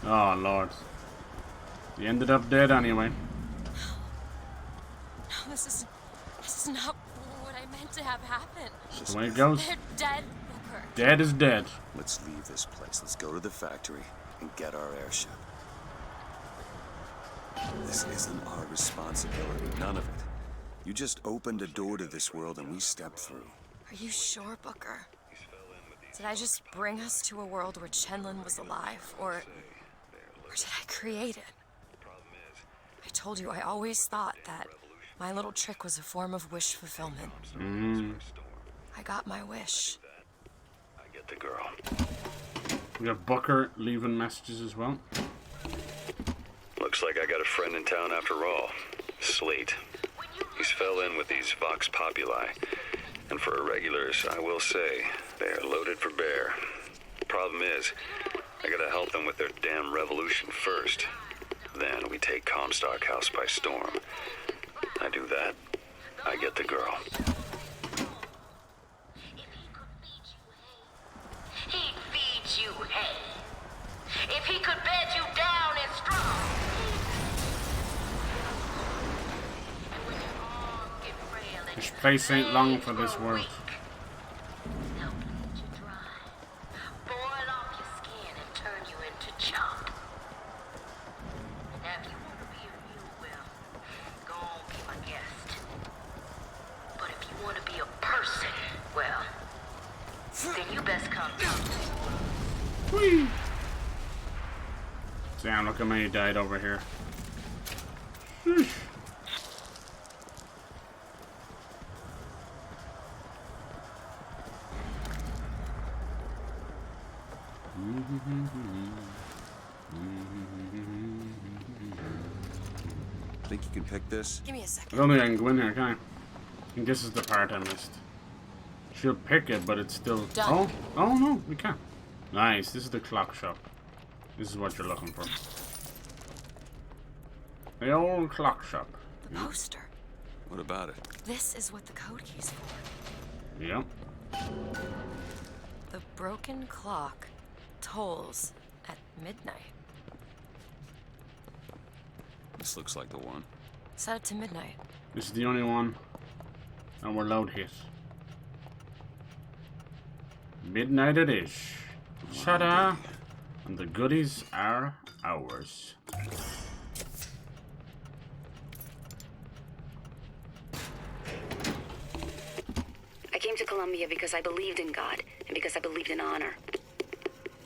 Speaker 1: Oh Lord. He ended up dead anyway.
Speaker 4: No, this is not what I meant to have happen.
Speaker 1: That's the way it goes.
Speaker 4: They're dead, Booker.
Speaker 1: Dead is dead.
Speaker 10: Let's leave this place. Let's go to the factory and get our airship. This isn't our responsibility. None of it. You just opened a door to this world and we stepped through.
Speaker 4: Are you sure, Booker? Did I just bring us to a world where Chenlin was alive, or did I create it? I told you, I always thought that my little trick was a form of wish fulfillment. I got my wish.
Speaker 8: I get the girl.
Speaker 1: We have Booker leaving messages as well.
Speaker 8: Looks like I got a friend in town after all. Slate. He's fell in with these Vox Populi. And for irregulars, I will say, they're loaded for bear. Problem is, I gotta help them with their damn revolution first. Then we take Comstock House by storm. I do that, I get the girl.
Speaker 11: He'd feed you hay. If he could bed you down and strong.
Speaker 1: This place ain't long for this world.
Speaker 11: Boil off your skin and turn you into chop. Now if you want to be a mule, well, go on, be my guest. But if you want to be a person, well, then you best come talk to me.
Speaker 1: Whee! Damn, look how many died over here.
Speaker 10: Think you can pick this?
Speaker 4: Give me a second.
Speaker 1: I don't think I can go in here, can I? I think this is the part I missed. She'll pick it, but it's still...
Speaker 4: Done.
Speaker 1: Oh no, we can't. Nice, this is the clock shop. This is what you're looking for. The old clock shop.
Speaker 4: The poster.
Speaker 10: What about it?
Speaker 4: This is what the code key's for.
Speaker 1: Yep.
Speaker 4: The broken clock tolls at midnight.
Speaker 10: This looks like the one.
Speaker 4: Set it to midnight.
Speaker 1: This is the only one. And we're loud hit. Midnight it is. Ta-da! And the goodies are ours.
Speaker 6: I came to Columbia because I believed in God and because I believed in honor.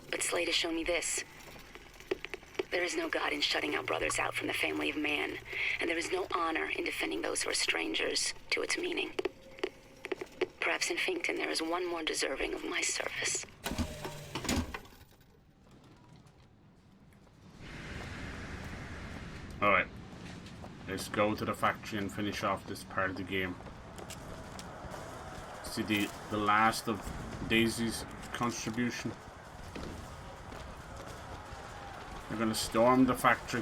Speaker 6: But Slate has shown me this. There is no God in shutting our brothers out from the family of man, and there is no honor in defending those who are strangers to its meaning. Perhaps in Finkton there is one more deserving of my service.
Speaker 1: Alright. Let's go to the factory and finish off this part of the game. See the last of Daisy's contribution. They're gonna storm the factory.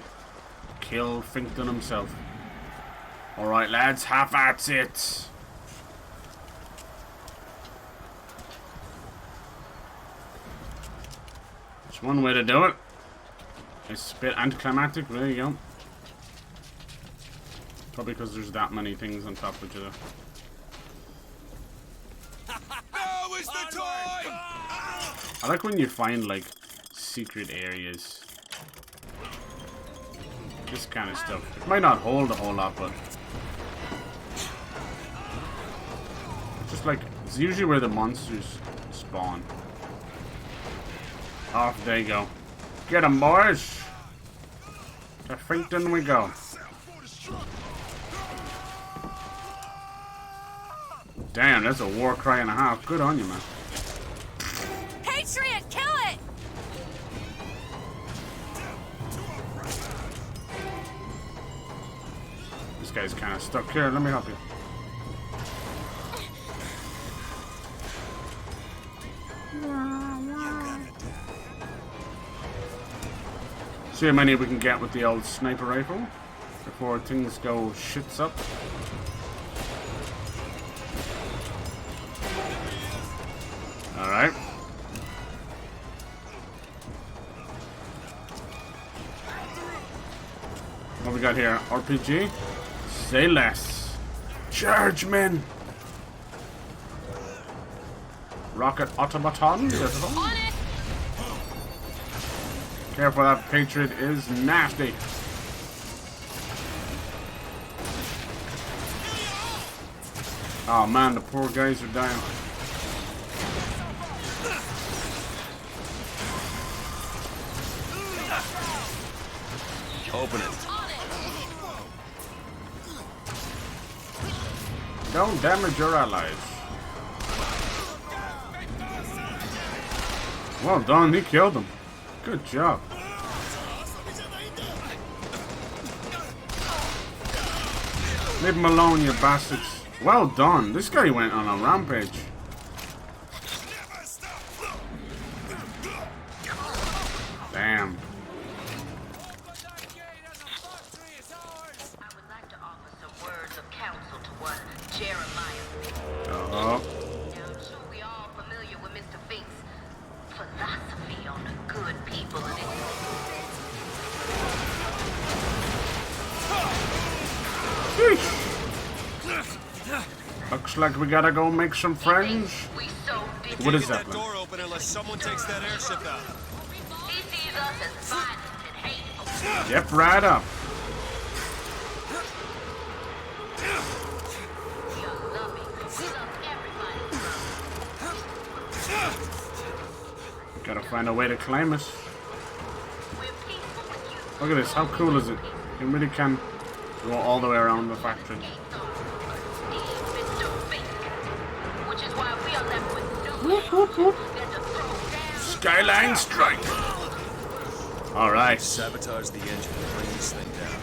Speaker 1: Kill Finkton himself. Alright lads, half-arts it! That's one way to do it. It's a bit anticlimactic, there you go. Probably because there's that many things on top of each other.
Speaker 2: Now is the time!
Speaker 1: I like when you find like secret areas. This kind of stuff. It might not hold a whole lot, but just like it's usually where the monsters spawn. Off they go. Get 'em, boys! To Finkton we go. Damn, that's a war cry and a half. Good on you, man.
Speaker 13: Patriot, kill it!
Speaker 1: This guy's kind of stuck here. Let me help you. See how many we can get with the old sniper rifle before things go shits up. Alright. What we got here? RPG? Say less. Charge, men! Rocket automaton? Careful, that Patriot is nasty. Oh man, the poor guys are dying.
Speaker 10: Open it.
Speaker 1: Don't damage your allies. Well done, he killed him. Good job. Leave him alone, you bastards. Well done. This guy went on a rampage. Damn. Uh-oh.
Speaker 7: We all familiar with Mr. Fink's philosophy on the good people and
Speaker 1: Looks like we gotta go make some friends. What is that?
Speaker 10: Door open unless someone takes that airship out.
Speaker 7: He sees us as violent and hateful.
Speaker 1: Yep, right up. Gotta find a way to climb it. Look at this, how cool is it? You really can go all the way around the factory. Whoop, whoop, whoop. Skyline strike! Alright.
Speaker 10: Sabotage the engine and bring this thing down.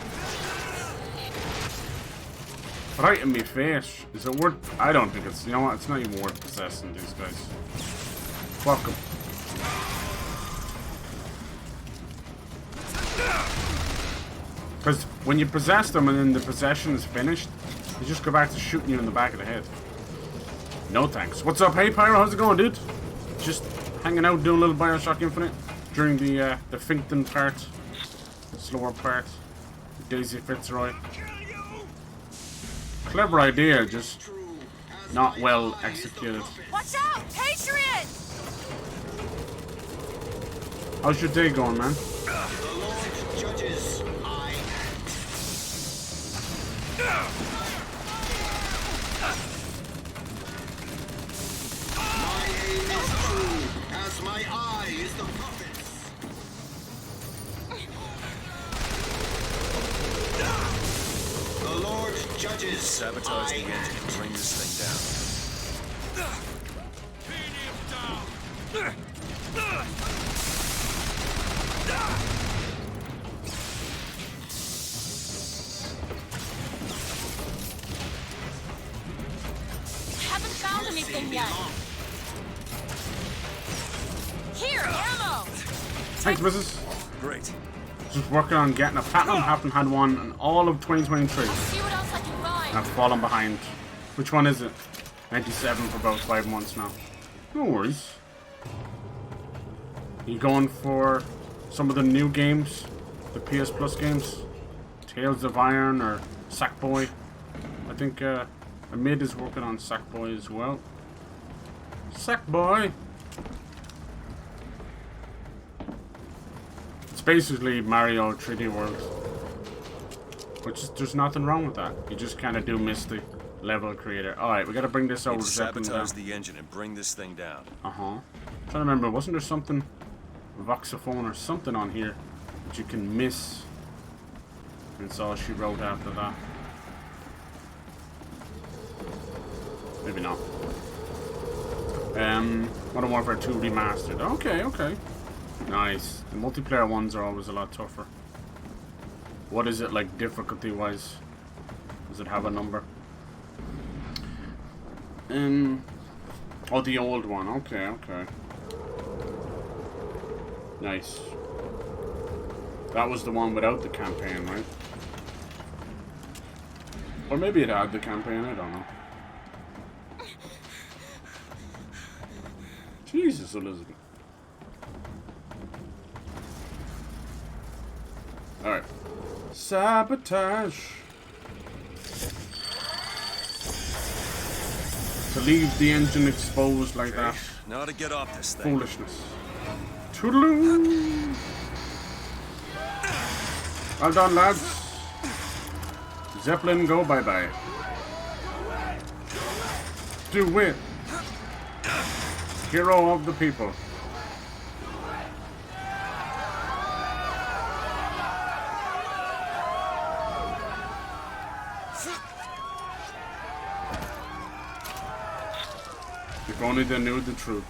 Speaker 1: Right in my face. Is it worth... I don't think it's... You know what? It's not even worth possessing these guys. Fuck them. Because when you possess them and then the possession is finished, they just go back to shooting you in the back of the head. No thanks. What's up, hey Pyro? How's it going, dude? Just hanging out, doing a little Bioshock Infinite during the Finkton part, the slower part, Daisy Fitzroy. Clever idea, just Not well executed.
Speaker 4: Watch out! Patriot!
Speaker 1: How's your day going, man?
Speaker 12: The Lord judges, I act. My aim is true, as my eye is the prophet's. The Lord judges.
Speaker 10: Sabotage the engine and bring this thing down.
Speaker 4: Haven't found anything yet. Here, ammo!
Speaker 1: Thanks, missus.
Speaker 10: Great.
Speaker 1: Just working on getting a platinum. Haven't had one in all of 2023.
Speaker 4: See what else I can find.
Speaker 1: I've fallen behind. Which one is it? 97 for about 5 months now. No worries. You going for some of the new games? The PS Plus games? Tales of Iron or Sackboy? I think Amid is working on Sackboy as well. Sackboy! It's basically Mario 3D World. Which is, there's nothing wrong with that. You just kind of do miss the level creator. Alright, we gotta bring this over to
Speaker 10: sabotage the engine and bring this thing down.
Speaker 1: trying to remember, wasn't there something, voxophone or something on here that you can miss? And it's all she wrote after that. Maybe not. Modern Warfare 2 Remastered. Okay, okay. Nice. The multiplayer ones are always a lot tougher. What is it like difficulty wise? Does it have a number? Oh, the old one. Okay, okay. Nice. That was the one without the campaign, right? Or maybe it had the campaign, I don't know. Jesus, Elizabeth. Alright. Sabotage. To leave the engine exposed like that.
Speaker 10: Now to get off this thing.
Speaker 1: Foolishness. Toodaloo! Well done, lads. Zeppelin, go bye-bye. Dewitt. Hero of the people. If only they knew the truth.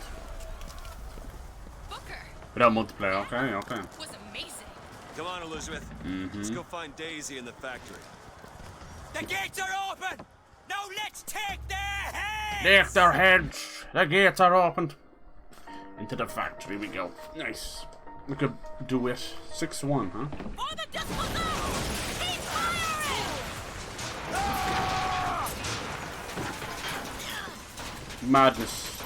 Speaker 1: Without multiplayer, okay, okay.
Speaker 19: Was amazing.
Speaker 10: Come on, Elizabeth. Let's go find Daisy in the factory.
Speaker 5: The gates are open! Now let's take their heads!
Speaker 1: Take their heads. The gates are opened. Into the factory we go. Nice. We could do it. 6-1, huh? Madness.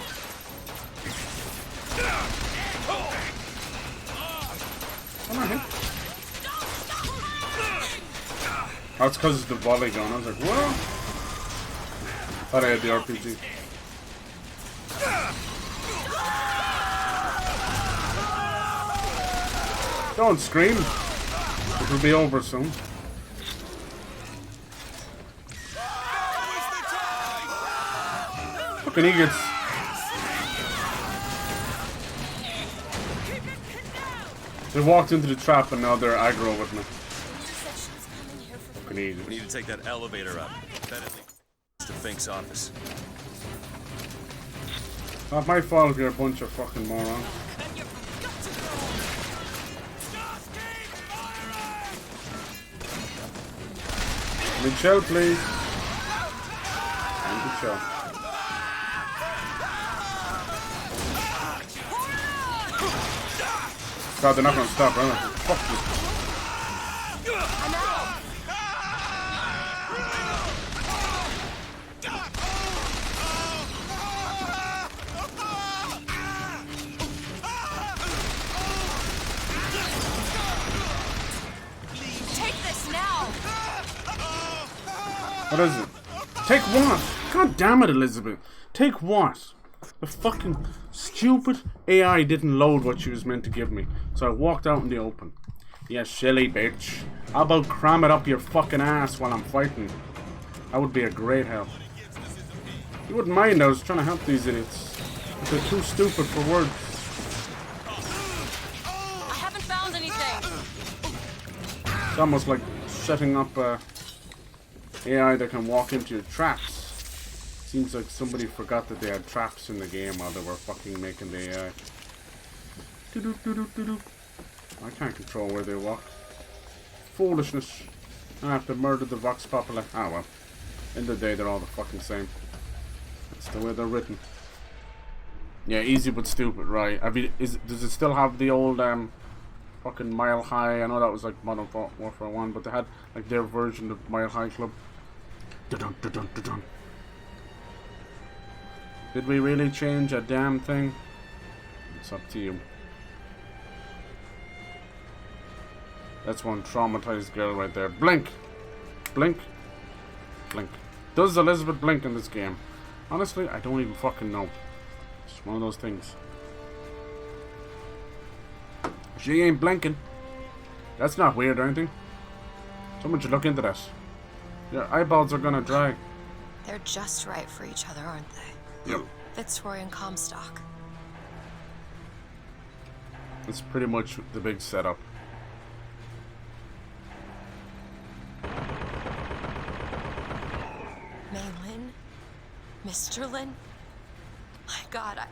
Speaker 1: Come on, hit. Oh, it's because it's the volley gun. I was like, what? Thought I had the RPG. Don't scream. It will be over soon. Fucking idiots. They walked into the trap and now they're aggro with me. Fucking idiots.
Speaker 10: We need to take that elevator up. That at least to Fink's office.
Speaker 1: Not my fault if you're a bunch of fucking morons. Michelle, please. And Michelle. God, they're not gonna stop, are they? Fuck this.
Speaker 4: Take this now.
Speaker 1: What is it? Take one! God damn it, Elizabeth. Take what? The fucking stupid AI didn't load what she was meant to give me. So I walked out in the open. Yeah, silly bitch. How about cram it up your fucking ass while I'm fighting? That would be a great help. You wouldn't mind, I was trying to help these idiots. But they're too stupid for words.
Speaker 4: I haven't found anything.
Speaker 1: It's almost like setting up AI that can walk into your traps. Seems like somebody forgot that they had traps in the game while they were fucking making the AI. I can't control where they walk. Foolishness. I have to murder the Vox Populi. Ah well. End of the day, they're all the fucking same. That's the way they're written. Yeah, easy but stupid, right? Does it still have the old fucking Mile High? I know that was like Modern Warfare 1, but they had like their version of Mile High Club. Dun dun dun dun dun. Did we really change a damn thing? It's up to you. That's one traumatized girl right there. Blink! Blink! Blink. Does Elizabeth blink in this game? Honestly, I don't even fucking know. It's one of those things. She ain't blinking. That's not weird or anything. Someone should look into that. Your eyeballs are gonna dry.
Speaker 4: They're just right for each other, aren't they?
Speaker 1: Yep.
Speaker 4: Fitzroy and Comstock.
Speaker 1: It's pretty much the big setup.
Speaker 4: Maylin? Mr. Lin? My God, I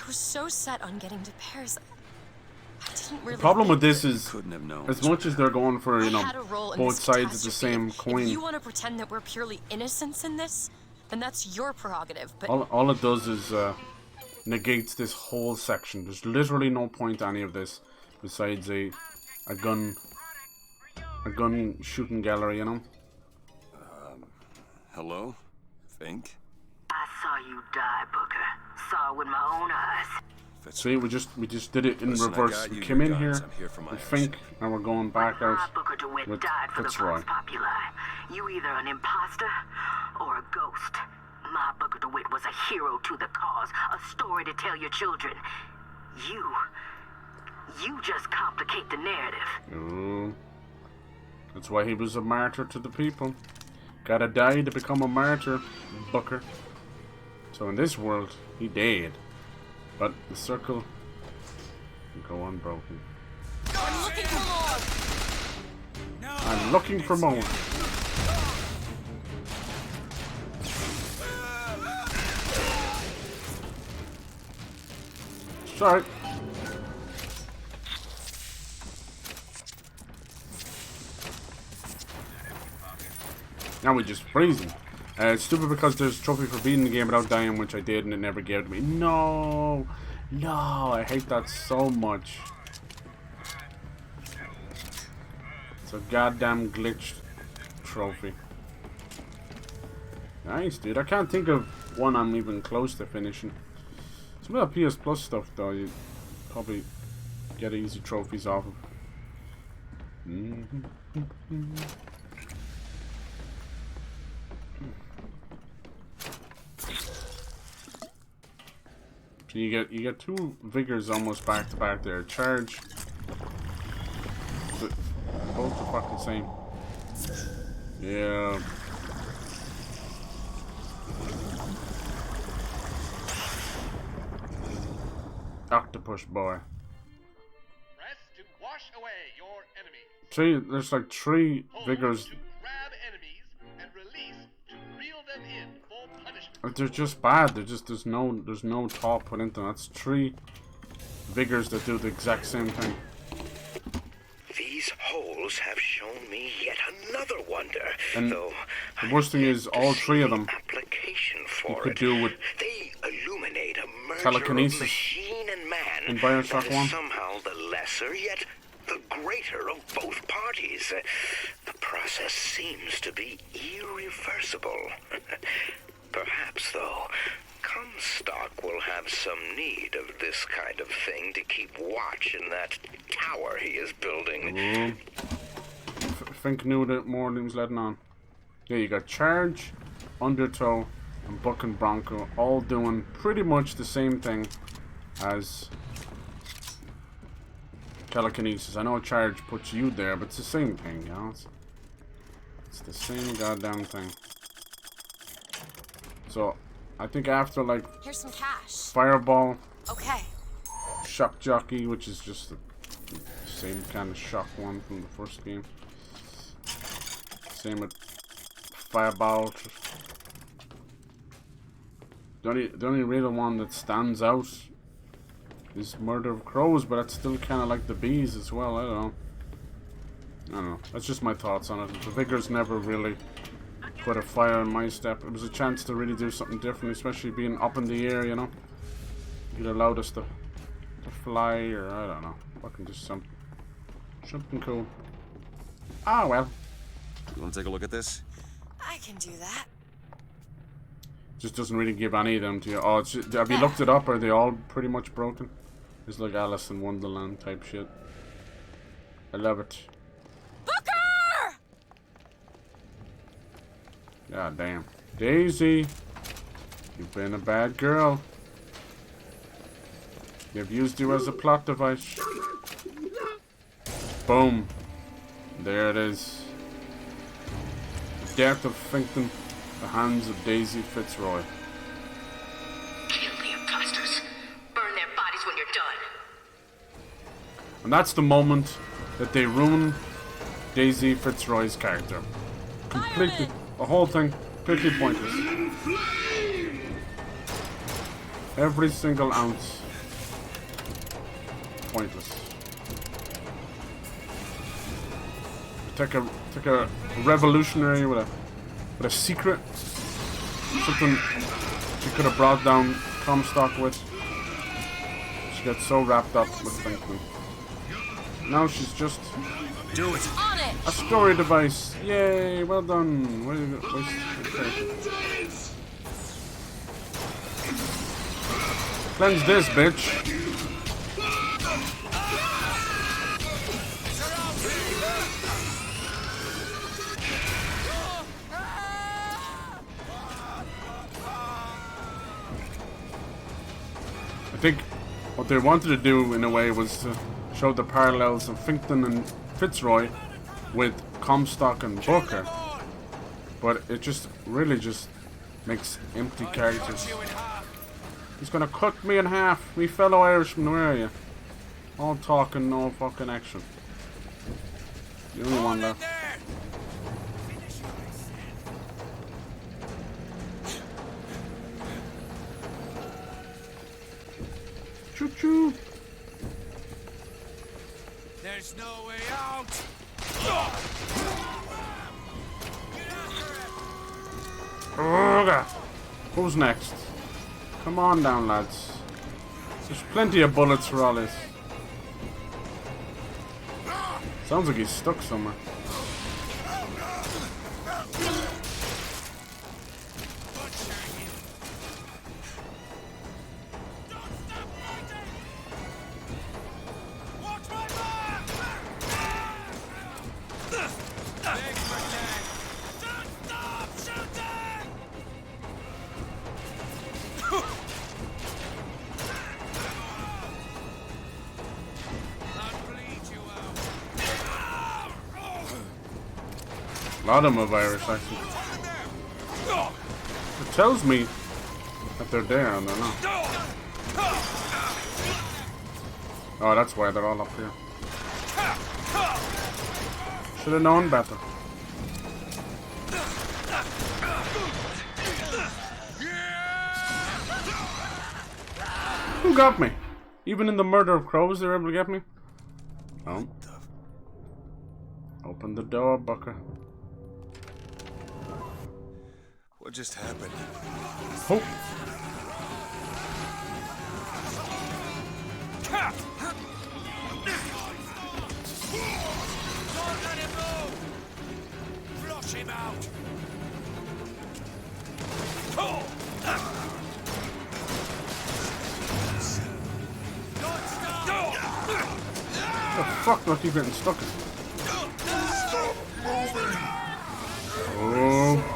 Speaker 4: was so set on getting to Paris. I didn't really.
Speaker 1: The problem with this is,
Speaker 10: couldn't have known.
Speaker 1: As much as they're going for, you know, both sides of the same coin.
Speaker 4: If you want to pretend that we're purely innocents in this, then that's your prerogative. But
Speaker 1: all it does is negates this whole section. There's literally no point to any of this besides a gun shooting gallery, you know.
Speaker 10: Hello? Fink?
Speaker 7: I saw you die, Booker. Saw it with my own eyes.
Speaker 1: See, we just did it in
Speaker 10: Listen,
Speaker 1: reverse. We came in here with Fink, and we're going back out
Speaker 7: Booker DeWitt
Speaker 1: with
Speaker 7: died for
Speaker 1: Fitzroy.
Speaker 7: the Vox Populi. You either an imposter or a ghost. My Booker DeWitt was a hero to the cause, a story to tell your children. You just complicate the narrative.
Speaker 1: Ooh. That's why he was a martyr to the people. Gotta die to become a martyr, Booker. So in this world, he died. But the circle can go unbroken.
Speaker 4: I'm looking for more.
Speaker 1: I'm looking for more. Sorry. Now we just freezing. It's stupid because there's a trophy for beating the game without dying, which I did, and it never gave it to me. No! No! I hate that so much. It's a goddamn glitched trophy. Nice, dude. I can't think of one I'm even close to finishing. Some of that PS Plus stuff, though, you probably get easy trophies off of. So you get two vigors almost back to back there. Charge. But both are fucking same. Yeah. Octopus boy.
Speaker 14: Press to wash away your enemy.
Speaker 1: There's like three vigors.
Speaker 14: Grab enemies and release to reel them in for punishment.
Speaker 1: They're just bad. There's no thought put into them. That's three vigors that do the exact same thing.
Speaker 8: These holes have shown me yet another wonder.
Speaker 1: And
Speaker 8: though
Speaker 1: the worst thing is, all three of them
Speaker 8: application for
Speaker 1: you could do with
Speaker 8: they illuminate a merger
Speaker 1: telekinesis
Speaker 8: of machine and man
Speaker 1: in Bioshock
Speaker 8: that is
Speaker 1: 1.
Speaker 8: somehow the lesser yet the greater of both parties. The process seems to be irreversible. Perhaps, though, Comstock will have some need of this kind of thing to keep watch in that tower he is building.
Speaker 1: Fink knew that more than he was letting on. Yeah, you got charge, undertow, and Buck and Bronco all doing pretty much the same thing as telekinesis. I know charge puts you there, but it's the same thing, you know? It's the same goddamn thing. So, I think after, like,
Speaker 4: here's some cash.
Speaker 1: Fireball,
Speaker 4: Okay.
Speaker 1: Shock Jockey, which is just the same kind of shock one from the first game. Same with Fireball. The only real one that stands out is Murder of Crows, but that's still kind of like the bees as well. I don't know. That's just my thoughts on it. The Vigors never really put a fire in my step. It was a chance to really do something different, especially being up in the air, you know. It allowed us to fly, or I don't know. Fucking just something cool. Ah, well.
Speaker 10: You want to take a look at this?
Speaker 4: I can do that.
Speaker 1: Just doesn't really give any of them to you. Oh, it's just, have you looked it up? Are they all pretty much broken? It's like Alice in Wonderland type shit. I love it.
Speaker 4: Booker!
Speaker 1: God damn. Daisy, you've been a bad girl. They've used you as a plot device. Boom. There it is. The death of Finkton. The hands of Daisy Fitzroy.
Speaker 7: Kill the imposters. Burn their bodies when you're done.
Speaker 1: And that's the moment that they ruin Daisy Fitzroy's character. Completely. The whole thing, completely pointless. Every single ounce. Pointless. Take a revolutionary with a secret, something she could have brought down Comstock with. She got so wrapped up with Finkman. Now she's just
Speaker 5: do it.
Speaker 1: A story device. Yay! Well done. Where did it waste? Cleanse this, bitch. I think what they wanted to do, in a way, was to show the parallels of Finkton and Fitzroy with Comstock and Booker. But it just really just makes empty characters. He's gonna cut me in half. Me fellow Irishman, where are you? All talk and no fucking action. The only one left. Choo choo.
Speaker 5: There's no way out.
Speaker 1: Okay. Who's next? Come on down, lads. There's plenty of bullets for all this. Sounds like he's stuck somewhere. A lot of them are Irish, actually. It tells me that they're there and they're not. Oh, that's why they're all up here. Should have known better. Who got me? Even in the Murder of Crows, they were able to get me? Oh. Open the door, Booker.
Speaker 10: What just happened?
Speaker 1: Oh.
Speaker 5: Don't let him move! Flush him out!
Speaker 1: What the fuck do I keep getting stuck in?
Speaker 12: Stop moving!
Speaker 1: Oh.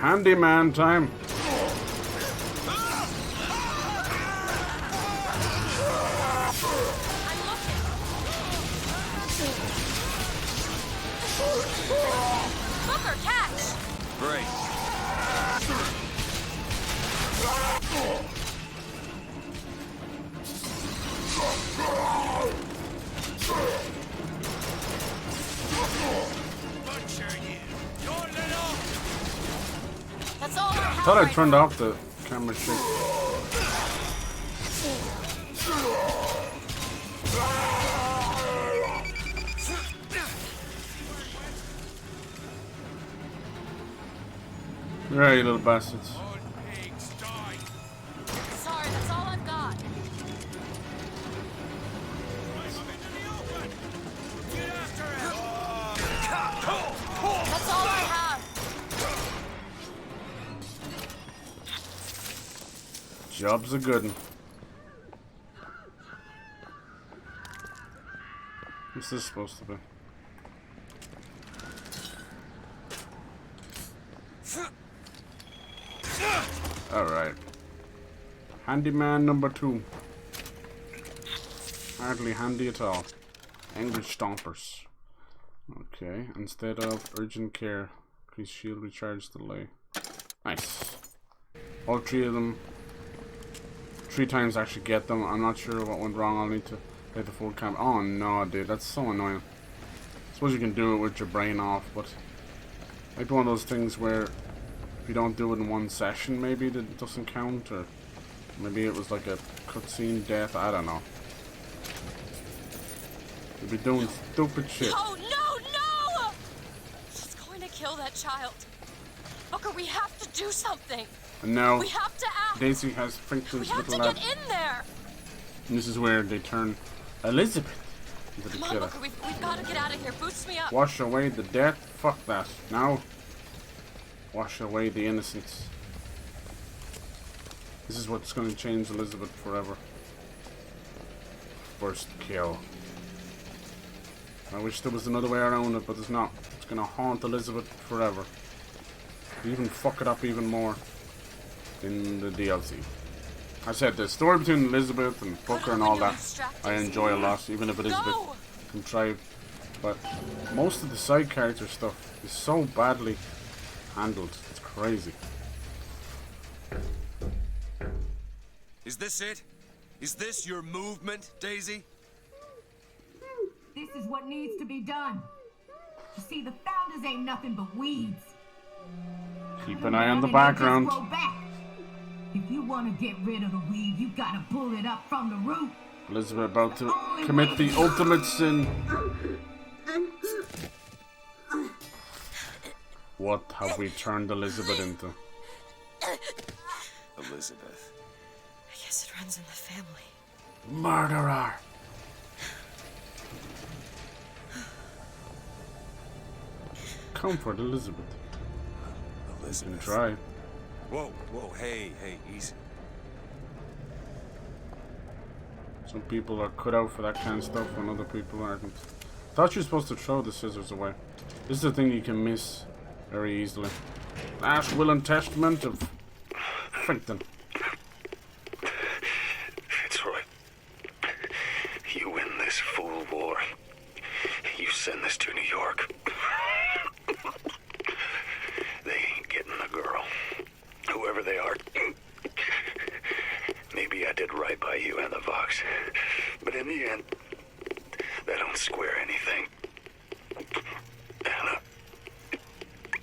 Speaker 1: Handyman time.
Speaker 4: Booker, catch!
Speaker 10: Great.
Speaker 4: That's all I have.
Speaker 1: I thought I
Speaker 4: right
Speaker 1: turned
Speaker 4: now.
Speaker 1: off the camera shit. Right, you little bastards.
Speaker 4: Sorry, that's all I've got. That's all I have.
Speaker 1: Job's a good one. What's this supposed to be? Alright. Handyman number 2. Hardly handy at all. Angry stompers. Okay, instead of urgent care, increase shield recharge delay. Nice. All 3 of them. 3 times actually get them. I'm not sure what went wrong. I'll need to play the full camp. Oh no, dude, that's so annoying. I suppose you can do it with your brain off, but like one of those things where if you don't do it in one session, maybe it doesn't count, or maybe it was like a cutscene death. I don't know. You'll be doing stupid shit.
Speaker 4: Oh no, no! She's going to kill that child. Booker, we have to do something.
Speaker 1: And now
Speaker 4: We have to act.
Speaker 1: Daisy has
Speaker 4: We
Speaker 1: Franklin's
Speaker 4: have to
Speaker 1: little lad.
Speaker 4: get in there.
Speaker 1: And this is where they turn Elizabeth into the
Speaker 4: Come on,
Speaker 1: killer.
Speaker 4: Booker, we've got to get out of here. Boost me up.
Speaker 1: Wash away the death. Fuck that. Now, wash away the innocence. This is what's going to change Elizabeth forever. First kill. I wish there was another way around it, but there's not. It's going to haunt Elizabeth forever. Even fuck it up even more in the DLC. I said the story between Elizabeth and Booker and all that I enjoy a lot, even if it is a bit contrived. But most of the side character stuff is so badly handled. It's crazy.
Speaker 5: Is this it? Is this your movement, Daisy?
Speaker 16: This is what needs to be done. You see, the founders ain't nothing but weeds.
Speaker 1: Keep an eye on the
Speaker 16: And they just
Speaker 1: background.
Speaker 16: grow back. If you want to get rid of the weed, you gotta pull it up from the root.
Speaker 1: Elizabeth about to commit the ultimate sin. What have we turned Elizabeth into?
Speaker 10: Elizabeth.
Speaker 4: I guess it runs in the family.
Speaker 1: Murderer! Comfort Elizabeth.
Speaker 10: Elizabeth.
Speaker 1: You can try.
Speaker 10: Whoa, whoa, hey, easy.
Speaker 1: Some people are cut out for that kind of stuff and other people aren't. Thought you were supposed to throw the scissors away. This is the thing you can miss very easily. Last will and testament of Frankton.
Speaker 8: Fitzroy, you win this fool war. You send this to New York. They ain't getting the girl. Whoever they are. Maybe I did right by you and the Vox. But in the end, that don't square anything.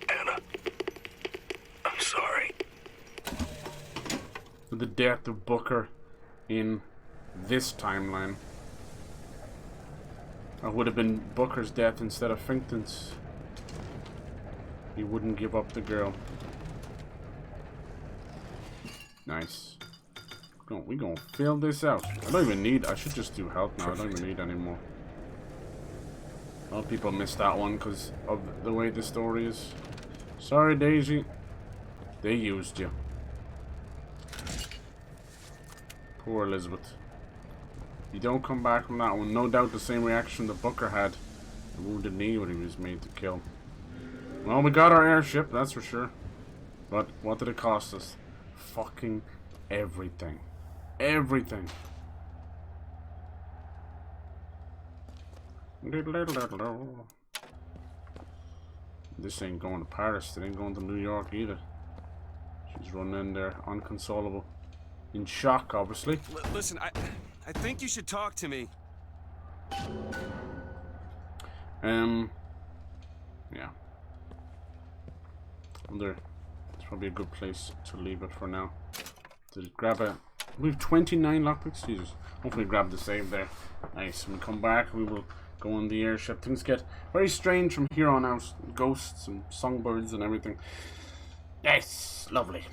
Speaker 8: Anna, I'm sorry.
Speaker 1: The death of Booker in this timeline. Or would have been Booker's death instead of Frankton's. He wouldn't give up the girl. Nice. We gonna fill this out. I don't even need. I should just do health now. I don't even need any more. A lot of people missed that one because of the way the story is. Sorry, Daisy. They used you. Poor Elizabeth. You don't come back from that one. No doubt the same reaction that Booker had. The wounded knee when he was made to kill. Well, we got our airship, that's for sure. But what did it cost us? Fucking everything. Everything. This ain't going to Paris. It ain't going to New York either. She's running in there, unconsolable. In shock, obviously.
Speaker 10: Listen, I think you should talk to me.
Speaker 1: Yeah. It's probably a good place to leave it for now. To grab a... We have 29 lockpicks? Jesus. Hopefully grab the save there. Nice. When we come back, we will go on the airship. Things get very strange from here on out. Ghosts and songbirds and everything. Yes, lovely.